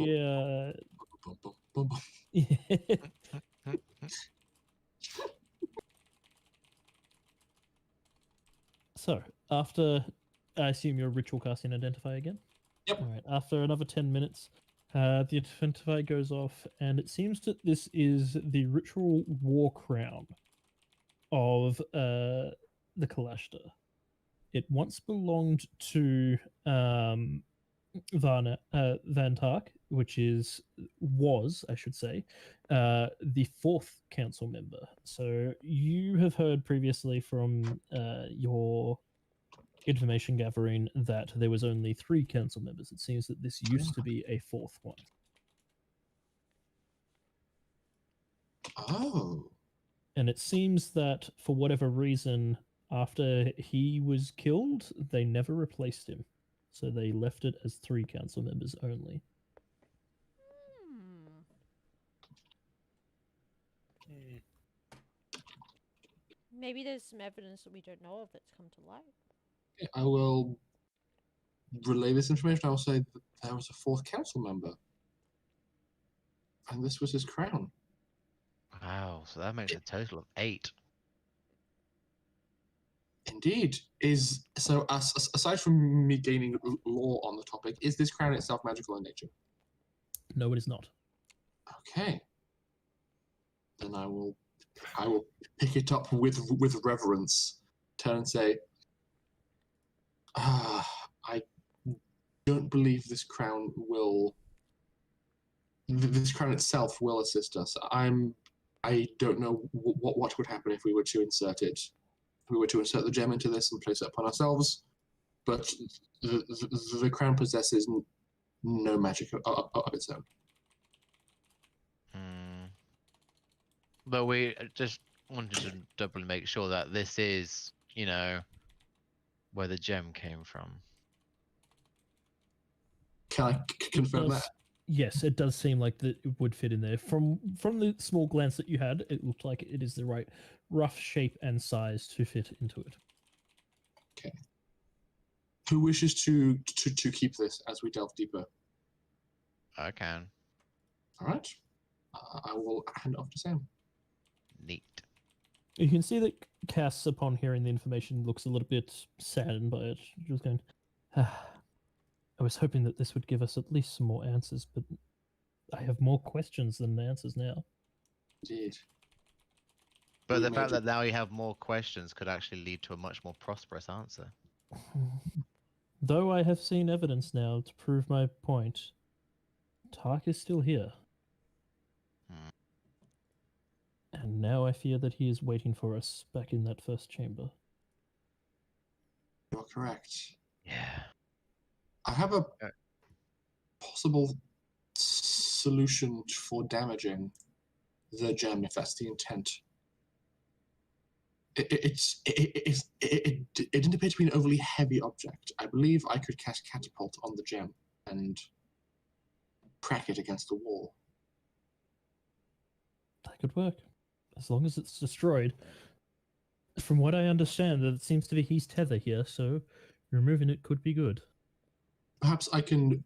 So, after, I assume your ritual casting Identify again? Yep. All right, after another 10 minutes, the Identify goes off, and it seems that this is the ritual war crown of the Kalashtar. It once belonged to Vantark, which was, I should say, the fourth council member. So you have heard previously from your information gathering that there was only 3 council members. It seems that this used to be a 4th one. Oh. And it seems that for whatever reason, after he was killed, they never replaced him. So they left it as 3 council members only. Hmm. Hmm. Maybe there's some evidence that we don't know of that's come to light. Okay, I will relay this information. I will say that there was a 4th council member. And this was his crown. Wow, so that makes a total of 8. Indeed. Aside from me gaining lore on the topic, is this crown itself magical in nature? No, it is not. Okay. Then I will pick it up with reverence, turn and say, I don't believe this crown itself will assist us. I don't know what would happen if we were to insert it. If we were to insert the gem into this and place it upon ourselves, but the crown possesses no magic of its own. But we just wanted to doubly make sure that this is, where the gem came from. Can I confirm that? Yes, it does seem like that it would fit in there. From the small glance that you had, it looked like it is the right rough shape and size to fit into it. Okay. Who wishes to keep this as we delve deeper? I can. All right. I will hand it off to Sam. Neat. You can see that Cass, upon hearing the information, looks a little bit saddened by it. She was going, I was hoping that this would give us at least some more answers, but I have more questions than answers now. Indeed. But We the made fact it. that now you have more questions could actually lead to a much more prosperous answer. Though I have seen evidence now to prove my point, Tark is still here. Hmm. And now I fear that he is waiting for us back in that first chamber. You're correct. Yeah. I have a possible solution for damaging the gem if that's the intent. It didn't appear to be an overly heavy object. I believe I could cast catapult on the gem and crack it against the wall. That could work, as long as it's destroyed. From what I understand, that it seems to be his tether here, so removing it could be good. Perhaps I can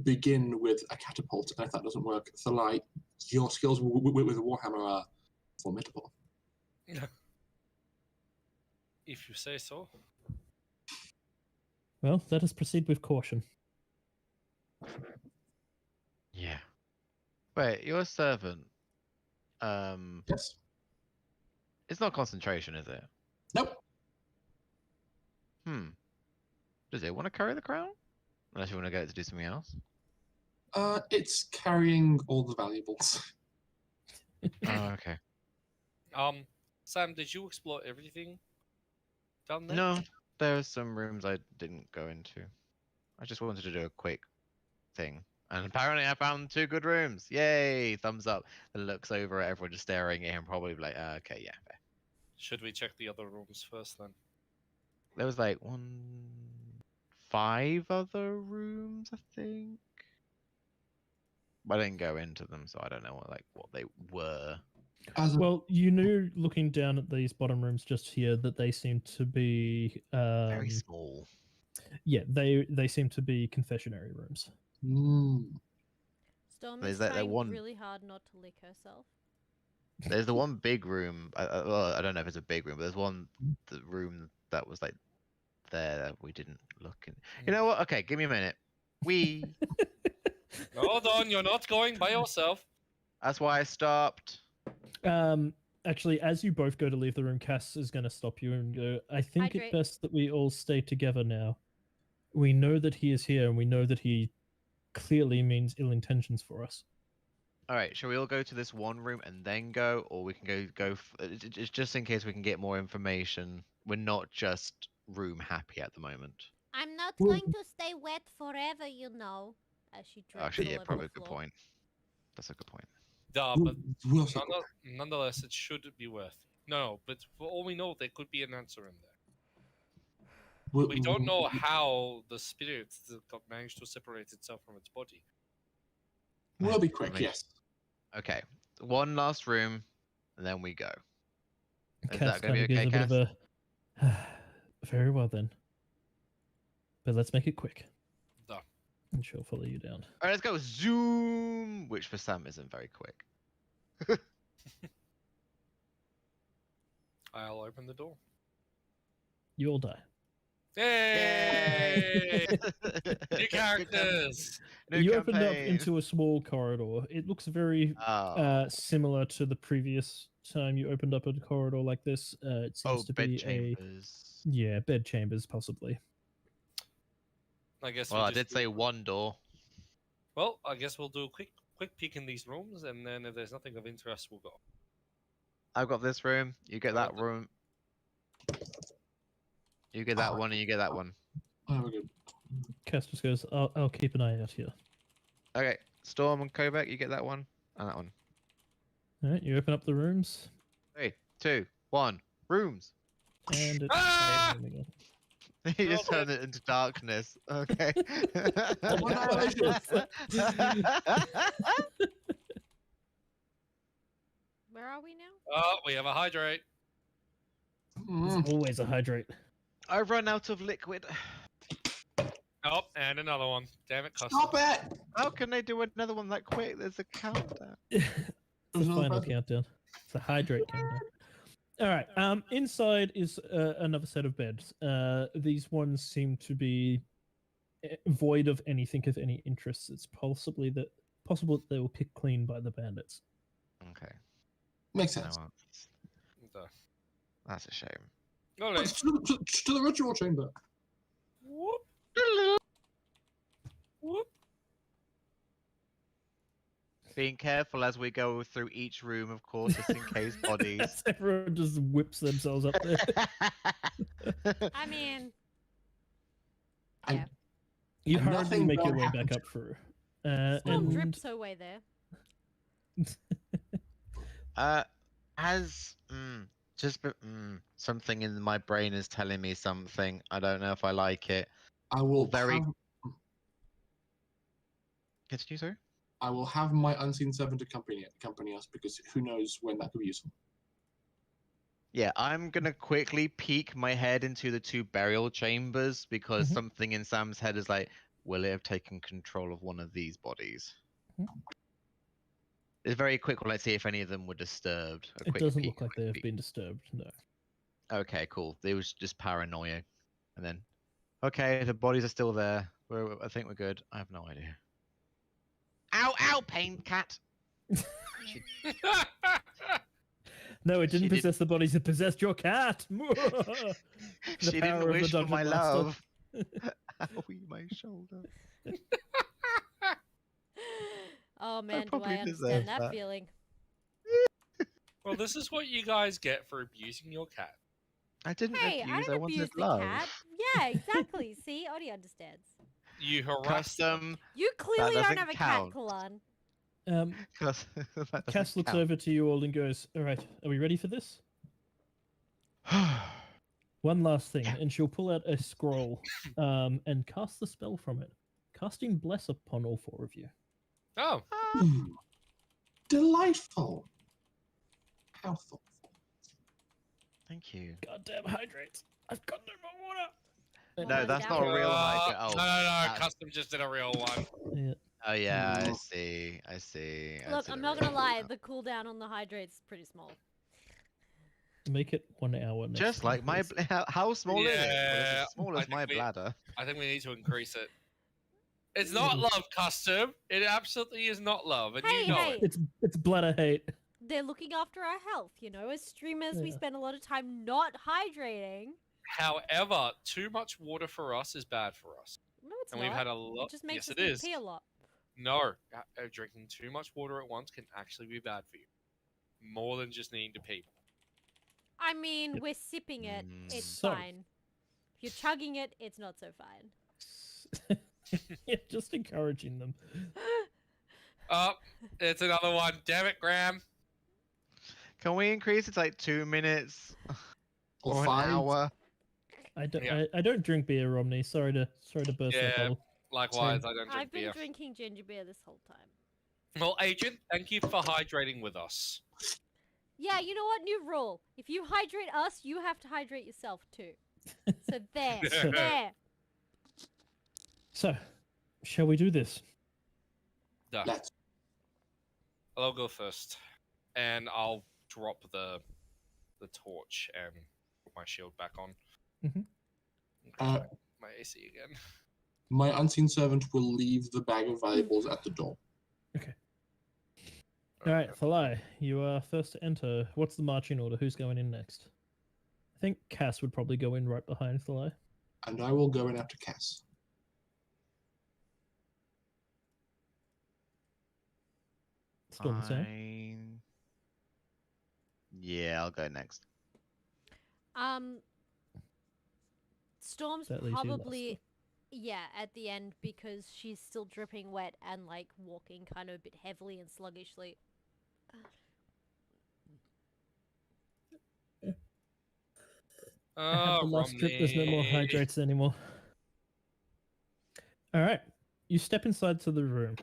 begin with a catapult, and if that doesn't work, Thalai, your skills with a warhammer are formidable. If you say so. Well, let us proceed with caution. Yeah. Wait, your servant. Yes. It's not concentration, is it? Nope. Does it want to carry the crown? Unless you want to get it to do something else. It's carrying all the valuables. Oh, okay. Sam, did you explore everything down there? No, there are some rooms I didn't go into. I just wanted to do a quick thing. And apparently I found 2 good rooms. Yay! Thumbs up. And looks over at everyone just staring at him, probably like, okay, yeah, fair. Should we check the other rooms first then? There was like 5 other rooms, I think. But I didn't go into them, so I don't know what they were. Well, you knew looking down at these bottom rooms just here that they seem to be Very small. Yeah, they seem to be confessionary rooms. Storm There's is that trying one- really hard not to lick herself. There's the one big room. Well, I don't know if it's a big room, but there's the room that was like there that we didn't look in. You know what? Okay, give me a minute. Hold on, you're not going by yourself. That's why I stopped. Actually, as you both go to leave the room, Cass is going to stop you and go, I think Hydrate. it's best that we all stay together now. We know that he is here, and we know that he clearly means ill intentions for us. All right, shall we all go to this one room and then go, or we can go just in case we can get more information. We're not just room happy at the moment. I'm not Well- going to stay wet forever, you know. As she drips Actually, all yeah, over probably the a good floor. point. That's a good point. Duh, We'll, but we'll circle back. nonetheless, it should be worth. No, but for all we know, there could be an answer in there. We don't know how the spirit managed to separate itself from its body. We'll be quick, yes. Okay, one last room, and then we go. Is Cass that going to kind be of okay, gives a Cass? bit of a. Very well then. But let's make it quick. Duh. And she'll follow you down. All right, let's go. Zoom, which for Sam isn't very quick. I'll open the door. You all die. Hey! New characters! You opened up into a small corridor. It looks very Oh, similar to the previous time you opened up a corridor like this. It seems to bed be chambers. bed chambers possibly. I guess. Well, I just did say one door. Well, I guess we'll do a quick peek in these rooms, and then if there's nothing of interest, we'll go. I've got this room. You get that room. You get that one, and you get that one. Oh, we're good. Cass just goes, I'll keep an eye out here. Okay, Storm and Kovac, you get that one, and that one. All right, you open up the rooms, 3, 2, 1. Rooms. and it's Ah! You just turn it into darkness. Okay. Where are we now? Oh, we have a hydrate. There's always a hydrate. I've run out of liquid. Oh, and another one. Damn it, custom. Stop it! How can they do another one that quick? There's a countdown. It's the There's no final present. countdown. It's a hydrate countdown. All right. Inside is another set of beds. These ones seem to be void of anything of any interest. It's possible that they were picked clean by the bandits. Okay. Makes no, sense. Duh. That's a shame. All But right. to the ritual chamber. Whoop. Whoop. Being careful as we go through each room, of course, just in case bodies. Everyone just whips themselves up there. I mean, And yeah. You And hardly nothing make your bad way back happens. up through. Still And drips her way there. Something in my brain is telling me something. I don't know if I like it. I will Continue, sir. I will have my unseen servant accompany us because who knows when that could be useful. Yeah, I'm gonna quickly peek my head into the 2 burial chambers because Mhm. something in Sam's head is like, will it have taken control of one of these bodies? Mhm. It's very quick. Let's see if any of them were disturbed. A it quick doesn't peek, look like quick they have peek. been disturbed. No. Okay, cool. It was just paranoia, and then, okay, the bodies are still there. I think we're good. I have no idea. Ow! Ow! Pain cat. No, it didn't She did- possess the bodies. It possessed your cat. The She power didn't of the wish for dungeon my master. love. Owie, my shoulder. Oh man, do probably I deserve understand that that. feeling? Well, this is what you guys get for abusing your cat. I didn't Hey, I abuse. I don't wanted abuse the love. cat. Yeah, exactly. See, Odie understands. You harass them. Custom. You clearly don't doesn't have a count. cat, Kalan. That doesn't Cass looks count. over to you all and goes, "All right, are we ready for this? One last thing," and she'll pull out a scroll, and cast the spell from it, casting bless upon all 4 of you. Oh, Ooh, delightful. How thoughtful. Thank you. Goddamn hydrates! I've got no more water. No, that's not a real hydrate. Oh, no, that's- Custom just did a real one. Yeah. Oh yeah, I Mm. see. I see. I Look, see I'm the not gonna real lie, one. the cooldown on the hydrate's pretty small. Make it 1 hour. Next Just time, like my please. how small is it? Well, it's Yeah, as small I as think my we- bladder. I think we need to increase it. It's not love, Custom. It absolutely is not love, and Hey, you know hey. it. It's bladder hate. They're looking after our health, you know. As streamers, we Yeah. spend a lot of time not hydrating. However, too much water for us is bad for us. No, it's And not. we've had a lot. It just makes Yes, us it need is. pee a lot. No, drinking too much water at once can actually be bad for you. More than just needing to pee. I mean, Yep. we're sipping it. It's So- fine. If you're chugging it, it's not so fine. Yeah, just encouraging them. Oh, it's another one. Damn it, Graham. Can we increase it to like 2 minutes Or or an 5. hour? I don't. Yeah. I don't drink beer, Romney. Sorry to burst that Yeah. bubble. Likewise, Same. I don't drink I've been beer. drinking ginger beer this whole time. Well, Agent, thank you for hydrating with us. Yeah, you know what? New rule. If you hydrate us, you have to hydrate yourself too. So there. So- there. So, shall we do this? Duh. Let's. I'll go first, and I'll drop the torch and put my shield back on. Mhm. Uh, My AC again. My unseen servant will leave the bag of valuables at the door. All right, Thalai, you are first to enter. What's the marching order? Who's going in next? I think Cass would probably go in right behind Thalai. And I will go in after Cass. Storm and Sam. Fine. Yeah, I'll go next. Storm's That leaves you last. probably at the end because she's still dripping wet and like walking kind of a bit heavily and sluggishly. I have the last drip. There's no more Romney. hydrates anymore. All right, you step inside to the room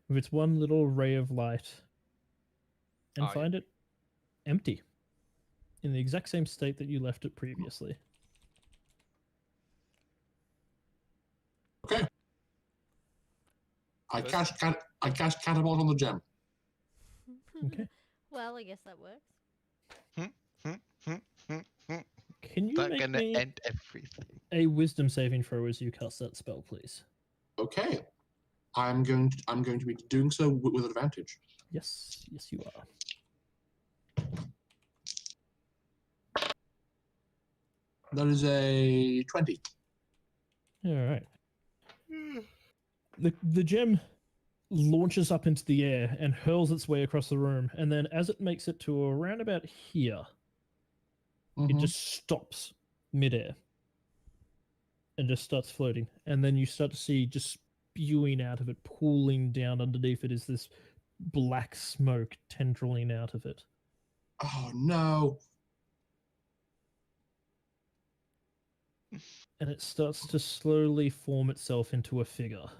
with its one little ray of light, and Oh, yeah. find it empty, in the exact same state that you left it previously. Okay. I First- cast catapult on the gem. Okay. Well, I guess that works. Can you That's make gonna me end everything. a wisdom saving throw as you cast that spell, please? Okay. I'm going to be doing so with advantage. Yes, yes, you are. That is a 20. All right. The gem launches up into the air and hurls its way across the room, and then as it makes it to around about here, it Mhm. just stops midair and just starts floating. And then you start to see just spewing out of it, pooling down underneath it is this black smoke tendriling out of it. Oh no. And it starts to slowly form itself into a figure.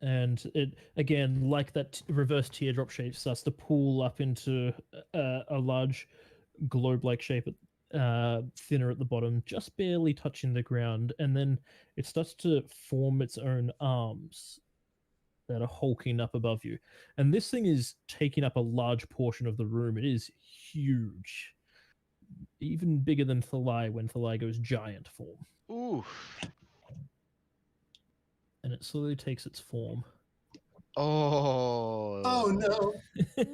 And it, again, like that reverse teardrop shape, starts to pool up into a large globe-like shape, thinner at the bottom, just barely touching the ground. And then it starts to form its own arms that are hulking up above you. And this thing is taking up a large portion of the room. It is huge. Even bigger than Thalai when Thalai goes giant form. Oof. And it slowly takes its form. Oh. Oh no.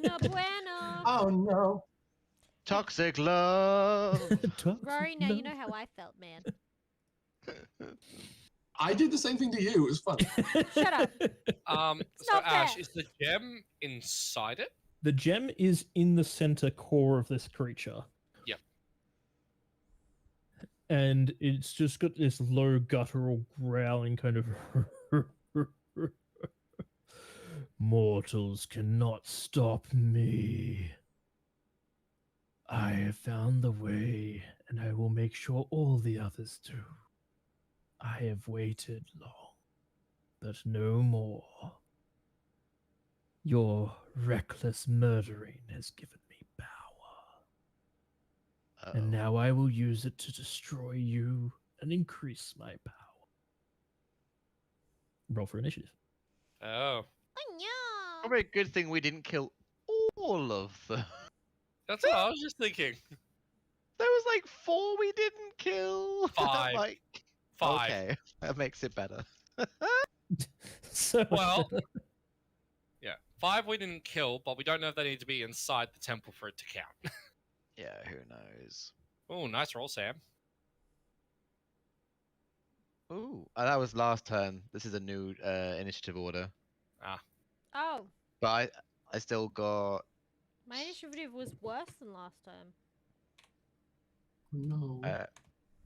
No bueno. Oh no. Toxic love. Rory, now you know how I felt, man. I did the same thing to you. It was fun. Shut up. So not Ash, fair. is the gem inside it? The gem is in the center core of this creature. Yep. And it's just got this low guttural growling kind of mortals cannot stop me. I have found the way, and I will make sure all the others do. I have waited long, but no more. Your reckless murdering has given me power, and Uh-oh. now I will use it to destroy you and increase my power. Roll for initiative. Oh, Oh, yeah. Probably a good thing we didn't kill all of them. that's what I was just thinking. There was like 4 we didn't kill. 5. Like, 5. okay, that makes it better. So Well, yeah, 5 we didn't kill, but we don't know if they need to be inside the temple for it to count. Yeah, who knows? Oh, nice roll, Sam. Ooh, that was last turn. This is a new initiative order, Oh, but I still got. my initiative was worse than last time. No.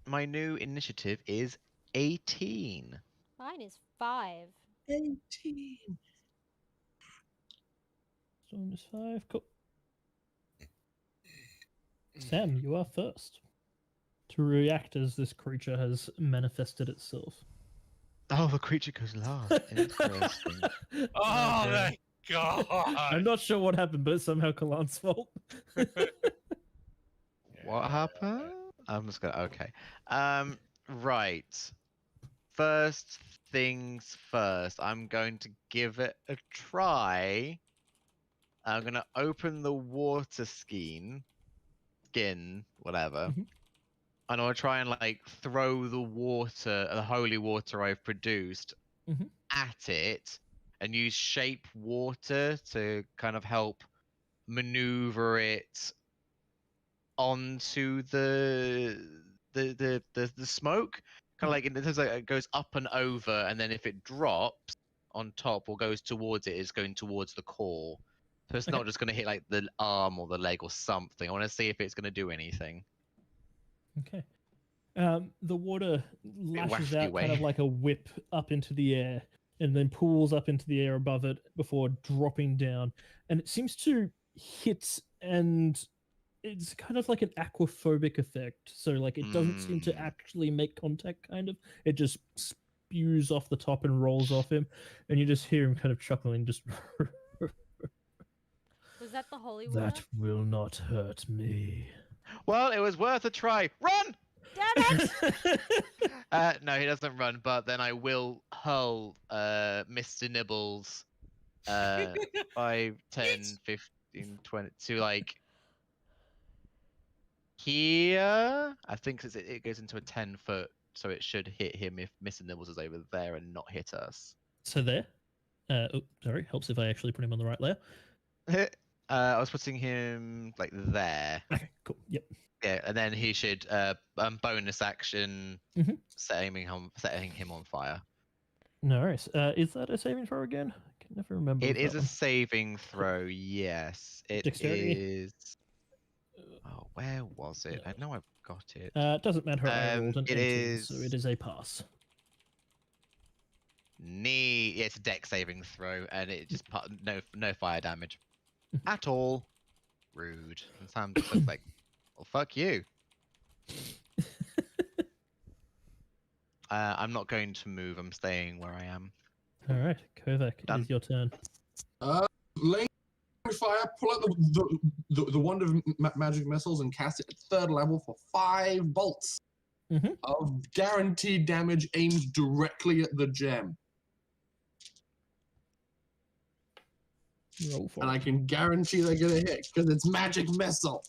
My new initiative is 18. Mine is 5. 18. Storm is 5. Cool. Sam, you are first to react as this creature has manifested itself. Oh, the creature goes last. Interesting. Oh Okay. my god! I'm not sure what happened, but it's somehow Kalan's fault. What happened? I'm just gonna. Okay. Right. First things first. I'm going to give it a try. I'm gonna open the water skin, whatever. Mhm. And I'll try and like throw the water, the holy water I've produced, Mhm. at it, and use shape water to kind of help maneuver it onto the smoke. Kind of like in terms of like it goes up and over, and then if it drops on top or goes towards it, it's going towards the core. So it's Okay. not just going to hit like the arm or the leg or something. I want to see if it's going to do anything. Okay. The water lashes wafty out kind way. of like a whip up into the air and then pulls up into the air above it before dropping down. And it seems to hit, and it's kind of like an aquaphobic effect. So, like, it doesn't seem to actually make contact, kind of. It just spews off the top and rolls off him. And you just hear him kind of chuckling, just, Was that the holy water? that will not hurt me. Well, it was worth a try. Run! Damn it! No, he doesn't run, but then I will hurl Mr. Nibbles 5, 10, 15, 20 to like here. I think it goes into a 10-foot, so it should hit him if Mr. Nibbles is over there and not hit us. So there. Oh, sorry. Helps if I actually put him on the right layer. I was putting him like there. Okay, cool. Yep. Yeah, and then he should bonus action Mhm. setting him on fire. No worries. Is that a saving throw again? I can never remember. It with is that a one. saving throw, yes. It Dexterity? is. Oh, where was it? I know I've got it. It doesn't matter. I rolled an It 18, so is- it is a pass. Yeah, it's a dex saving throw, and it just no fire damage at all. Rude. And Sam just looks like, well, fuck you. I'm not going to move. I'm staying where I am. All right, Kovac, it Done. is your turn. Laying fire, pull out the wand of magic missiles and cast it at 3rd level for 5 bolts Mhm. of guaranteed damage aimed directly at the gem. Roll for And I it. can guarantee they're gonna hit because it's magic missile.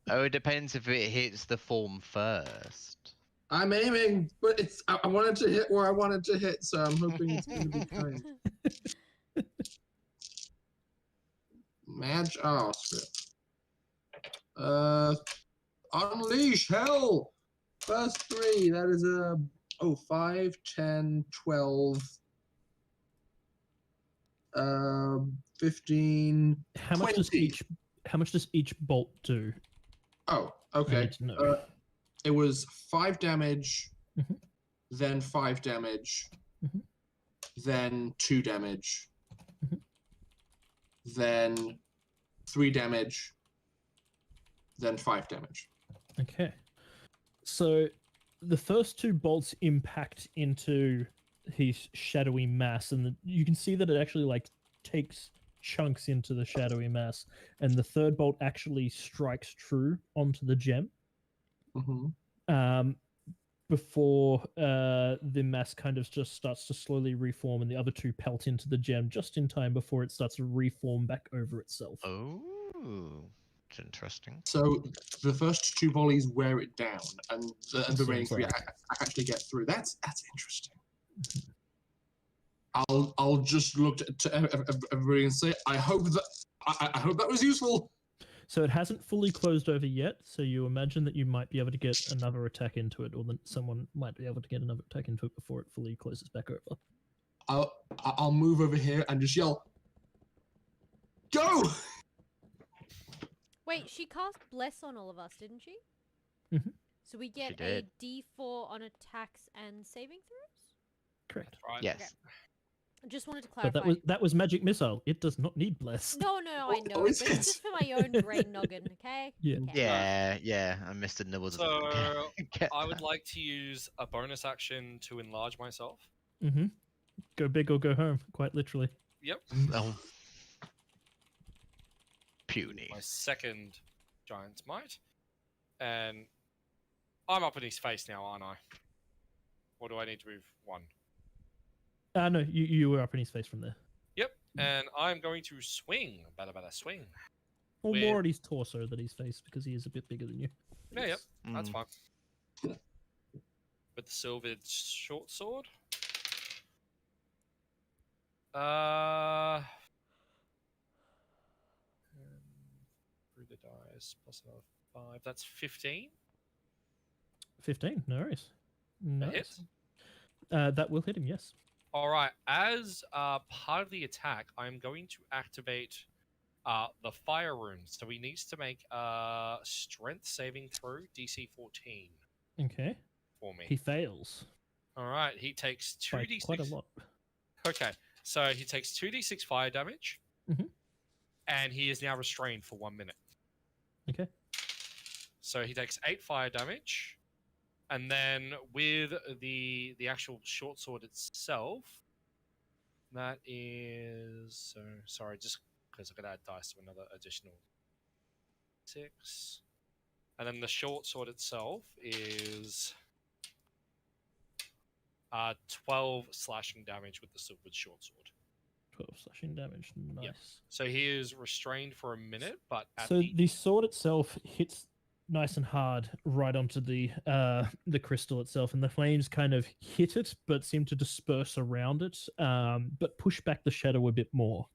Oh, it depends if it hits the form first. I'm aiming, but I wanted to hit where I wanted to hit, so I'm hoping it's gonna be kind. Oh shit. Unleash hell. First 3. That is 5, 10, 12, 15. How much does 20. How much does each bolt do? Oh, I okay. need to know. It was 5 damage, Mhm. then 5 damage, Mhm. then 2 damage, Mhm. then 3 damage, then 5 damage. Okay. So the first 2 bolts impact into his shadowy mass, and you can see that it actually like takes chunks into the shadowy mass, and the 3rd bolt actually strikes true onto the gem. Mm-hmm. Before the mass kind of just starts to slowly reform, and the other 2 pelt into the gem just in time before it starts to reform back over itself. Oh, it's interesting. So the first 2 volleys wear it down, and the remaining Seems 3 like. I actually get through. That's interesting. I'll just look to everybody and say I hope that was useful. So it hasn't fully closed over yet, so you imagine that you might be able to get another attack into it, or that someone might be able to get another attack into it before it fully closes back over. I'll move over here and just yell, "Go!" Wait, she cast Bless on all of us, didn't she? Mhm. So we get a did. D4 on attacks and saving throws? Correct. Right. Yes. I just wanted to But clarify. that was magic missile. It does not need blessed. No, I know, Oh, but is it's it? just for my own brain noggin, okay? Yeah. Okay. Yeah, and Mr. Nibble doesn't So get I would that. like to use a bonus action to enlarge myself. Mm-hmm. Go big or go home, quite literally. Yep. Oh. Use Puny. my second giant's might, and I'm up in his face now, aren't I? Or do I need to move one? No, you were up in his face from there. Yep. And I'm going to swing. Bada swing. Or With- more at his torso than his face, because he is a bit bigger than you. Yeah, yep. That's Mm. fine. With the silvered short sword. Through the dice plus another 5. That's 15. 15, no worries. A hit. Nice. That will hit him, yes. All right. As part of the attack, I'm going to activate the fire runes. So he needs to make a strength saving throw DC 14 Okay. for me. He fails All right. He takes by 2d6. quite a lot. Okay. So he takes 2d6 fire damage. Mhm. And he is now restrained for 1 minute. Okay. So he takes 8 fire damage. And then with the actual short sword itself, that is sorry, just because I could add dice to another additional 6. And then the short sword itself is 12 slashing damage with the silvered short sword. 12 slashing damage. Nice. Yep. So he is restrained for a minute, but at So the sword itself hits nice and hard right onto the crystal itself, and the flames kind of hit it, but seem to disperse around it, but push back the shadow a bit more.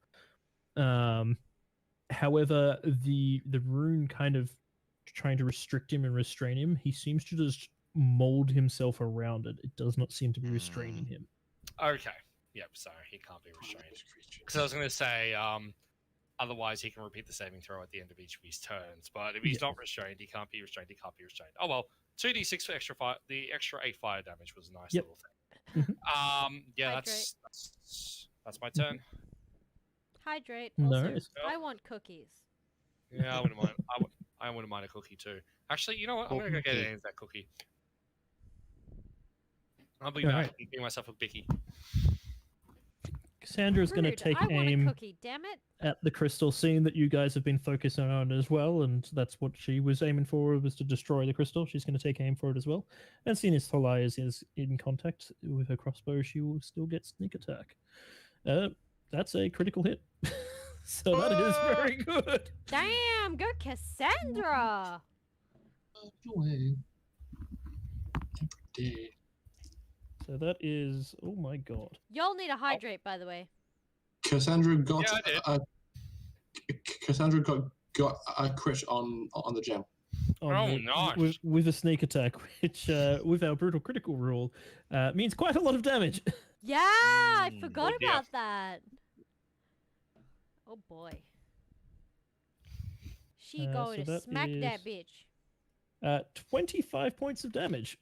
However, the rune kind of trying to restrict him and restrain him, he seems to just mold himself around it. It does not seem to be restraining him. Okay. Yep, sorry, he can't be restrained. Because I was going to say, otherwise he can repeat the saving throw at the end of each of his turns. But if he's not restrained, he can't be restrained. He can't be restrained. Oh well, 2d6 for extra fire. The extra 8 fire damage was a nice Yep. little thing. Mhm. Yeah, Hydrate. that's my turn. Hydrate. No Also, worries. I want cookies. Yeah, I wouldn't mind. I wouldn't mind a cookie too. Actually, you know what? I'm gonna go get Cookie. that cookie. I'll be Alright. back. Give myself a bicky. Cassandra's going to Rude. take I want a aim cookie. Damn it. at the crystal, seeing that you guys have been focusing on it as well, and that's what she was aiming for, was to destroy the crystal. She's going to take aim for it as well. And seeing as Tholai is in contact with her crossbow, she will still get sneak attack. That's a critical hit. So that is very good. Damn, go Cassandra. Away. Every day. So that is, oh my god. Y'all need a hydrate, by the way. Cassandra got Yeah, I Cassandra got a crit on the gem. Nice. With a sneak attack, which with our brutal critical rule means quite a lot of damage. Yeah, I Mm, forgot oh dear. about that. Oh boy. She So going to that smack that is- bitch. 25 points of damage to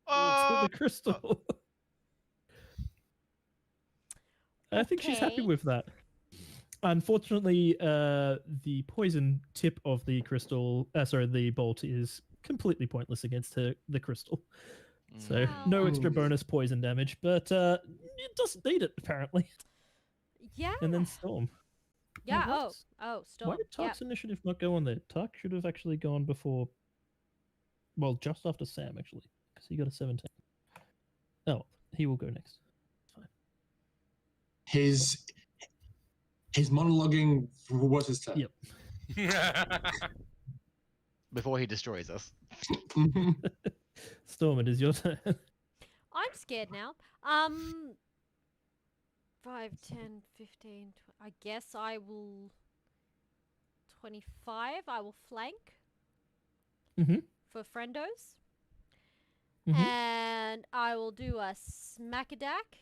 Oh, the crystal. I think she's happy Okay. with that. Unfortunately, the poison tip of the crystal, the bolt, is completely pointless against the crystal. So no extra Mm. bonus poison damage, but it doesn't need it apparently. Yeah. And then Storm. Yeah. Now, Oh. what's- Oh. Why Storm. did Yeah. Tuck's initiative not go on there? Tuck should have actually gone before. Well, just after Sam actually, because he got a 17. Oh, he will go next. Fine. His monologuing was his turn. Yep. before he destroys us. Mhm. Storm, it is your turn. I'm scared now. 5, 10, 15. I guess I will. 25. I will flank Mhm. for friendos. Mhm. And I will do a smackadack.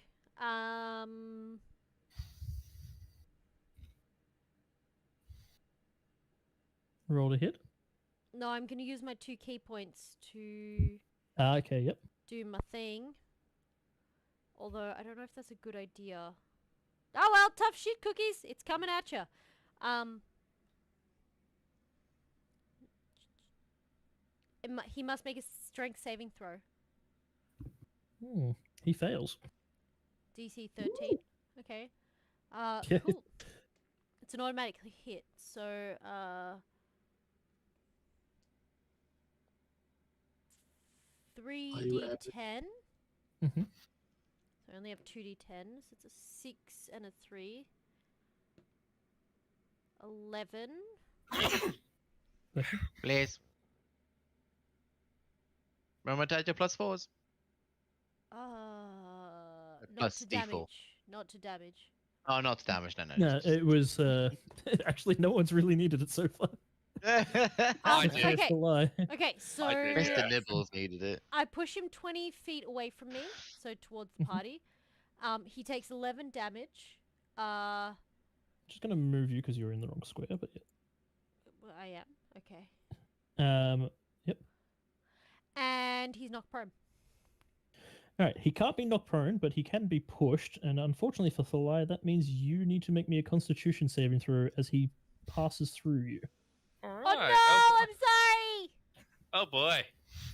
Roll to hit. No, I'm going to use my 2 key points to Okay, yep. do my thing. Although, I don't know if that's a good idea. Oh well, tough shit, Cookies. It's coming at you. He must make a strength saving throw. He fails. DC 13. Okay. Yeah. Cool. It's an automatic hit. So, 3d10. Mm-hmm. So I only have 2d10s. It's a 6 and a 3. 11. Please. Remember to add your +4s. Not Plus to D4. damage. Not to damage. Oh, not to damage. No. No, it was. Actually, no one's really needed it so far. I Okay. did. That's the lie. Okay, so I did, Mr. yeah. Nibbles needed it. I push him 20 feet away from me, so towards the party. He takes 11 damage. Just gonna move you because you're in the wrong square, but Well, I am. Okay. yeah. Yep. And he's knocked prone. All right. He can't be knocked prone, but he can be pushed, and unfortunately for Thalai, that means you need to make me a Constitution saving throw as he passes through you. All Oh right. no! I'm sorry. Oh boy,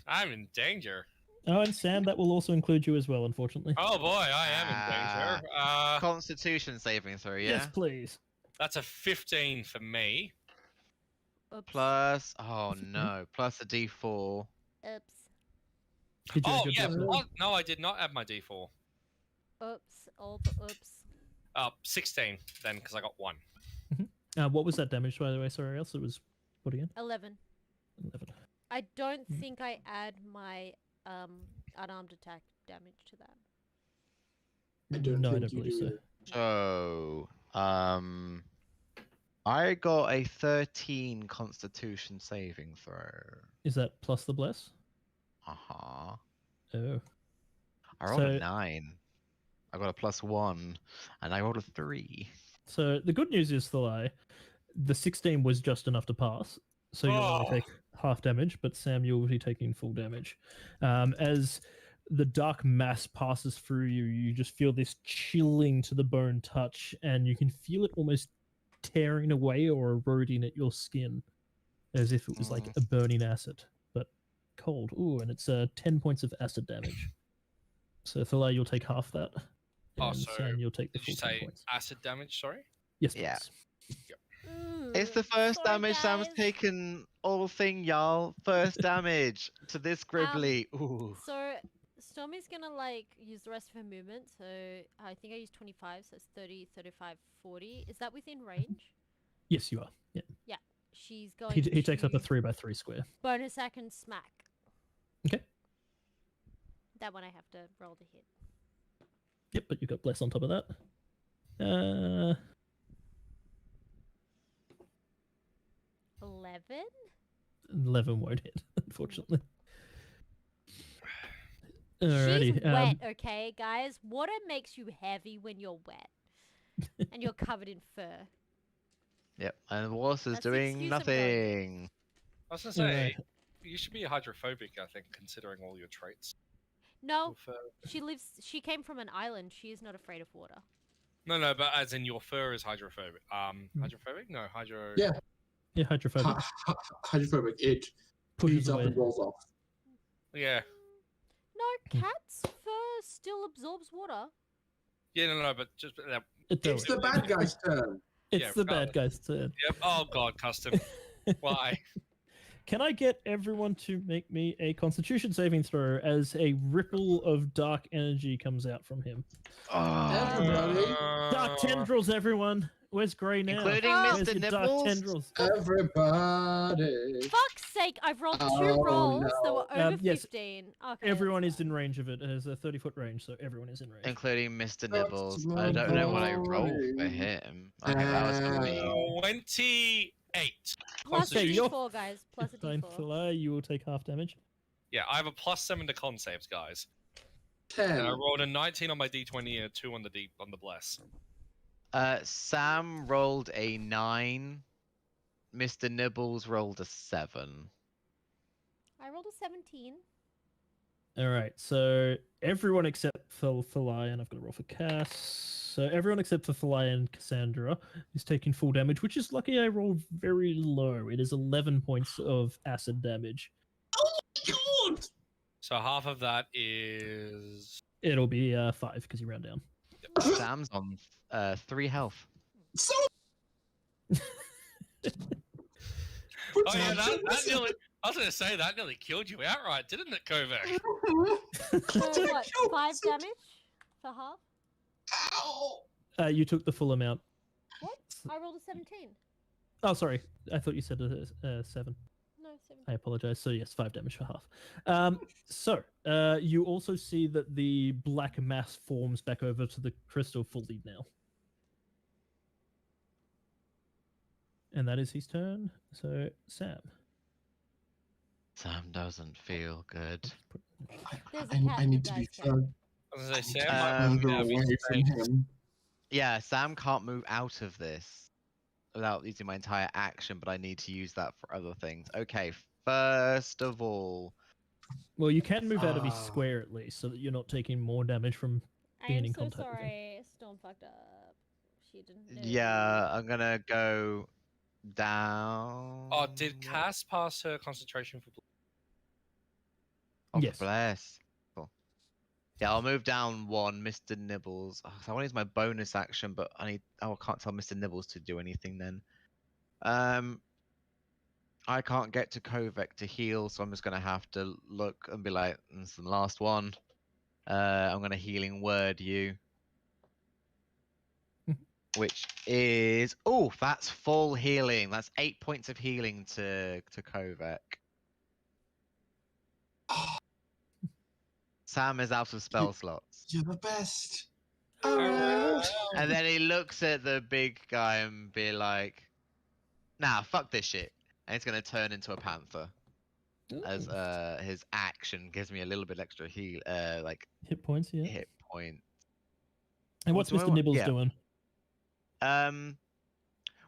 I'm in danger. Oh, and Sam, that will also include you as well, unfortunately. Oh boy, I am in danger. Constitution saving throw, yeah? Yes, please. That's a 15 for me. Oops. Plus, oh That's okay. no, plus a D4. Oops. Did you Oh add your yeah, D4? what? No, I did not add my D4. Oops. All the oops. 16 then, because I got 1. What was that damage, by the way? Sorry, else it was what again? 11. 11. I don't think I add my unarmed attack damage to that. I don't No, I think don't you believe do. so. So, I got a 13 Constitution saving throw. Is that plus the bless? Uh-huh. Oh. I rolled a So- 9. I got a +1, and I rolled a 3. So the good news is, Thalai, the 16 was just enough to pass. So you'll only Oh. take half damage, but Sam, you'll be taking full damage. As the dark mass passes through you, you just feel this chilling to the bone touch, and you can feel it almost tearing away or eroding at your skin, as if it was like a burning acid, but cold. Ooh, and it's 10 points of acid damage. So Thalai, you'll take half that. Oh, And so Sam, you'll take the Did you full 10 say points. acid damage? Sorry. Yes, Yeah. please. It's the first Sorry, damage Sam's guys. taken all thing, y'all. First damage to this Gribbly. Ooh. So Stormy's gonna like use the rest of her movement. So I think I used 25, so it's 30, 35, 40. Is that within range? Yes, you are. Yeah. She's going. He takes up a to 3x3 square. bonus action smack. Okay. That one I have to roll to hit. Yep, but you got bless on top of that. 11. 11 won't hit, unfortunately. She's Alrighty. wet, okay, guys. Water makes you heavy when you're wet, and you're covered in fur. Yep, and Wallace is That's the doing excuse I'm going with. nothing. I was gonna say Alright. you should be hydrophobic. I think, considering all your traits. No, Your fur. She came from an island. She is not afraid of water. No, but as in your fur is hydrophobic. Hydrophobic? No, hydro. Yeah. Yeah, hydrophobic. Hydrophobic. It Pushes heats up away. and rolls off. Yeah. No, cat's fur still absorbs water. Yeah, no, but just It's the bad guy's turn. It's yeah, the bad regardless. guy's turn. Yep. Oh god, custom. Why? Can I get everyone to make me a constitution saving throw as a ripple of dark energy comes out from him? Everybody. Dark tendrils, everyone! Where's Grey now? Including Oh. Where's Mr. your dark Nibbles? tendrils? Everybody. Fuck's sake! I've rolled two Oh, rolls that no. were over Yes, 15. Okay, Everyone that's is in range of it. It has a 30-foot range, so everyone is in range. Including Mr. That's Nibbles. my I don't know what I rolled for boy. him. Okay, that was gonna be... 28. Plus a Okay, you're- d4, guys. Plus a Fine, d4. Thalai, you will take half damage. Yeah, I have a +7 to con saves, guys. 10. And I rolled a 19 on my d20 and a 2 on the bless. Sam rolled a 9. Mr. Nibbles rolled a 7. I rolled a 17. All right, so everyone except for Thalai, and I've got to roll for Cass. So everyone except for Thalia and Cassandra is taking full damage, which is lucky I rolled very low. It is 11 points of acid damage. Oh my god! So half of that is. It'll be 5 because you round down. Sam's on 3 health. So. Oh yeah, that nearly. I was going to say that nearly killed you outright, didn't it, Kovac? So what? 5 damage for half? Ow! You took the full amount. What? I rolled a 17. Oh, sorry. I thought you said 7. No, 17. I apologize. So yes, 5 damage for half. You also see that the black mass forms back over to the crystal fully now. And that is his turn. So Sam. Sam doesn't feel good. There's a cat I in need the to be dice cat. I was going to say, Um, Sam might further be away from him. Yeah, Sam can't move out of this without using my entire action, but I need to use that for other things. Okay, first of all, Well, you can move out of his Ah. square at least, so that you're not taking more damage from I being am in so contact with him. sorry. Storm fucked up. She didn't know. yeah, I'm gonna go down. Oh, did Cass pass her concentration for? Oh, Yes. bless. Cool. Yeah, I'll move down 1, Mr. Nibbles. Oh, I want to use my bonus action, but I can't tell Mr. Nibbles to do anything then. I can't get to Kovac to heal, so I'm just gonna have to look and be like, "This is the last one." I'm gonna healing word you, which is that's full healing. That's 8 points of healing to Kovac. Sam is out of spell slots. You're the best. And then he looks at the big guy and be like, "Nah, fuck this shit." And it's gonna turn into a panther. As his action gives me a little bit extra heal, Hit points, yeah. hit point. And What what's do I Mr. want? Nibbles Yeah. doing?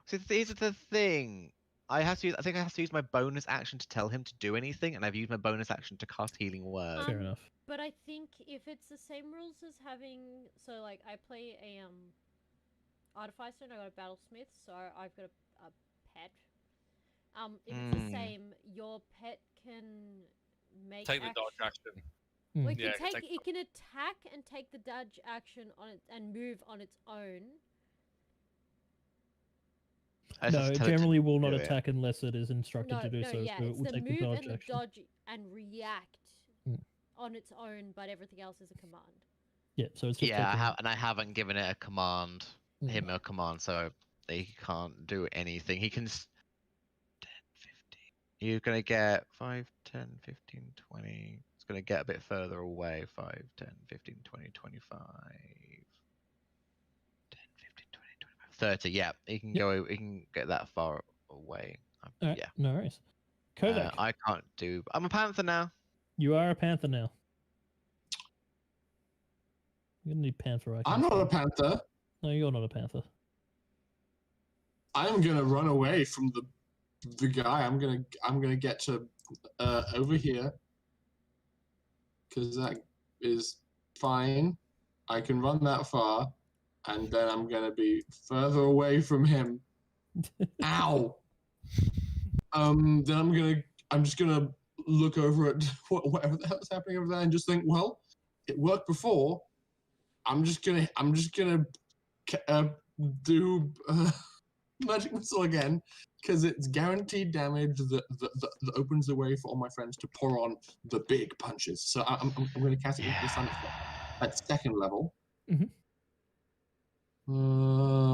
So these are the thing. I think I have to use my bonus action to tell him to do anything, and I've used my bonus action to cast healing word. Fair enough. But I think if it's the same rules as having, so like I play a artificer and I got a battlesmith, so I've got a pet. If it's the same, your pet can make Take the dodge action. Well, it Yeah, can take it can attack and take the dodge action on it and move on its own. I just No, have it to tell it to generally will not do it. attack unless it is instructed No, to do no, so. yeah, So it it's will the take move the dodge and the action. dodge and react Mm. on its own, but everything else is a command. Yeah, so it's just Yeah, taking... I haven't given it a command, Mm. him a command, so he can't do anything. He can 10, 15. You're gonna get 5, 10, 15, 20. It's gonna get a bit further away. 5, 10, 15, 20, 25. 10, 15, 20, 25, 30. Yeah, he can Yep. go. He can get that far away. All right, Yeah. no worries. Kovac, I can't do. I'm a panther now. you are a panther now. You're gonna need panther icons. I'm not a panther. No, you're not a panther. I'm gonna run away from the guy. I'm gonna get to over here because that is fine. I can run that far, and then I'm gonna be further away from him. Ow. Then I'm just gonna look over at whatever the hell's happening over there and just think, well, it worked before. I'm just gonna do magic missile again because it's guaranteed damage that opens the way for all my friends to pour on the big punches. So I'm going to cast it into the Thunder at 2nd level. Mhm.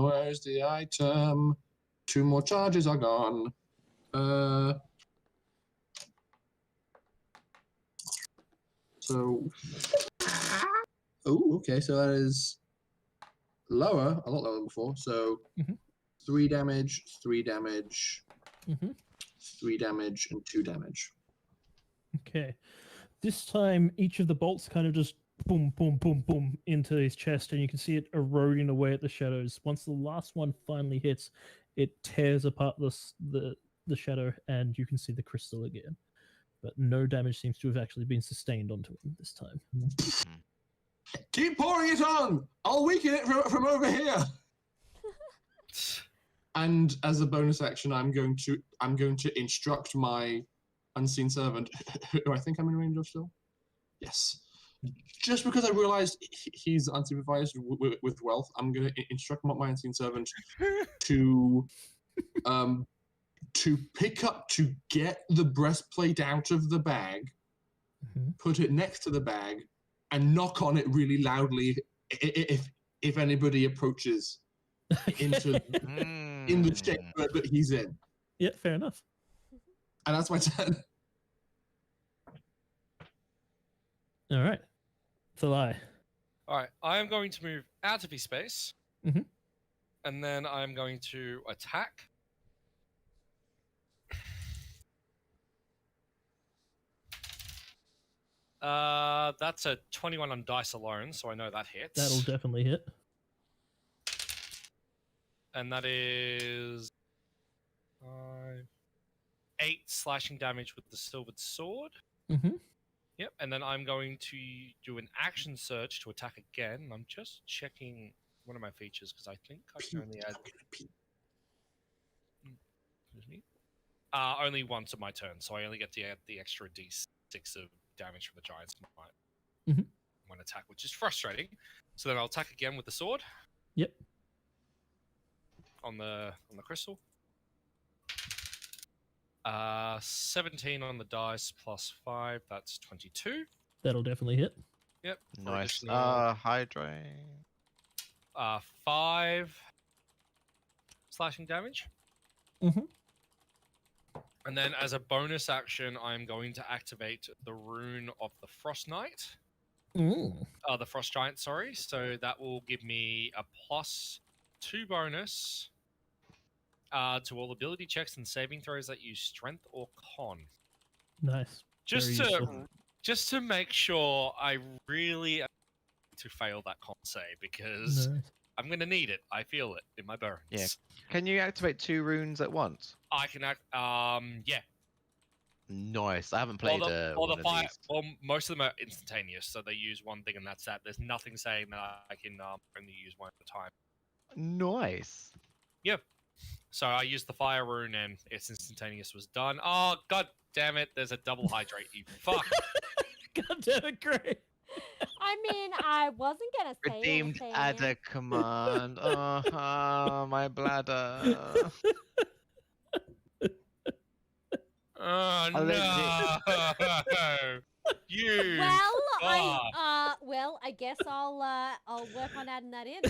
Where's the item? 2 more charges are gone. So, okay. So that is lower, a lot lower than before. So, Mhm. 3 damage, 3 damage, Mm-hmm. 3 damage, and 2 damage. Okay. This time, each of the bolts kind of just boom, boom, boom, boom into his chest, and you can see it eroding away at the shadows. Once the last one finally hits, it tears apart the shadow, and you can see the crystal again. But no damage seems to have actually been sustained onto him this time. Keep pouring it on. I'll weaken it from over here. And as a bonus action, I'm going to instruct my unseen servant, who I think I'm in range of still. Yes. Just because I realized he's unsupervised with wealth, I'm going to instruct my unseen servant to get the breastplate out of the bag, put it next to the bag, and knock on it really loudly if anybody approaches into in the chamber that he's in. Yeah, fair enough. And that's my turn. All right. Thalai. All right, I am going to move out of his space, Mhm. and then I'm going to attack. That's a 21 on dice alone, so I know that hits. That'll definitely hit. And that is 8 slashing damage with the silvered sword. Mm-hmm. Yep, and then I'm going to do an action surge to attack again. I'm just checking one of my features because I think I can only add. Excuse me. Only once of my turn, so I only get to add the extra d6 of damage from the giant's might. One attack, which is frustrating. So then I'll attack again with the sword. Yep. On the crystal. 17 on the dice plus 5, that's 22. That'll definitely hit. Yep. Nice. Additional, Hydrate. 5 slashing damage. Mhm. And then as a bonus action, I'm going to activate the rune of the Frost Knight. The Frost Giant, sorry. So that will give me a +2 bonus to all ability checks and saving throws that use strength or con. Nice. Just Very to useful. make sure I really to fail that con save because Nice. I'm gonna need it. I feel it in my bones. Yeah. Can you activate 2 runes at once? I can act. Yeah. Nice. I haven't played All one the of fire. these. Well, most of them are instantaneous, so they use one thing and that's that. There's nothing saying that I can only use one at a time. Nice. Yep. So I used the fire rune and its instantaneous was done. Oh god damn it! There's a double hydrate. You fuck. God damn it, Gray. I mean, I wasn't gonna say Redeemed anything. adder command. My bladder. Oh no! You. Well, I guess I'll work on adding that in.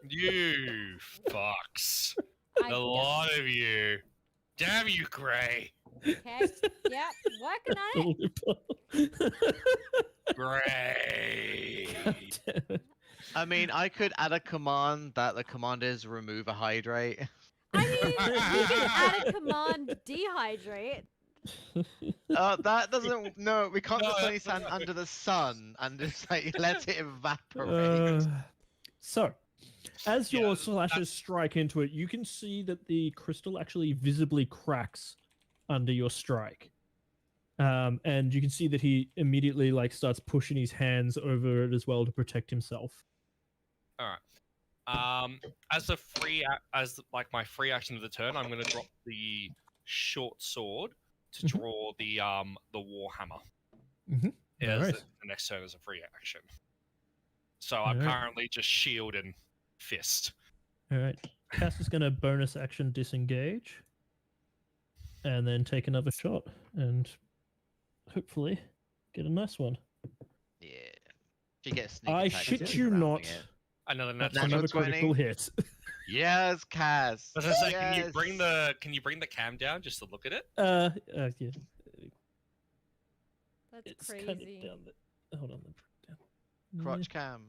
You fucks. I A guess- lot of you. Damn you, Gray. Okay. Yep. Working on it. Gray. Damn it. I mean, I could add a command that the command is remove a hydrate. I mean, you can add a command dehydrate. That doesn't. No, we can't No, just only that's stand not- under the sun and just like let it evaporate. So, as your Yeah, slashes strike into it, you can see that the crystal actually visibly cracks under your strike. And you can see that he immediately like starts pushing his hands over it as well to protect himself. All right. As my free action of the turn, I'm going to drop the short sword to Mhm. draw the warhammer. Mhm. As Alright. the next turn as a free action. So I'm Alright. currently just shield and fist. All right. Cass is going to bonus action disengage and then take another shot and hopefully get a nice one. Yeah. She gets sneak I attack shit just you rounding not. it. Another That's natural another 20. critical hit. Yes, Cass. I was gonna say, Yes. can you bring the cam down just to look at it? Yeah. That's It's crazy. kind of down the. Hold on. let me put it down. Crotch cam.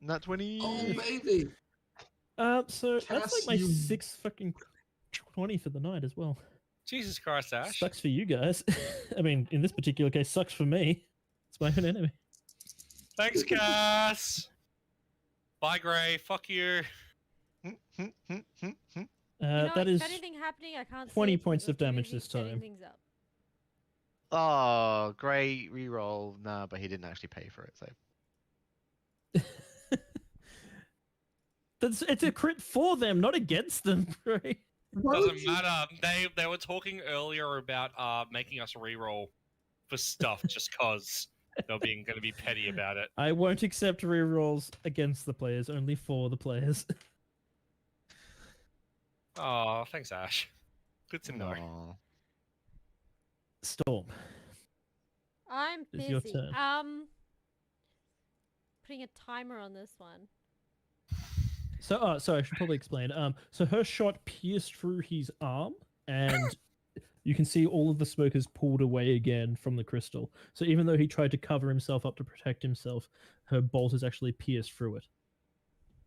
Nat 20. Oh, baby. So that's like Cass, my you- 6 fucking 20 for the night as well. Jesus Christ, Ash. Sucks for you guys. I mean, in this particular case, sucks for me. It's my own enemy. Thanks, Cass. Bye, Gray. Fuck you. You know, That is if anything happening, I can't 20 see it points because of I'm too damage busy this setting time. things up. Oh, great reroll. No, but he didn't actually pay for it. So It's a crit for them, not against them, right? Why would Doesn't you- matter. They were talking earlier about making us reroll for stuff just cause they're being going to be petty about it. I won't accept rerolls against the players, only for the players. Oh, thanks, Ash. Good to know. Aw. Storm. I'm It's your busy. turn. Putting a timer on this one. So, sorry, I should probably explain. So her shot pierced through his arm, and you can see all of the smoke is pulled away again from the crystal. So even though he tried to cover himself up to protect himself, her bolt has actually pierced through it.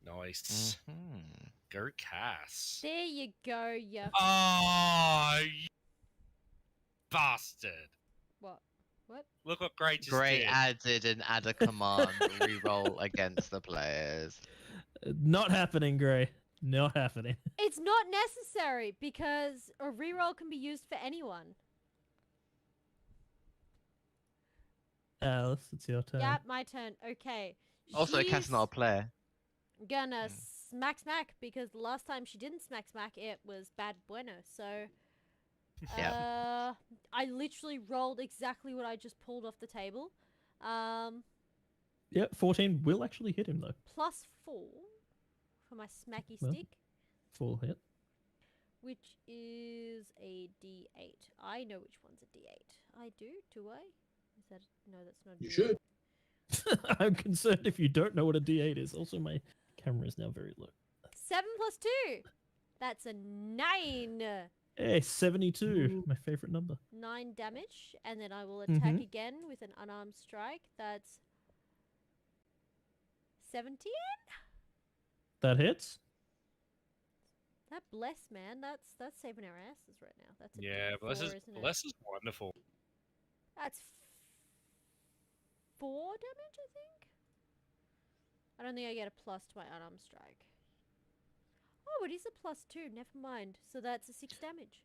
Nice. Mhm. Go Cass. There you go, you Oh, you bastard. what? What? Look what Great just Great did. added and add a command reroll against the players. Not happening, Gray. Not happening. It's not necessary because a reroll can be used for anyone. Alice, it's your turn. Yeah, my turn. Okay. Also, Cass She's not a player. gonna smack because the last time she didn't smack, it was bad bueno. So, Yeah. I literally rolled exactly what I just pulled off the table. Yeah, 14 will actually hit him, though. +4 for my smacky Well. stick, Full hit. which is a D8. I know which one's a D8. I do I? Is that no? That's not. A You D8. should. I'm concerned if you don't know what a D8 is. Also, my camera is now very low. 7 + 2. That's a 9. Hey, 72. My favorite number. 9 damage, and then I will attack Mhm. again with an unarmed strike. That's 17. That hits. That bless, man. That's saving our asses right now. That's a Yeah, D4, Bless is isn't it? Bless is wonderful. That's 4 damage, I think. I don't think I get a plus to my unarmed strike. Oh, it is a +2. Never mind. So that's a 6 damage.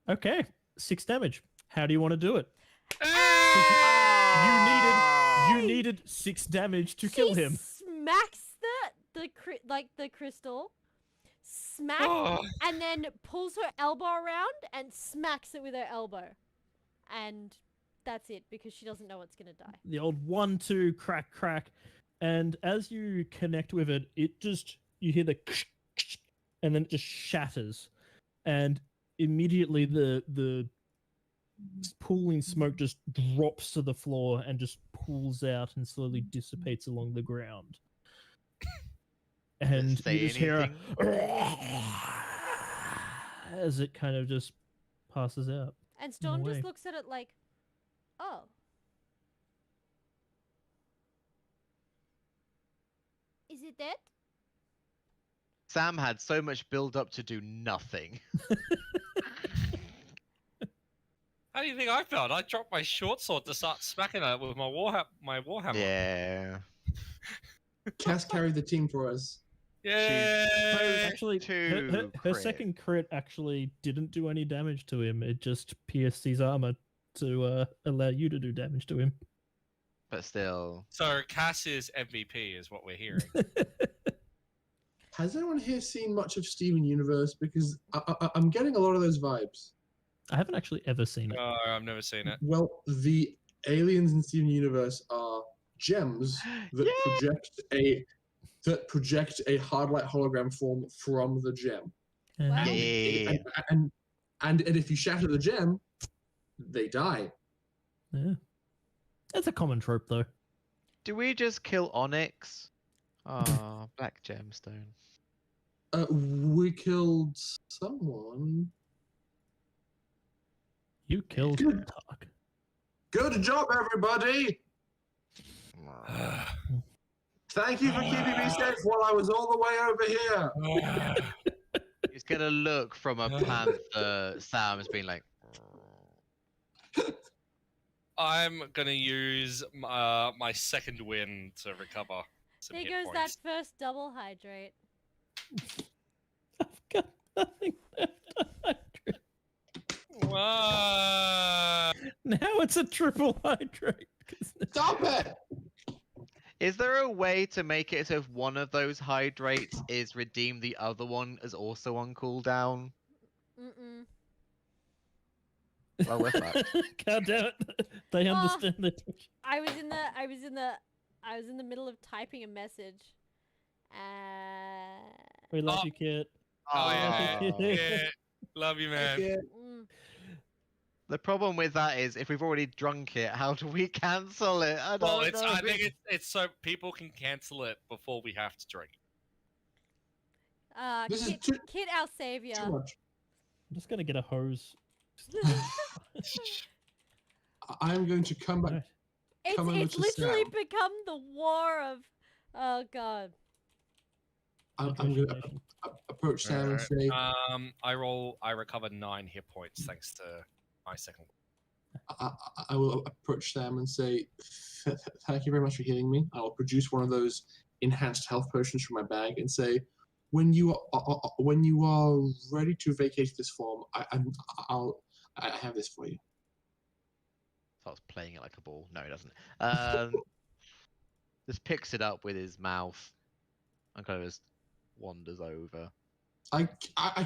Okay, 6 damage. How do you want to do it? Ah! You needed 6 damage to kill him. Smacks the crystal, smack, Oh, and then pulls her elbow around and smacks it with her elbow, and that's it because she doesn't know it's gonna die. The old 1-2 crack crack, and as you connect with it, it just you hear the and then it just shatters, and immediately the pooling smoke just drops to the floor and just pools out and slowly dissipates along the ground. And say you just hear a anything? as it kind of just passes out. And Storm just way. looks at it like, oh. Is it dead? Sam had so much build up to do nothing. how do you think I felt? I dropped my short sword to start smacking at it with my warhammer. Yeah. Cass carried the team for us. Yeah. Actually, her crit. second crit actually didn't do any damage to him. It just pierced his armor to allow you to do damage to him. But still. So Cass's MVP is what we're hearing. Has anyone here seen much of Steven Universe? Because I'm getting a lot of those vibes. I haven't actually ever seen it. No, I've never seen it. Well, the aliens in Steven Universe are gems that project a hardlight hologram form from the gem. Wow. Yeah. And if you shatter the gem, they die. Yeah. That's a common trope, though. Do we just kill Onyx? Ah, black gemstone. We killed someone. You killed Good. Tark. Good job, everybody! Thank you for keeping me safe while I was all the way over here. He's gonna look from a panther. Sam has been like. I'm gonna use my second win to recover some There hit goes points. that first double hydrate. I've got nothing left to hydrate. What? Now it's a triple hydrate. Stop it! Is there a way to make it so if one of those hydrates is redeemed, the other one is also on cooldown? Mm-mm. Well, we're fucked. God damn it! They Oh. understand it. I was in the middle of typing a message. We love Oh. you, Kit. Oh, yeah. Oh. Yeah. Love you, man. Mm. The problem with that is if we've already drunk it, how do we cancel it? I Well, don't know. I think it's so people can cancel it before we have to drink. This is Kit, too- Kit, our savior. Too much. I'm just gonna get a hose. I'm going to come back. Right. Come over It's to literally Sam. become the war of. Oh god. I'm going to Negotiation. approach Sam and say, I recover 9 hit points thanks to my second. I will approach Sam and say, thank you very much for healing me. I will produce one of those enhanced health potions from my bag and say, when you are ready to vacate this form, I have this for you. Starts playing it like a ball. No, he doesn't. Just picks it up with his mouth and kind of just wanders over. I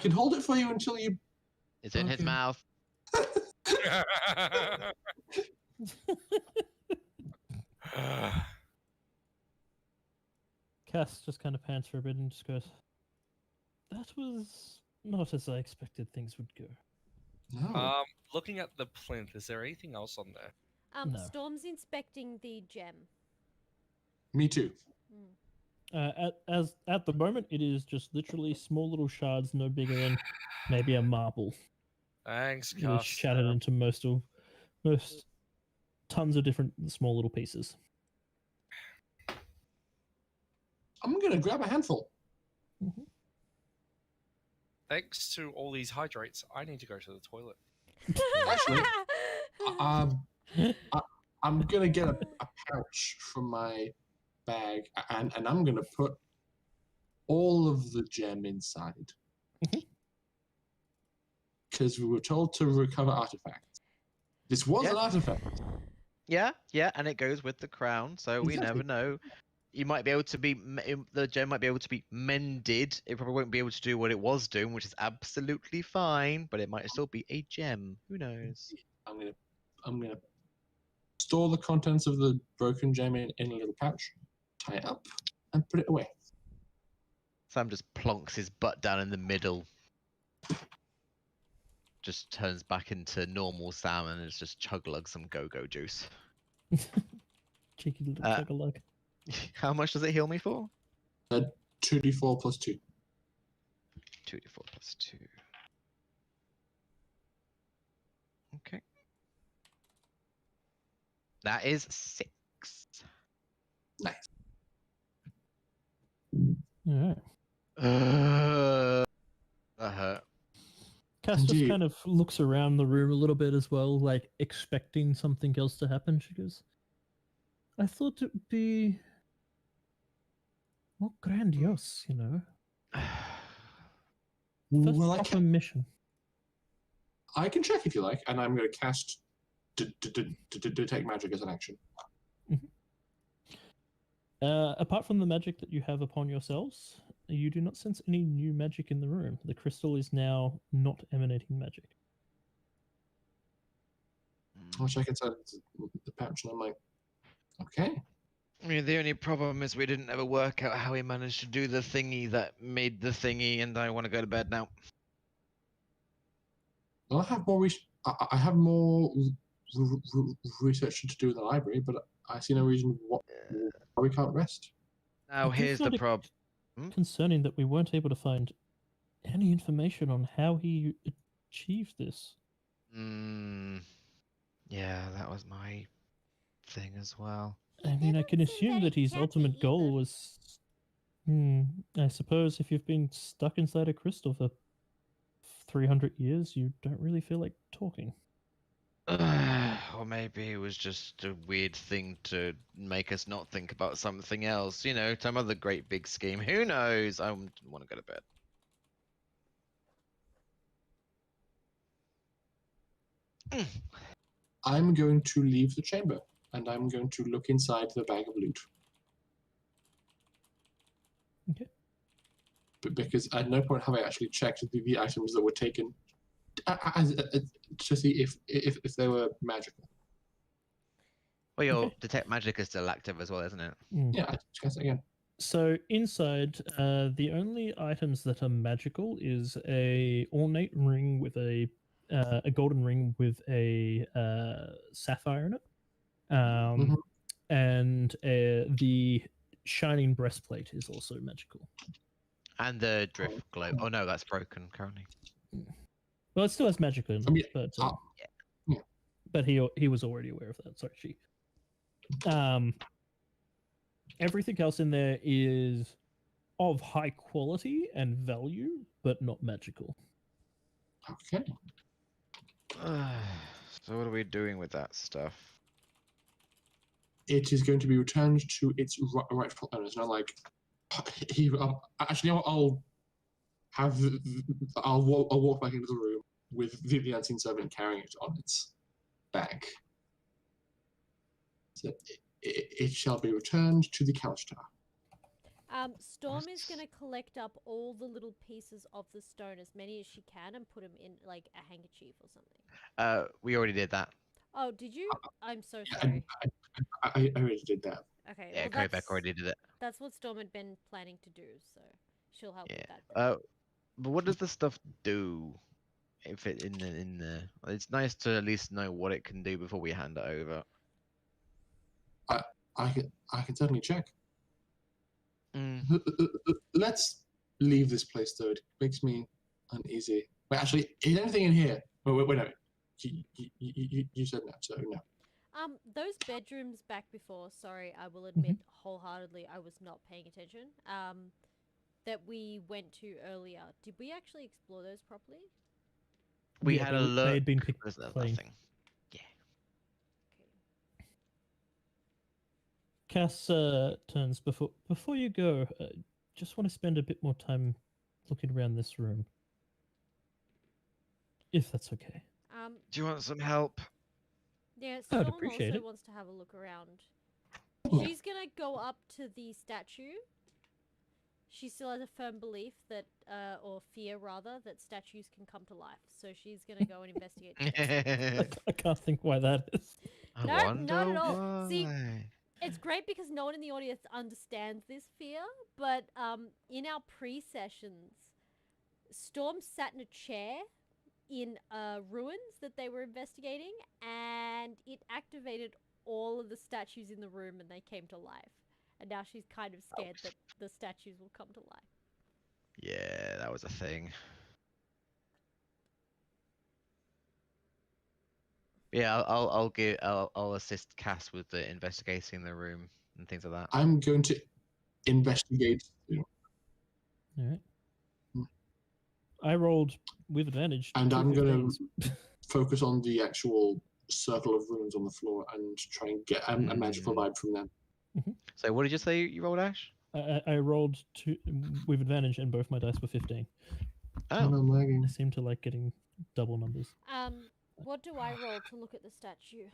can hold it for you until you. It's in his Okay. mouth. Cass just kind of pants for a bit and just goes, "That was not as I expected things would go." No. Looking at the plinth, is there anything else on there? No. Storm's inspecting the gem. Me too. At the moment, it is just literally small little shards, no bigger than maybe a marble. Thanks, It is Cass. shattered into most tons of different small little pieces. I'm going to grab a handful. Thanks to all these hydrates, I need to go to the toilet. Actually, I'm going to get a pouch from my bag and I'm going to put all of the gem inside. Because we were told to recover artifacts. This was an artifact. Yeah, and it goes with the crown, so we Exactly. never know. You might be able to be the gem might be able to be mended. It probably won't be able to do what it was doing, which is absolutely fine. But it might still be a gem. Who knows? I'm gonna store the contents of the broken gem in a little pouch, tie it up, and put it away. Sam just plonks his butt down in the middle. Just turns back into normal Sam and is just chug-lug some go-go juice. Cheeky little Uh, chug-a-lug. How much does it heal me for? 2d4 plus 2. 2d4 plus 2. Okay. That is 6. Nice. All right. That hurt. Cass just Indeed. kind of looks around the room a little bit as well, like expecting something else to happen. She goes, "I thought it would be more grandiose, you know. First Well, proper mission." I can check if you like, and I'm going to cast detect magic as an action. Apart from the magic that you have upon yourselves, you do not sense any new magic in the room. The crystal is now not emanating magic. I'll check inside the pouch, and I'm like, okay. I mean, the only problem is we didn't ever work out how he managed to do the thingy that made the thingy, and I want to go to bed now. Well, I have more research to do in the library, but I see no reason why we can't rest. Now, I do here's the find it problem. Concerning that we weren't able to find any information on how he achieved this. Yeah, that was my thing as well. I mean, I can didn't seem assume very that his chatty ultimate goal either. was. I suppose if you've been stuck inside a crystal for 300 years, you don't really feel like talking. Or maybe it was just a weird thing to make us not think about something else. You know, some other great big scheme. Who knows? I want to go to bed. I'm going to leave the chamber and I'm going to look inside the bag of loot. Okay. Because at no point have I actually checked the items that were taken to see if they were magical. Well, your Okay. detect magic is still active as well, isn't it? Yeah, I guess again. So inside, the only items that are magical is a ornate ring with a golden ring with a sapphire in it, and the shining breastplate is also magical. And the drift globe. Oh no, that's broken currently. Well, it still has magic in it, I mean, but yeah. but he was already aware of that. Sorry, she. Everything else in there is of high quality and value, but not magical. Okay. So what are we doing with that stuff? It is going to be returned to its rightful owners. Not like he. Actually, I'll walk back into the room with the unseen servant carrying it on its back. So it shall be returned to the Kalashtar. Storm is going to collect up all the little pieces of the stone, as many as she can, and put them in like a handkerchief or something. We already did that. Oh, did you? I'm so Yeah, sorry. I already did that. Okay, Yeah, well, Kovac already did it. that's what Storm had been planning to do, so she'll help with that. Yeah. But what does the stuff do? If it in the, it's nice to at least know what it can do before we hand it over. I can certainly check. Mm. Let's leave this place though. It makes me uneasy. Wait, actually, is anything in here? Wait, no. You said no, so no. Those bedrooms back before, sorry, I will admit wholeheartedly I was not paying attention. That we went to earlier. Did we actually explore those properly? We Yeah, had a they look. had been picked There's clean. nothing. Cass turns before you go. Just want to spend a bit more time looking around this room, if that's okay. Do you want some help? Yeah, I'd Storm appreciate also it. wants to have a look around. Yeah. She's gonna go up to the statue. She still has a firm belief that, or fear rather, that statues can come to life. So she's gonna go and investigate. The statue. I can't think why that is. I No, wonder not at all. See, why. It's great because no one in the audience understands this fear, but in our pre-sessions, Storm sat in a chair in ruins that they were investigating, and it activated all of the statues in the room and they came to life. And now she's kind of scared that the statues will come to life. Yeah, that was a thing. Yeah, I'll assist Cass with the investigating the room and things like that. I'm going to investigate. All right. I rolled with advantage. And two I'm gonna 15s. focus on the actual circle of runes on the floor and try and get a magical vibe from them. So what did you say you rolled, Ash? I rolled two with advantage, and both my dice were 15. Oh, Oh, no, I'm lagging. I seem to like getting double numbers. What do I roll to look at the statue?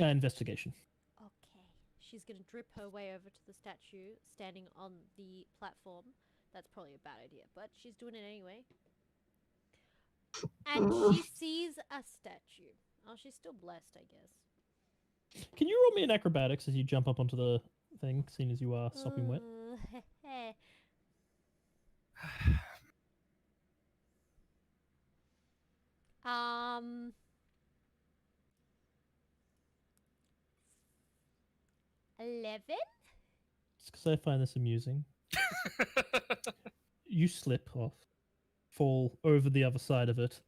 Investigation. Okay. She's going to drip her way over to the statue, standing on the platform. That's probably a bad idea, but she's doing it anyway. And she sees a statue. Oh, she's still blessed, I guess. Can you roll me an acrobatics as you jump up onto the thing, seeing as you are sopping wet? Heh. 11? Just because I find this amusing. You slip off, fall over the other side of it,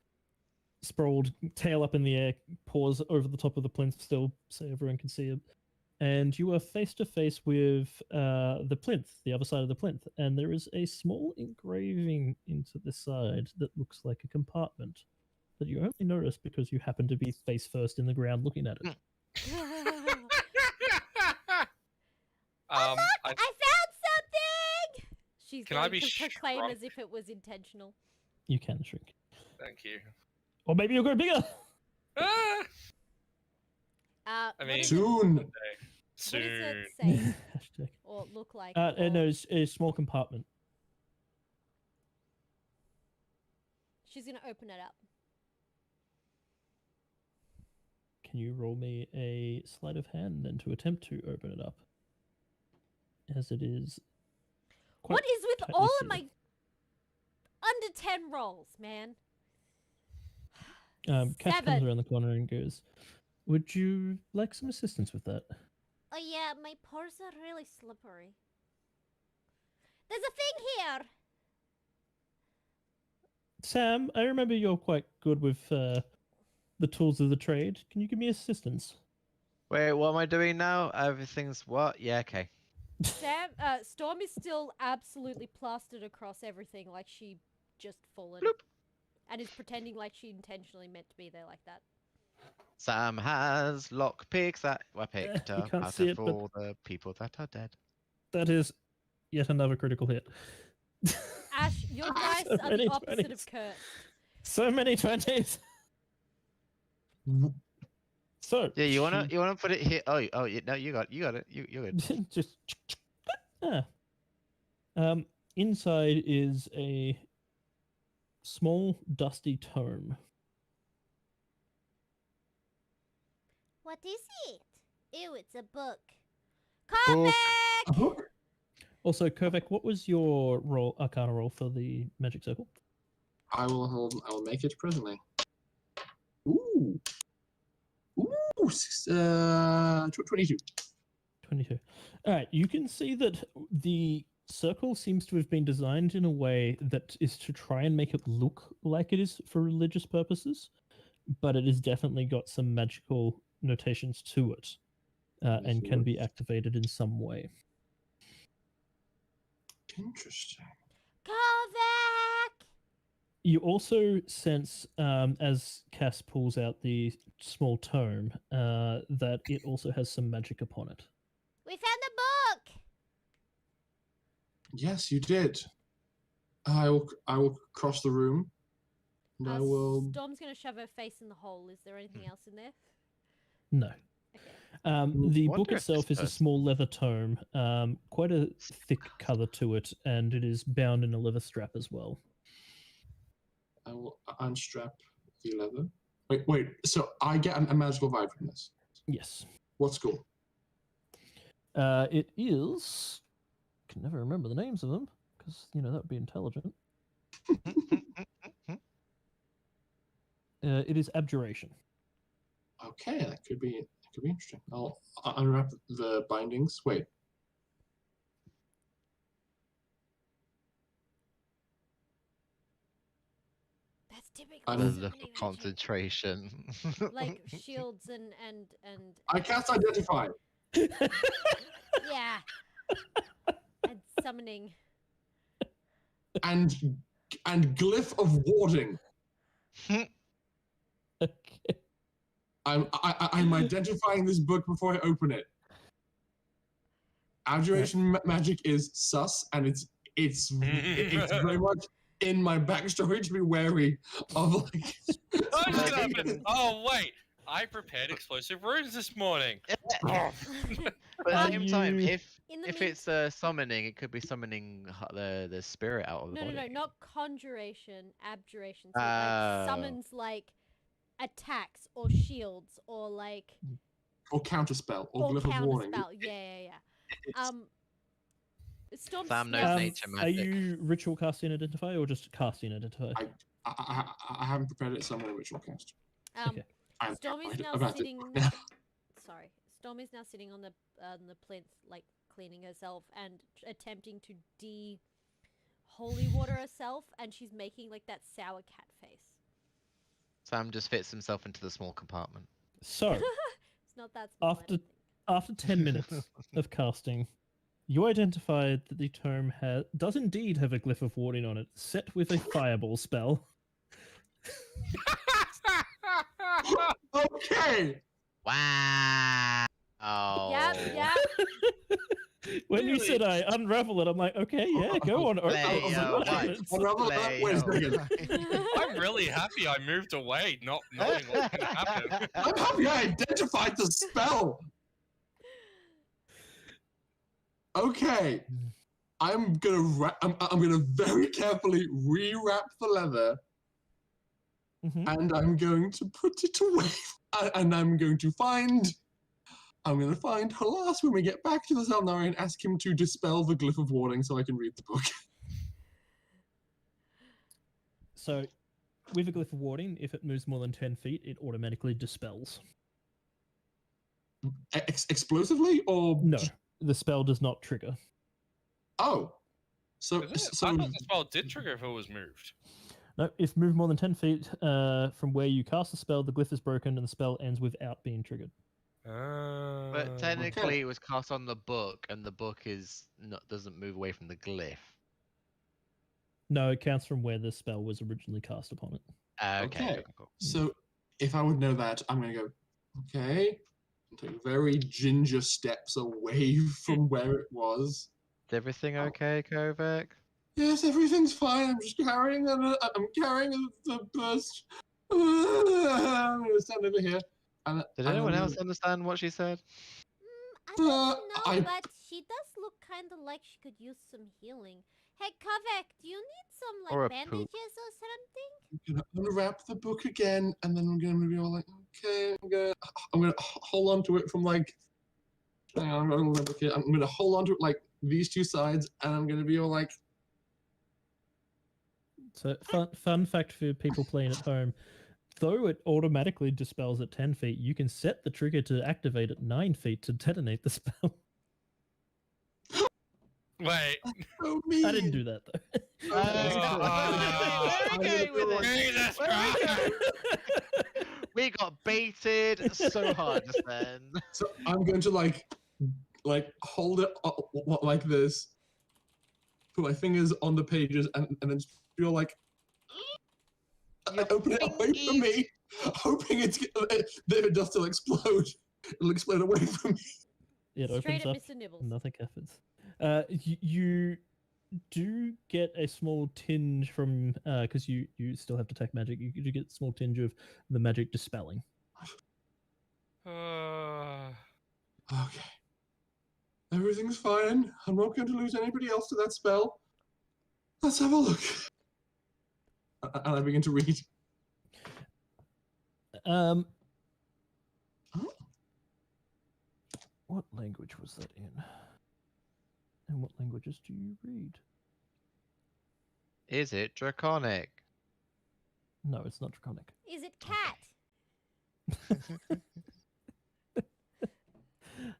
sprawled, tail up in the air, paws over the top of the plinth still, so everyone can see it. And you are face to face with the plinth, the other side of the plinth, and there is a small engraving into the side that looks like a compartment that you only notice because you happen to be face first in the ground looking at it. Look! I found something! She's Can I going be to proclaim shrunk? as if it was intentional. You can shrink. Thank you. Or maybe you'll go bigger! Ah! I What mean, is it? Soon. one day. What Soon. does it say Hashtag. or look like? No, or- it's a small compartment. She's gonna open it up. Can you roll me a sleight of hand then to attempt to open it up? As it is. What is with tightly all of sealed. my under 10 rolls, man? Cass comes 7. around the corner and goes, "Would you like some assistance with that?" Oh yeah, my paws are really slippery. There's a thing here. Sam, I remember you're quite good with the tools of the trade. Can you give me assistance? Wait, what am I doing now? Everything's what? Yeah, okay. Storm is still absolutely plastered across everything like she just fallen. Bloop. And is pretending like she intentionally meant to be there like that. Sam has lock picks that were picked you up can't out see of it, but- all the people that are dead. That is yet another critical hit. Ash, your dice So are many the opposite 20s. of cursed. So many 20s. So Yeah, you wanna she- put it here? Oh, no, you got it. You're good. just inside is a small dusty tome. What is it? Ew, it's a book. Book. A book? Also, Kovac, what was your roll, Arcana roll for the magic circle? I will make it presently. Ooh. Ooh. 22. 22. All right, you can see that the circle seems to have been designed in a way that is to try and make it look like it is for religious purposes, but it has definitely got some magical notations to it and can be activated in some way. Interesting. Kovac! You also sense, as Cass pulls out the small tome, that it also has some magic upon it. We found a book! Yes, you did. I will cross the room, and I will. Storm's gonna shove her face in the hole. Is there anything else in there? No. The book Wonder if itself this is a person- small leather tome, quite a thick cover to it, and it is bound in a leather strap as well. I will unstrap the leather. Wait. So I get a magical vibe from this. Yes. What school? It is. Can never remember the names of them because that would be intelligent. It is abjuration. Okay, that could be interesting. I'll unwrap the bindings. Wait. That's typical. I The don't- look of concentration. Like shields and I cast identify. yeah. And summoning. and glyph of warding. Okay. I'm identifying this book before I open it. Abjuration magic is sus, and it's very much in my backstory to be wary of like. Oh, it's gonna happen. Oh wait, I prepared explosive runes this morning. Oh. But at the same time, You- In the if mean- it's summoning, it could be summoning the spirit out of the No, body. not conjuration, abjuration. So Oh. like summons like attacks or shields or like Or counterspell, or or glyph of warning. counterspell. Yeah. It's- Storm's Sam knows now nature Are magic. you ritual casting identify or just casting identify? I haven't prepared it, so I'm going to ritual cast. Okay. Storm is now about it. sitting. Sorry, Storm is now sitting on the plinth, like cleaning herself and attempting to holy water herself, and she's making like that sour cat face. Sam just fits himself into the small compartment. So, It's not that small. I After- don't think. after 10 minutes of casting, you identified that the tome does indeed have a glyph of warding on it, set with a fireball spell. Okay. Wow. Oh. Yep. When you said I unravel it, I'm like, okay, yeah, go on. Open Play it, see your what wife. happens. Unravel it. Play Wait a your second. wife. I'm really happy I moved away, not knowing what's going to happen. I'm happy I identified the spell. Okay, I'm gonna I'm gonna very carefully rewrap the leather, Mhm. and I'm going to put it away, and I'm going to find Halas when we get back to the Xel'nari and ask him to dispel the glyph of warning so I can read the book. So, with a glyph of warding, if it moves more than 10 feet, it automatically dispels. Explosively or No, the spell does not trigger. Oh, so Is it? so I thought the spell did trigger if it was moved. No, if moved more than 10 feet from where you cast the spell, the glyph is broken and the spell ends without being triggered. But technically, it was cast on the book, and the book doesn't move away from the glyph. No, it counts from where the spell was originally cast upon it. Okay. Cool. So if I would know that, I'm gonna go, okay, and take very ginger steps away from where it was. Is everything okay, Kovac? Yes, everything's fine. I'm just carrying the burst. I'm gonna stand over here. And, Did and anyone I'm else gonna- understand what she said? I don't know, I- but she does look kind of like she could use some healing. Hey, Kavek, do you need some Or a like poop. bandages or something? I'm gonna unwrap the book again, and then I'm gonna be all like, okay, I'm gonna hold on to it from like, hang on, I'm gonna hold on to it like these two sides, and I'm gonna be all like, So, fun fact for people playing at home, though it automatically dispels at 10 feet, you can set the trigger to activate at 9 feet to detonate the spell. Wait. so mean. I didn't do that, though. Where are we going with this? Jesus Where are we Christ! going? We got baited so hard just then. So I'm going to like hold it like this, put my fingers on the pages, and then feel like Your open it away from fingies. me, hoping that if it does still explode, it'll explode away from me. It Straight opens at up. Mr. Nibbles. Nothing happens. You do get a small tinge from because you still have detect magic. You do get a small tinge of the magic dispelling. Okay. Everything's fine. I'm not going to lose anybody else to that spell. Let's have a look. And I begin to read. Um, what language was that in? And what languages do you read? Is it draconic? No, it's not Draconic. Is it cat?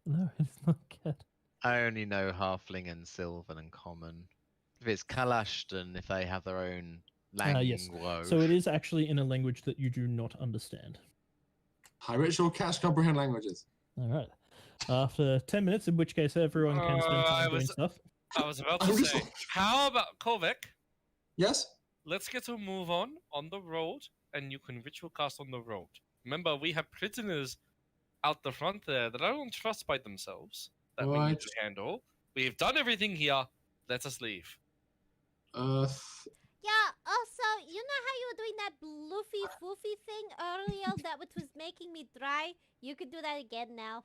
No, it's not Cat. I only know halfling and sylvan and common. If it's Kalashtar, if they have their own Yes. language. So it is actually in a language that you do not understand. High ritual cast comprehend languages. All right. After 10 minutes, in which case everyone can spend I time doing was- stuff. I was about I'm to just say, how about Kovac? Yes? Let's get a move on the road, and you can ritual cast on the road. Remember, we have prisoners out the front there that I don't trust by themselves that we need Right. to handle. We've done everything here. Let us leave. Yeah, also, you know how you were doing that bloofy foofy thing earlier that was making me dry? You could do that again now.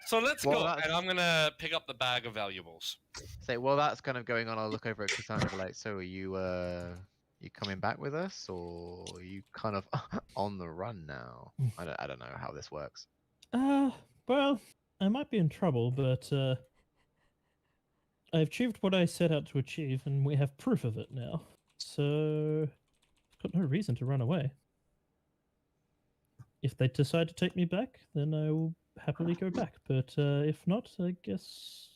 So let's Well, go, that's- and I'm gonna pick up the bag of valuables. Say, while that's kind of going on, I'll look over at Cassandra and be like, so are you coming back with us, or are you kind of on the run now? I don't know how this works. Well, I might be in trouble, but I've achieved what I set out to achieve, and we have proof of it now. So, got no reason to run away. If they decide to take me back, then I will happily go back. But if not, I guess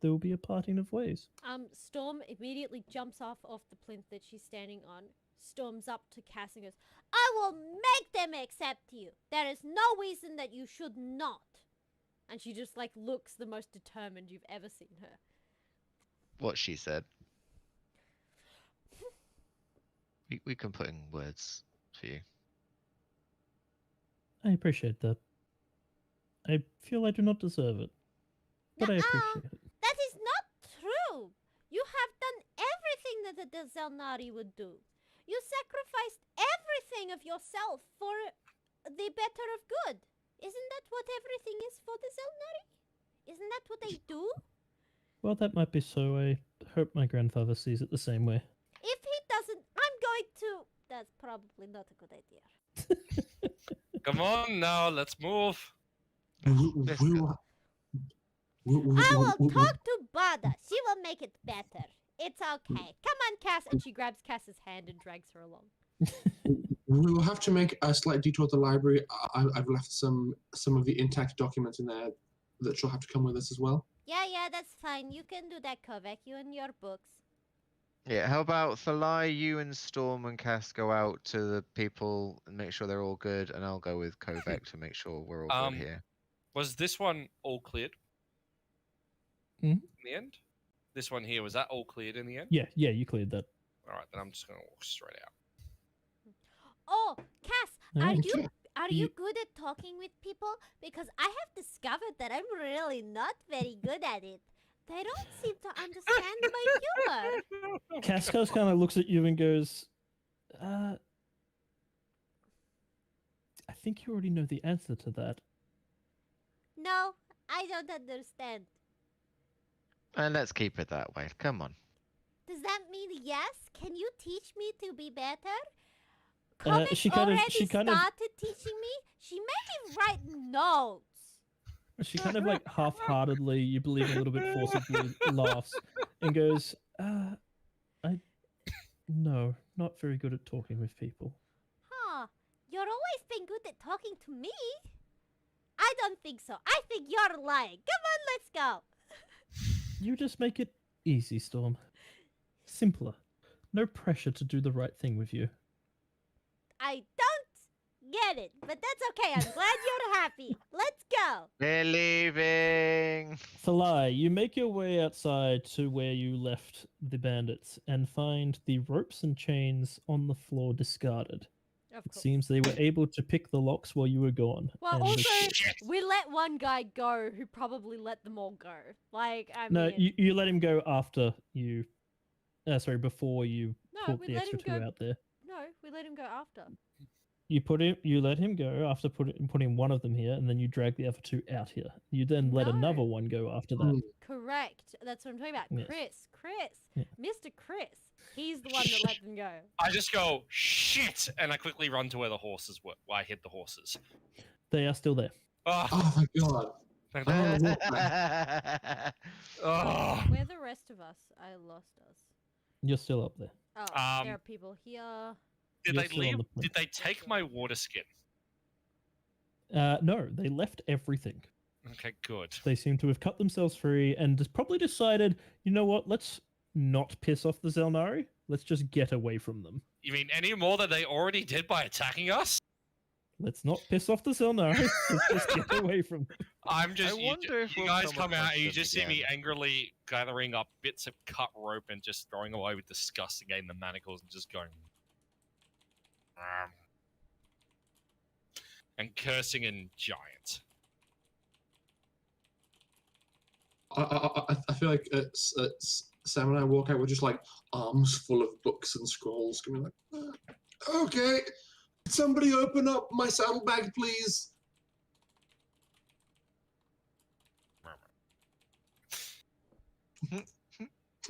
there will be a parting of ways. Storm immediately jumps off the plinth that she's standing on, storms up to Cass and goes, I will make them accept you. There is no reason that you should not. and she just like looks the most determined you've ever seen her. What she said. We can put in words for you. I appreciate that. I feel I do not deserve it, but I Nuh-uh. appreciate it. That is not true. You have done everything that the Xel'nari would do. You sacrificed everything of yourself for the better of good. Isn't that what everything is for the Xel'nari? Isn't that what they do? Well, that might be so. I hope my grandfather sees it the same way. If he doesn't, I'm going to... That's probably not a good idea. Come on now, let's move. I will talk to Bada. She will make it better. It's okay. Come on, Cass. And she grabs Cass's hand and drags her along. We will have to make a slight detour to the library. I've left some of the intact documents in there that she'll have to come with us as well. Yeah, that's fine. You can do that, Kovac. You and your books. Yeah, how about Thalai, you and Storm and Cass go out to the people and make sure they're all good, and I'll go with Kovac to make sure we're all good here. Was this one all cleared? Hmm? In the end? This one here, was that all cleared in the end? Yeah, you cleared that. Alright, then I'm just going to walk straight out. Oh, Cass, Alright. are you good at talking with people? Because I have discovered that I'm really not very good at it. They don't seem to understand my humor. Cascos kind of looks at you and goes, I think you already know the answer to that. No, I don't understand. And let's keep it that way. Come on. Does that mean yes? Can you teach me to be better? She Kovac kind already of started teaching me. She made me write notes. She kind of like half-heartedly, you believe a little bit forcibly, laughs and goes, no, not very good at talking with people. Huh. You're always been good at talking to me. I don't think so. I think you're lying. Come on, let's go. You just make it easy, Storm. Simpler. No pressure to do the right thing with you. I don't get it, but that's okay. I'm glad you're happy. Let's go. We're leaving. Thalai, you make your way outside to where you left the bandits and find the ropes and chains on the floor discarded. Of It course. seems they were able to pick the locks while you were gone. Well, and the- also, we let one guy go who probably let them all go. Like, I No, mean... you let him go after you... before you No, put we the let extra him two go... out there. No, we let him go after. You let him go after putting one of them here, and then you drag the other two out here. You then let No. another one go after that. Correct. That's what I'm talking about. Yes. Chris. Yeah. Mr. Chris. He's the one that let them go. I just go, shit! And I quickly run to where the horses were. Well, I hit the horses. They are still there. Oh, Oh my god. thank Oh, God. what Oh. Where the rest of us? I lost us. You're still up there. Oh, there Um, are people here. Did You're they still on leave? the plane. Did they take my water skin? No, they left everything. Okay, good. They seem to have cut themselves free and just probably decided, you know what, let's not piss off the Xel'nari. Let's just get away from them. You mean any more than they already did by attacking us? Let's not piss off the Xel'nari. Let's just get away from them. I'm just. You, wonder if you we'll guys come come out across and you them just see me again. angrily gathering up bits of cut rope and just throwing away with disgust again the manacles and just going. And cursing in giant. I feel like Sam and I walk out with just like arms full of books and scrolls. Can be like, okay, somebody open up my saddlebag, please.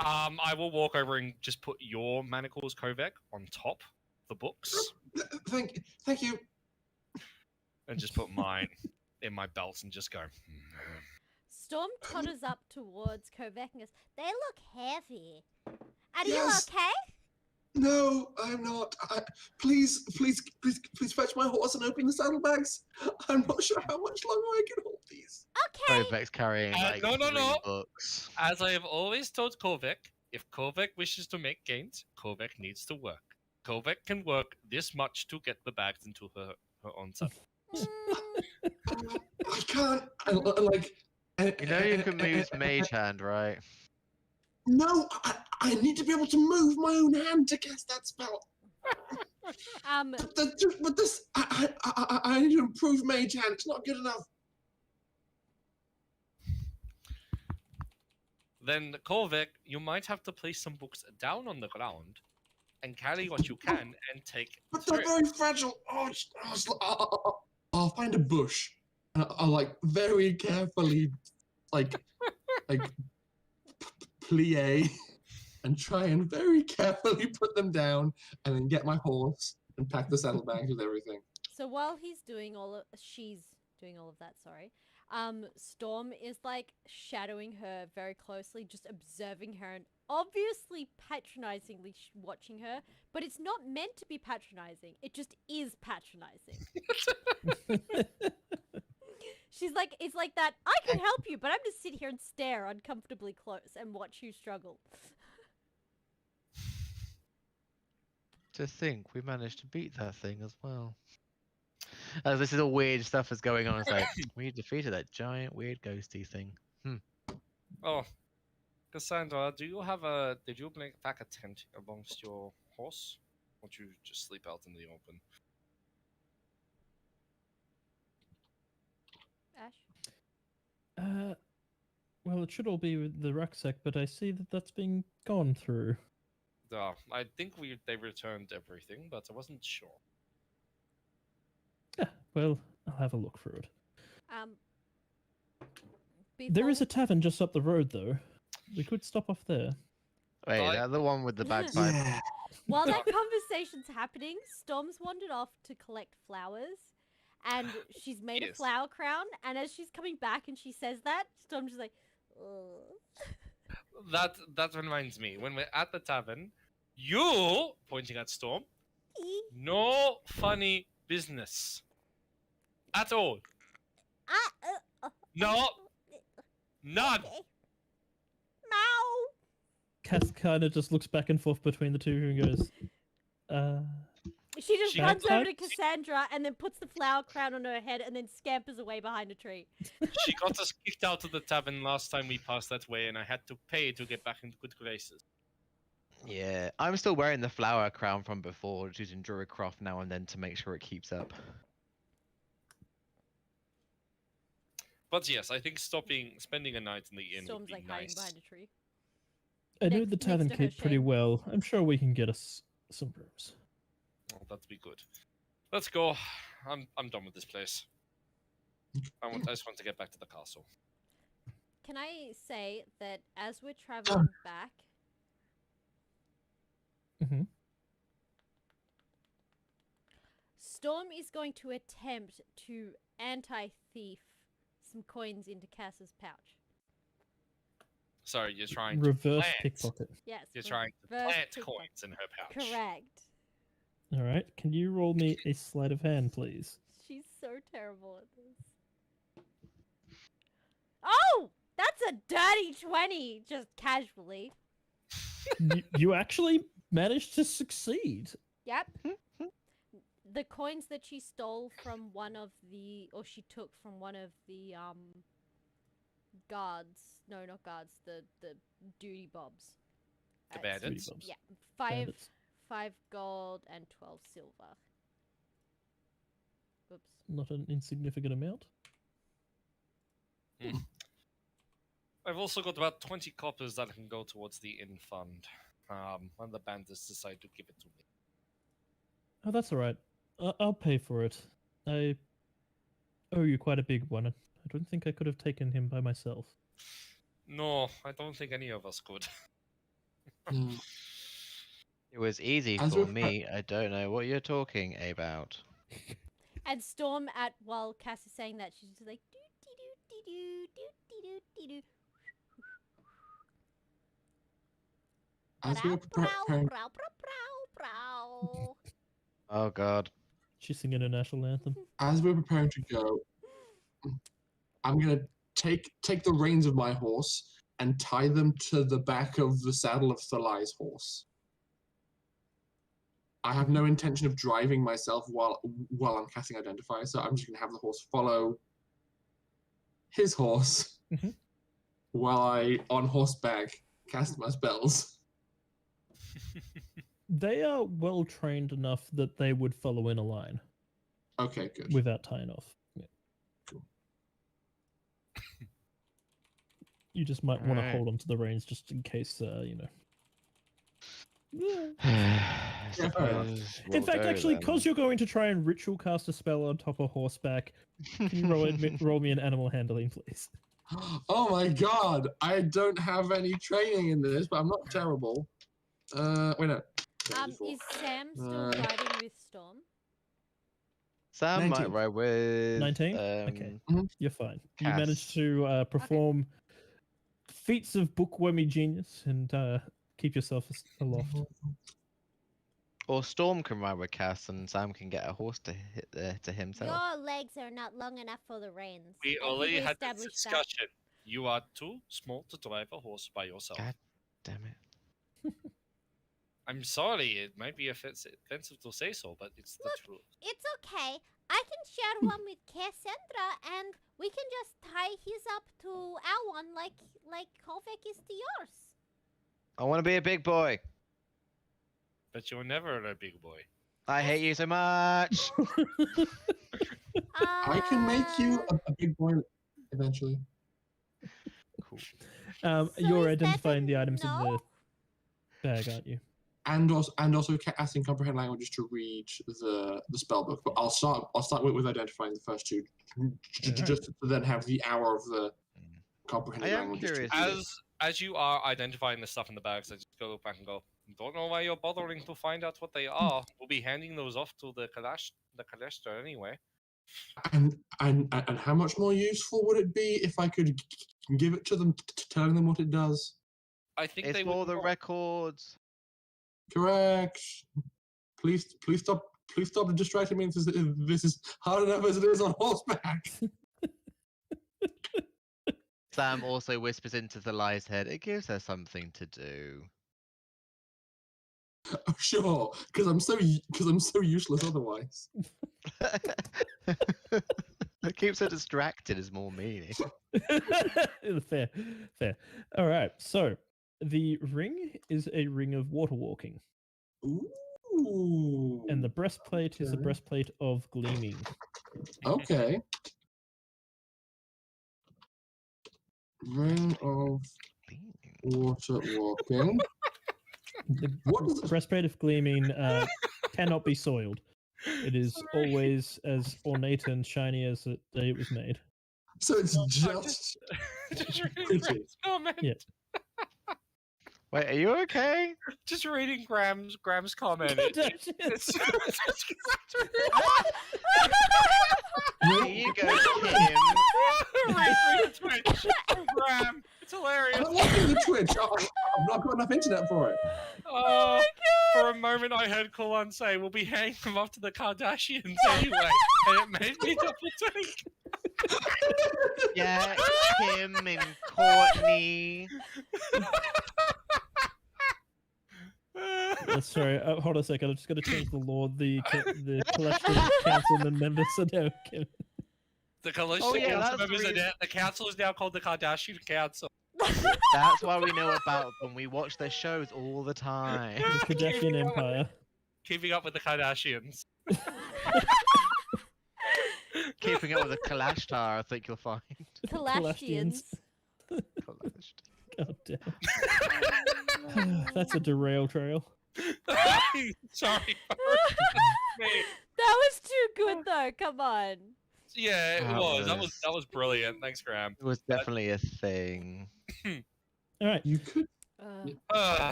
I will walk over and just put your manacles, Kovac, on top the books, Thank you. and just put mine in my belt and just go. Storm totters up towards Kovac and goes, "They look heavy. Are Yes. you okay?" No, I'm not. Please fetch my horse and open the saddlebags. I'm not sure how much longer I can hold these. Okay. Kovac's carrying like no, 3 books. As I have always told Kovac, if Kovac wishes to make gains, Kovac needs to work. Kovac can work this much to get the bags into her own saddle. I can't. Like. You know you can use Mage Hand, right? No, I need to be able to move my own hand to cast that spell. But this, I need to improve mage hand. It's not good enough. Then, Korvik, you might have to place some books down on the ground and carry what you can and take But they're turns. very fragile. I'll find a bush, and I'll like very carefully, like plie, and try and very carefully put them down, and then get my horse and pack the saddlebags with everything. So while she's doing all of that, sorry. Storm is like shadowing her very closely, just observing her and obviously patronizingly watching her, but it's not meant to be patronizing. It just is patronizing. She's like, it's like that, I can help you, but I'm just sit here and stare uncomfortably close and watch you struggle. To think we managed to beat that thing as well. As this is all weird stuff is going on. It's like, we defeated that giant weird ghosty thing. Oh, Cassandra, did you bring back a tent amongst your horse? Or do you just sleep out in the open? Ash? Well, it should all be with the rucksack, but I see that that's being gone through. I think they returned everything, but I wasn't sure. Yeah, well, I'll have a look through it. There is Before- a tavern just up the road, though. We could stop off there. Wait, Right. is that the one with the bagpipe? Yeah. While that conversation's happening, Storm's wandered off to collect flowers, and she's made a Yes. flower crown. And as she's coming back and she says that, Storm's just like, ugh. That reminds me, when we're at the tavern, you, pointing at Storm, no funny business. At all. No. None. Okay. Meow. Cass kind of just looks back and forth between the two and goes, She just She runs over to bagpipes? Cassandra and then puts the flower crown on her head and then scampers away behind a tree. She got us kicked out of the tavern last time we passed that way, and I had to pay to get back into good graces. Yeah, I'm still wearing the flower crown from before, just using Druidcraft now and then to make sure it keeps up. But yes, I think spending a night in the inn Storm's would be like hiding nice. behind a tree. I know Next- the next tavern to her keep pretty shame. well. I'm sure we can get us some rooms. Oh, that'd be good. Let's go. I'm done with this place. I just want to get back to the castle. Can I say that as we're traveling back, Mm-hmm. Storm is going to attempt to anti-thief some coins into Cass's pouch. Sorry, you're trying Reverse to plant. pickpocket. Yes. You're trying to reverse plant pickpocket. coins in her pouch. Correct. All right. Can you roll me a sleight of hand, please? She's so terrible at this. Oh! That's a dirty 20, just casually. You actually managed to succeed. Yep. The coins that she stole from one of the, or she took from one of the, guards. No, not guards. The duty bobs. The Uh, bandits? Duty bobs. Yeah. Bandits. 5 gold and 12 silver. Oops. Not an insignificant amount. I've also got about 20 coppers that can go towards the inn fund. When the bandits decide to give it to me. Oh, that's all right. I'll pay for it. I owe you quite a big one. I don't think I could have taken him by myself. No, I don't think any of us could. Hmm. It was easy As for we're me. I don't know what you're talking about. And Storm, while Cass is saying that, she's just like, doo-dee-doo-dee-doo, As we were preparing, Oh god. She's singing a national anthem. as we were preparing to go, I'm gonna take the reins of my horse and tie them to the back of the saddle of Thalai's horse. I have no intention of driving myself while I'm casting Identify, so I'm just gonna have the horse follow his horse Mhm. while I, on horseback, cast my spells. They are well trained enough that they would follow in a line Okay, good. without tying off. Yeah. Cool. You just might want to Alright. hold onto the reins just in case, you know. Yeah. I Yeah, fair enough. suppose In we'll fact, go actually, then. because you're going to try and ritual cast a spell on top of horseback, can you roll me an animal handling, please? Oh my god! I don't have any training in this, but I'm not terrible. Wait, no. 74. Is Sam still Uh, riding with Storm? Sam might 19. ride with 19? Okay. You're fine. You Cass. managed to perform feats of bookwormy genius and keep yourself aloft. Or Storm can ride with Cass, and Sam can get a horse to hit to himself. Your legs are not long enough for the reins. We I think already had this established that. discussion. You are too small to drive a horse by yourself. God damn it! I'm sorry, it might be offensive to say so, but it's the Look, truth. It's okay. I can share one with Cassandra, and we can just tie his up to our one like Kovek is to yours. I want to be a big boy. But you're never a big boy. I hate you so much. I can make you Uh, a big boy eventually. Cool. So You're is that identifying a the items in no? the bag, aren't you? And also asking comprehend languages to read the spell book. But I'll start with identifying the first two, just to then have the hour of the comprehending I am languages. curious. To read it. As you are identifying the stuff in the bags, I just go back and go, don't know why you're bothering to find out what they are. We'll be handing those off to the Kalashtar anyway. And how much more useful would it be if I could give it to them, telling them what it does? I think It's they for would the know. records. Correct. Please stop distracting me. This is hard enough as it is on horseback. Sam also whispers into the lie's head. It gives her something to do. Oh, sure, because I'm so useless otherwise. It keeps her distracted is more meaning. Fair, fair. All right. So the ring is a ring of water walking, Ooh. and the breastplate is a Okay. breastplate of gleaming. Okay. Ring of water walking. The What is it? breastplate of gleaming cannot be soiled. It is Sorry. always as ornate and shiny as the day it was made. So it's No, just Just reading pretty. Graham's comment. Yeah. Wait, are you okay? Just reading Graham's comment. It's Here you go, Kim. read Twitch from Graham. It's hilarious. I'm not watching the Twitch. I've not got enough internet for it. Oh, for a moment, I heard Kulon say, "We'll be handing them off to the Kardashians anyway," and it made me double think. Yeah, Kim and Courtney. Sorry, hold on a second. I'm just going to change the law. The collection councilman members are now. The Kalashtar Oh, yeah, Council that's the members are reason- now, the council is now called the Kardashian Council. That's why we know about them. We watch their shows all the time. The Kardashian Empire. Keeping up with the Kardashians. Keeping up with the Kalashtar, I think you'll find. Kalashians. Kalashtar. God damn. That's a derail trail. Sorry. Mate. That was too good though. Come on. Yeah, it That was. was- That was brilliant. Thanks, Graham. It was definitely a thing. All right. You could.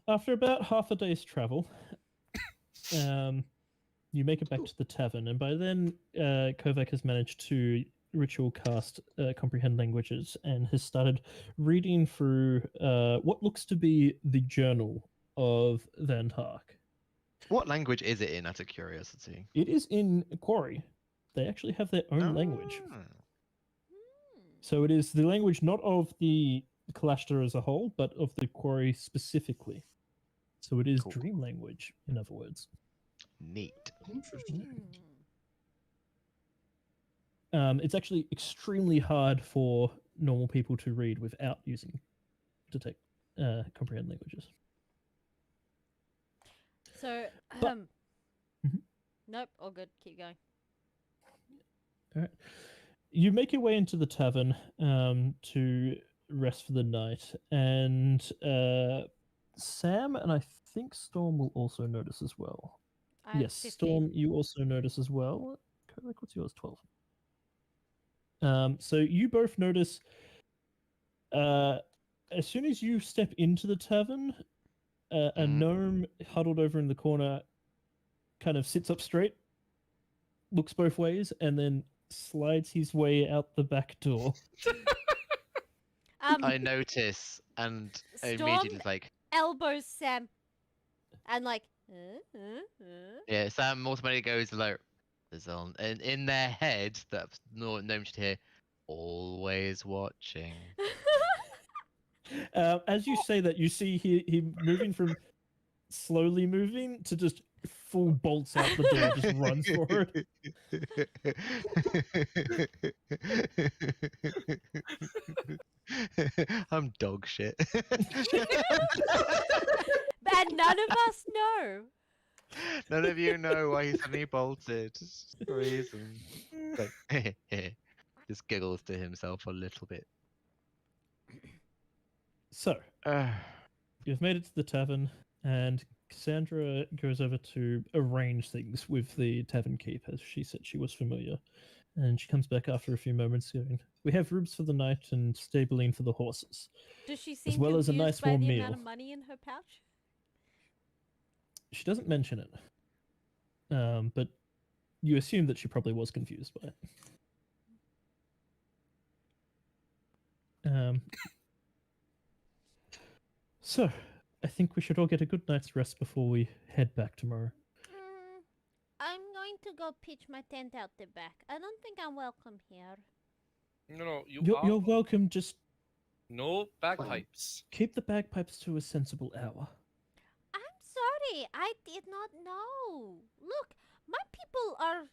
After about half a day's travel, you make it back to the tavern, and by then, Kovac has managed to ritual cast comprehend languages and has started reading through what looks to be the journal of Van Tark. What language is it in, out of curiosity? It is in Quarry. They actually have their own language. Ah. So it is the language not of the Kalashtar as a whole, but of the Quarry specifically. So it is Cool. dream language, in other words. Neat. Interesting. It's actually extremely hard for normal people to read without using detect comprehend languages. So, But- Mhm. nope, all good. Keep going. All right. You make your way into the tavern to rest for the night, and Sam and I think Storm will also notice as well. I have Yes, 15. Storm, you also notice as well. Kovac, what's yours? 12. So you both notice as soon as you step into the tavern, a Mhm. gnome huddled over in the corner kind of sits up straight, looks both ways, and then slides his way out the back door. I notice and Storm immediately like, elbows Sam, and like, yeah, Sam automatically goes like, there's on, and in their head, that no should hear, always watching. As you say that, you see he moving from slowly moving to just full bolts out the door, just runs for it. I'm dog shit. and none of us know. None of you know why he suddenly bolted. It's just a reason. Like, just giggles to himself a little bit. So, you've made it to the tavern, and Cassandra goes over to arrange things with the tavern keep, as she said she was familiar. And she comes back after a few moments going, we have rooms for the night and stabling for the horses. Does she seem well as a confused nice by warm the meal. amount of money in her pouch? She doesn't mention it. But you assume that she probably was confused by it. So, I think we should all get a good night's rest before we head back tomorrow. I'm going to go pitch my tent out the back. I don't think I'm welcome here. No, You're welcome, just No bagpipes. keep the bagpipes to a sensible hour. I'm sorry, I did not know. Look, my people are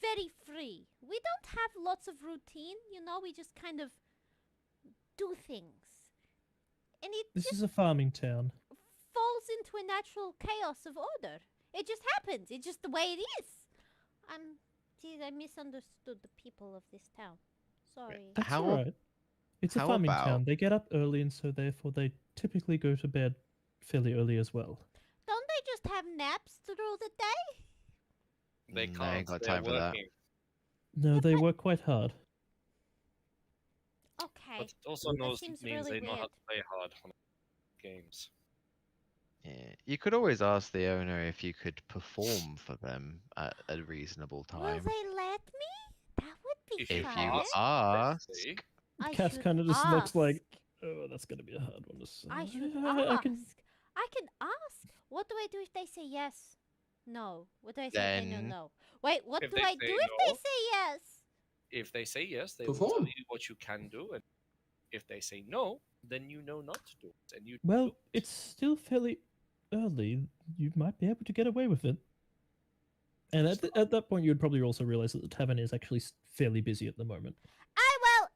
very free. We don't have lots of routine, we just kind of do things. And it This just is a farming town. falls into a natural chaos of order. It just happens. It's just the way it is. Geez, I misunderstood the people of this town. Sorry. That's How all right. It's a how farming about- town. They get up early, and so therefore they typically go to bed fairly early as well. Don't they just have naps through the day? They Mm, can't. I ain't got They're time for that. working. No, they work quite hard. Okay. But it also That seems means really they know how weird. to play hard on games. Yeah, you could always ask the owner if you could perform for them at a reasonable Will time. they let me? That would be If If fun. you ask, ask, Say, I Cass should kind of just looks like, ask. oh, that's going to be a hard one to say. I should I ask. can... I can ask. What do I do if they say yes? No. What do I say if they Then- no? Wait, what If do they I say do if they no- say yes? If they say yes, they will tell Perform. you what you can do, and if they say no, then you know not to do it, and you Well, do it. it's still fairly early. You might be able to get away with it. And at that point, you would probably also realize that the tavern is actually fairly busy at the moment. I will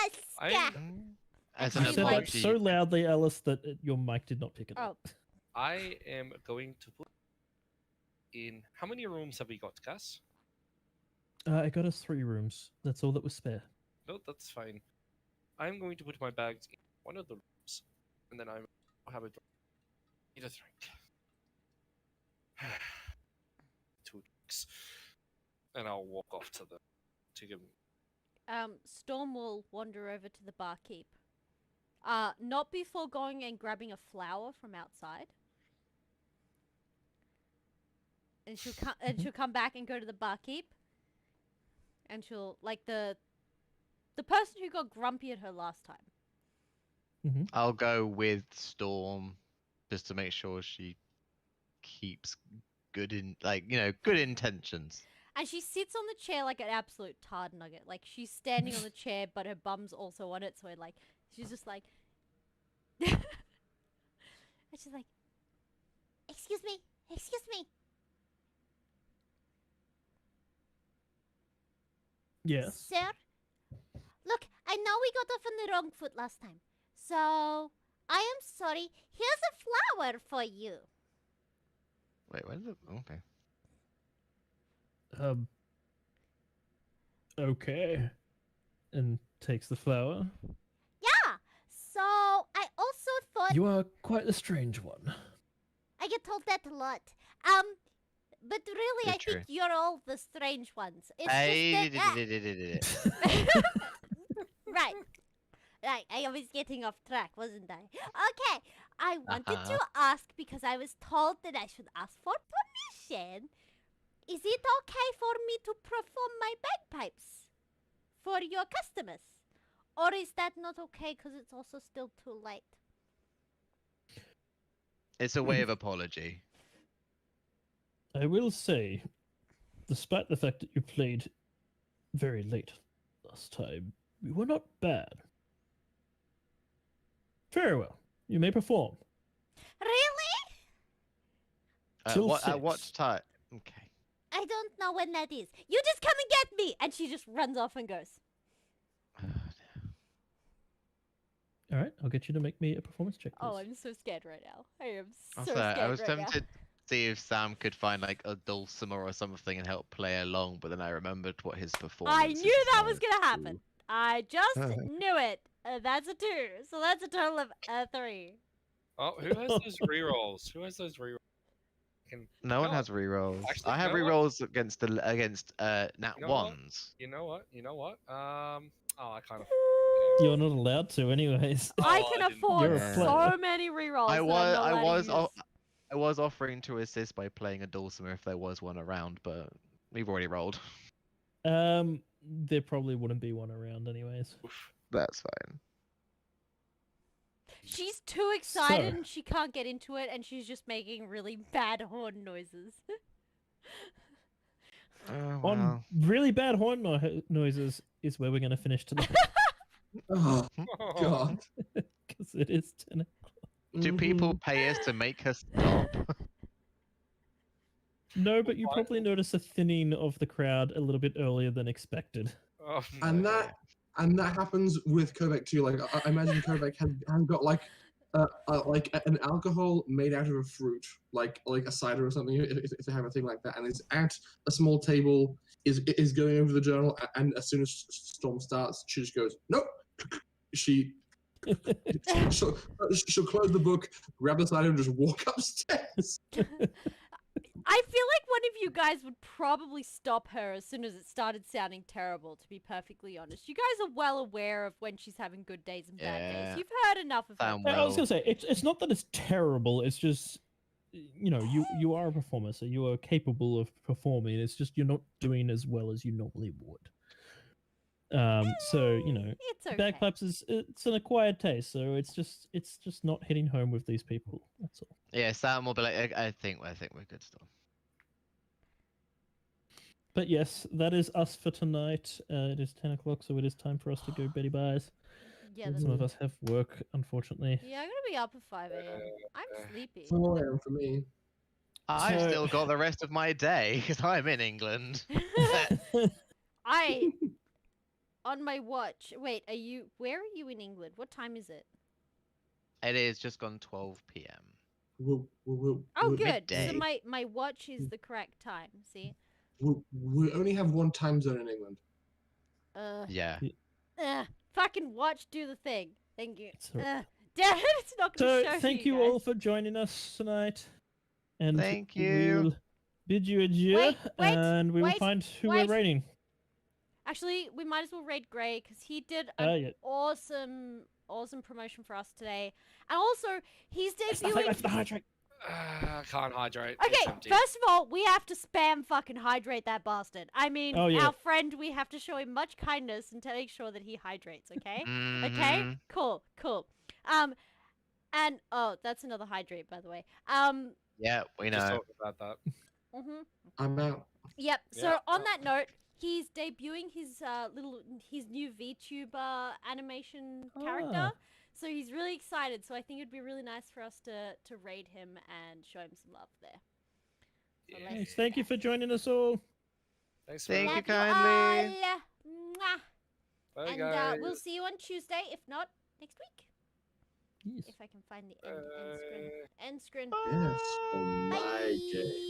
ask. I'm- as I an You said like- that apology, so loudly, Alice, that your mic did not pick it up. I am going to put in. How many rooms have we got, Cass? I got us 3 rooms. That's all that was spare. No, that's fine. I'm going to put my bags in one of the rooms, and then I'll have a drink. Need a drink. 2 drinks, and I'll walk off to give. Storm will wander over to the barkeep. Not before going and grabbing a flower from outside. And she'll come back and go to the barkeep. And she'll like the person who got grumpy at her last time. I'll go with Storm just to make sure she keeps good good intentions. And she sits on the chair like an absolute tard nugget. Like she's standing on the chair, but her bum's also on it. So she's just like, and she's like, Excuse me. Excuse me. Yes. Sir? Look, I know we got off on the wrong foot last time. So, I am sorry. Here's a flower for you. Where's the? Okay. Okay. And takes the flower. Yeah. So I also thought You are quite the strange one. I get told that a lot. But really, It's I think true. you're all the strange ones. It's Hey, just that. Right. Right. I was getting off track, wasn't I? Okay. I wanted to ask because I was told that I should ask for permission. Is it okay for me to perform my bagpipes for your customers? Or is that not okay because it's also still too late? It's a way of apology. I will say, despite the fact that you played very late last time, you were not bad. Very well. You may perform. Really? Till At what 6. time? Okay. I don't know when that is. You just come and get me! And she just runs off and goes. All right, I'll get you to make me a performance check, please. Oh, I'm so scared right now. I am so Also, scared I was right now. tempted to see if Sam could find like a dulcimer or something and help play along, but then I remembered what his performance. I is knew that like. was gonna happen. I just knew it. That's a 2, so that's a total of 3. Oh, who has those rerolls? Who has those rerolls? No one has rerolls. Actually, I have you know what? rerolls against nat You know what? ones. You know what? You know what? Oh, I kind of. You're not allowed to, anyways. I Oh, can I didn't- afford You're a so player. many rerolls. I that I'm was not allowed to use. I was offering to assist by playing a dulcimer if there was one around, but we've already rolled. There probably wouldn't be one around, anyways. That's fine. She's too excited So- and she can't get into it, and she's just making really bad horn noises. Oh, On well. really bad horn noises is where we're going to finish tonight, Oh God. because it is 10. Do people pay us to make her stop? No, but you What? probably notice a thinning of the crowd a little bit earlier than expected. Oh, And no. that happens with Kovac too. Like I imagine Kovac has got like an alcohol made out of a fruit, like a cider or something, if they have a thing like that, and it's at a small table, is going over the journal, and as soon as Storm starts, she just goes nope. She'll close the book, grab the cider, and just walk upstairs. I feel like one of you guys would probably stop her as soon as it started sounding terrible, to be perfectly honest. You guys are well aware of when she's having good days and bad Yeah. days. You've heard enough of her. Damn I was well. going to say, it's not that it's terrible, it's just, you are a performer, so you are capable of performing. It's just you're not doing as well as you normally would. So, It's okay. bagpipes it's an acquired taste, so it's just not hitting home with these people. That's all. Yeah, Sam will be like, I think we're good still. But yes, that is us for tonight. It is 10 o'clock, so it is time for us to go beddy byes. Yeah, that's Some of us have work, unfortunately. Yeah, I'm gonna be up at 5 a.m. I'm sleepy. 4 a.m. for me. I've So- still got the rest of my day because I'm in England. I on my watch. Wait, where are you in England? What time is it? It is just gone 12 p.m. Oh, good. midday. So my watch is the correct time. See? We only have one time zone in England. Yeah. Fucking watch do the thing. Thank you. It's all right. Damn it, it's not gonna So show thank you guys. all for joining us tonight. And Thank you. we'll bid you adieu, Wait, and we will wait, find who wait. we're rating. Actually, we might as well raid Gray because he did Yeah. an awesome promotion for us today, and also he's It's nothing debuting. left to hydrate. I can't hydrate. It's Okay, empty. first of all, we have to spam fucking hydrate that bastard. I mean, Oh, yeah. our friend, we have to show him much kindness and to make sure that he hydrates, okay? Okay? Mhm. Cool. And, oh, that's another hydrate, by the way. Yeah, we Just know. talk about that. Mm-hmm. I'm out. Yep, so Yeah. on that note, he's debuting his new VTuber animation character. Ah. So he's really excited, so I think it'd be really nice for us to raid him and show him some love there. So Yeah. let's Yes, do thank you that. for joining us all. Thanks Thank for you Love kindly. all. Mwah. Bye, And guys. we'll see you on Tuesday, if not next week. Yes. If I can find the end screen. End screen. Yes. Oh my Bye. day.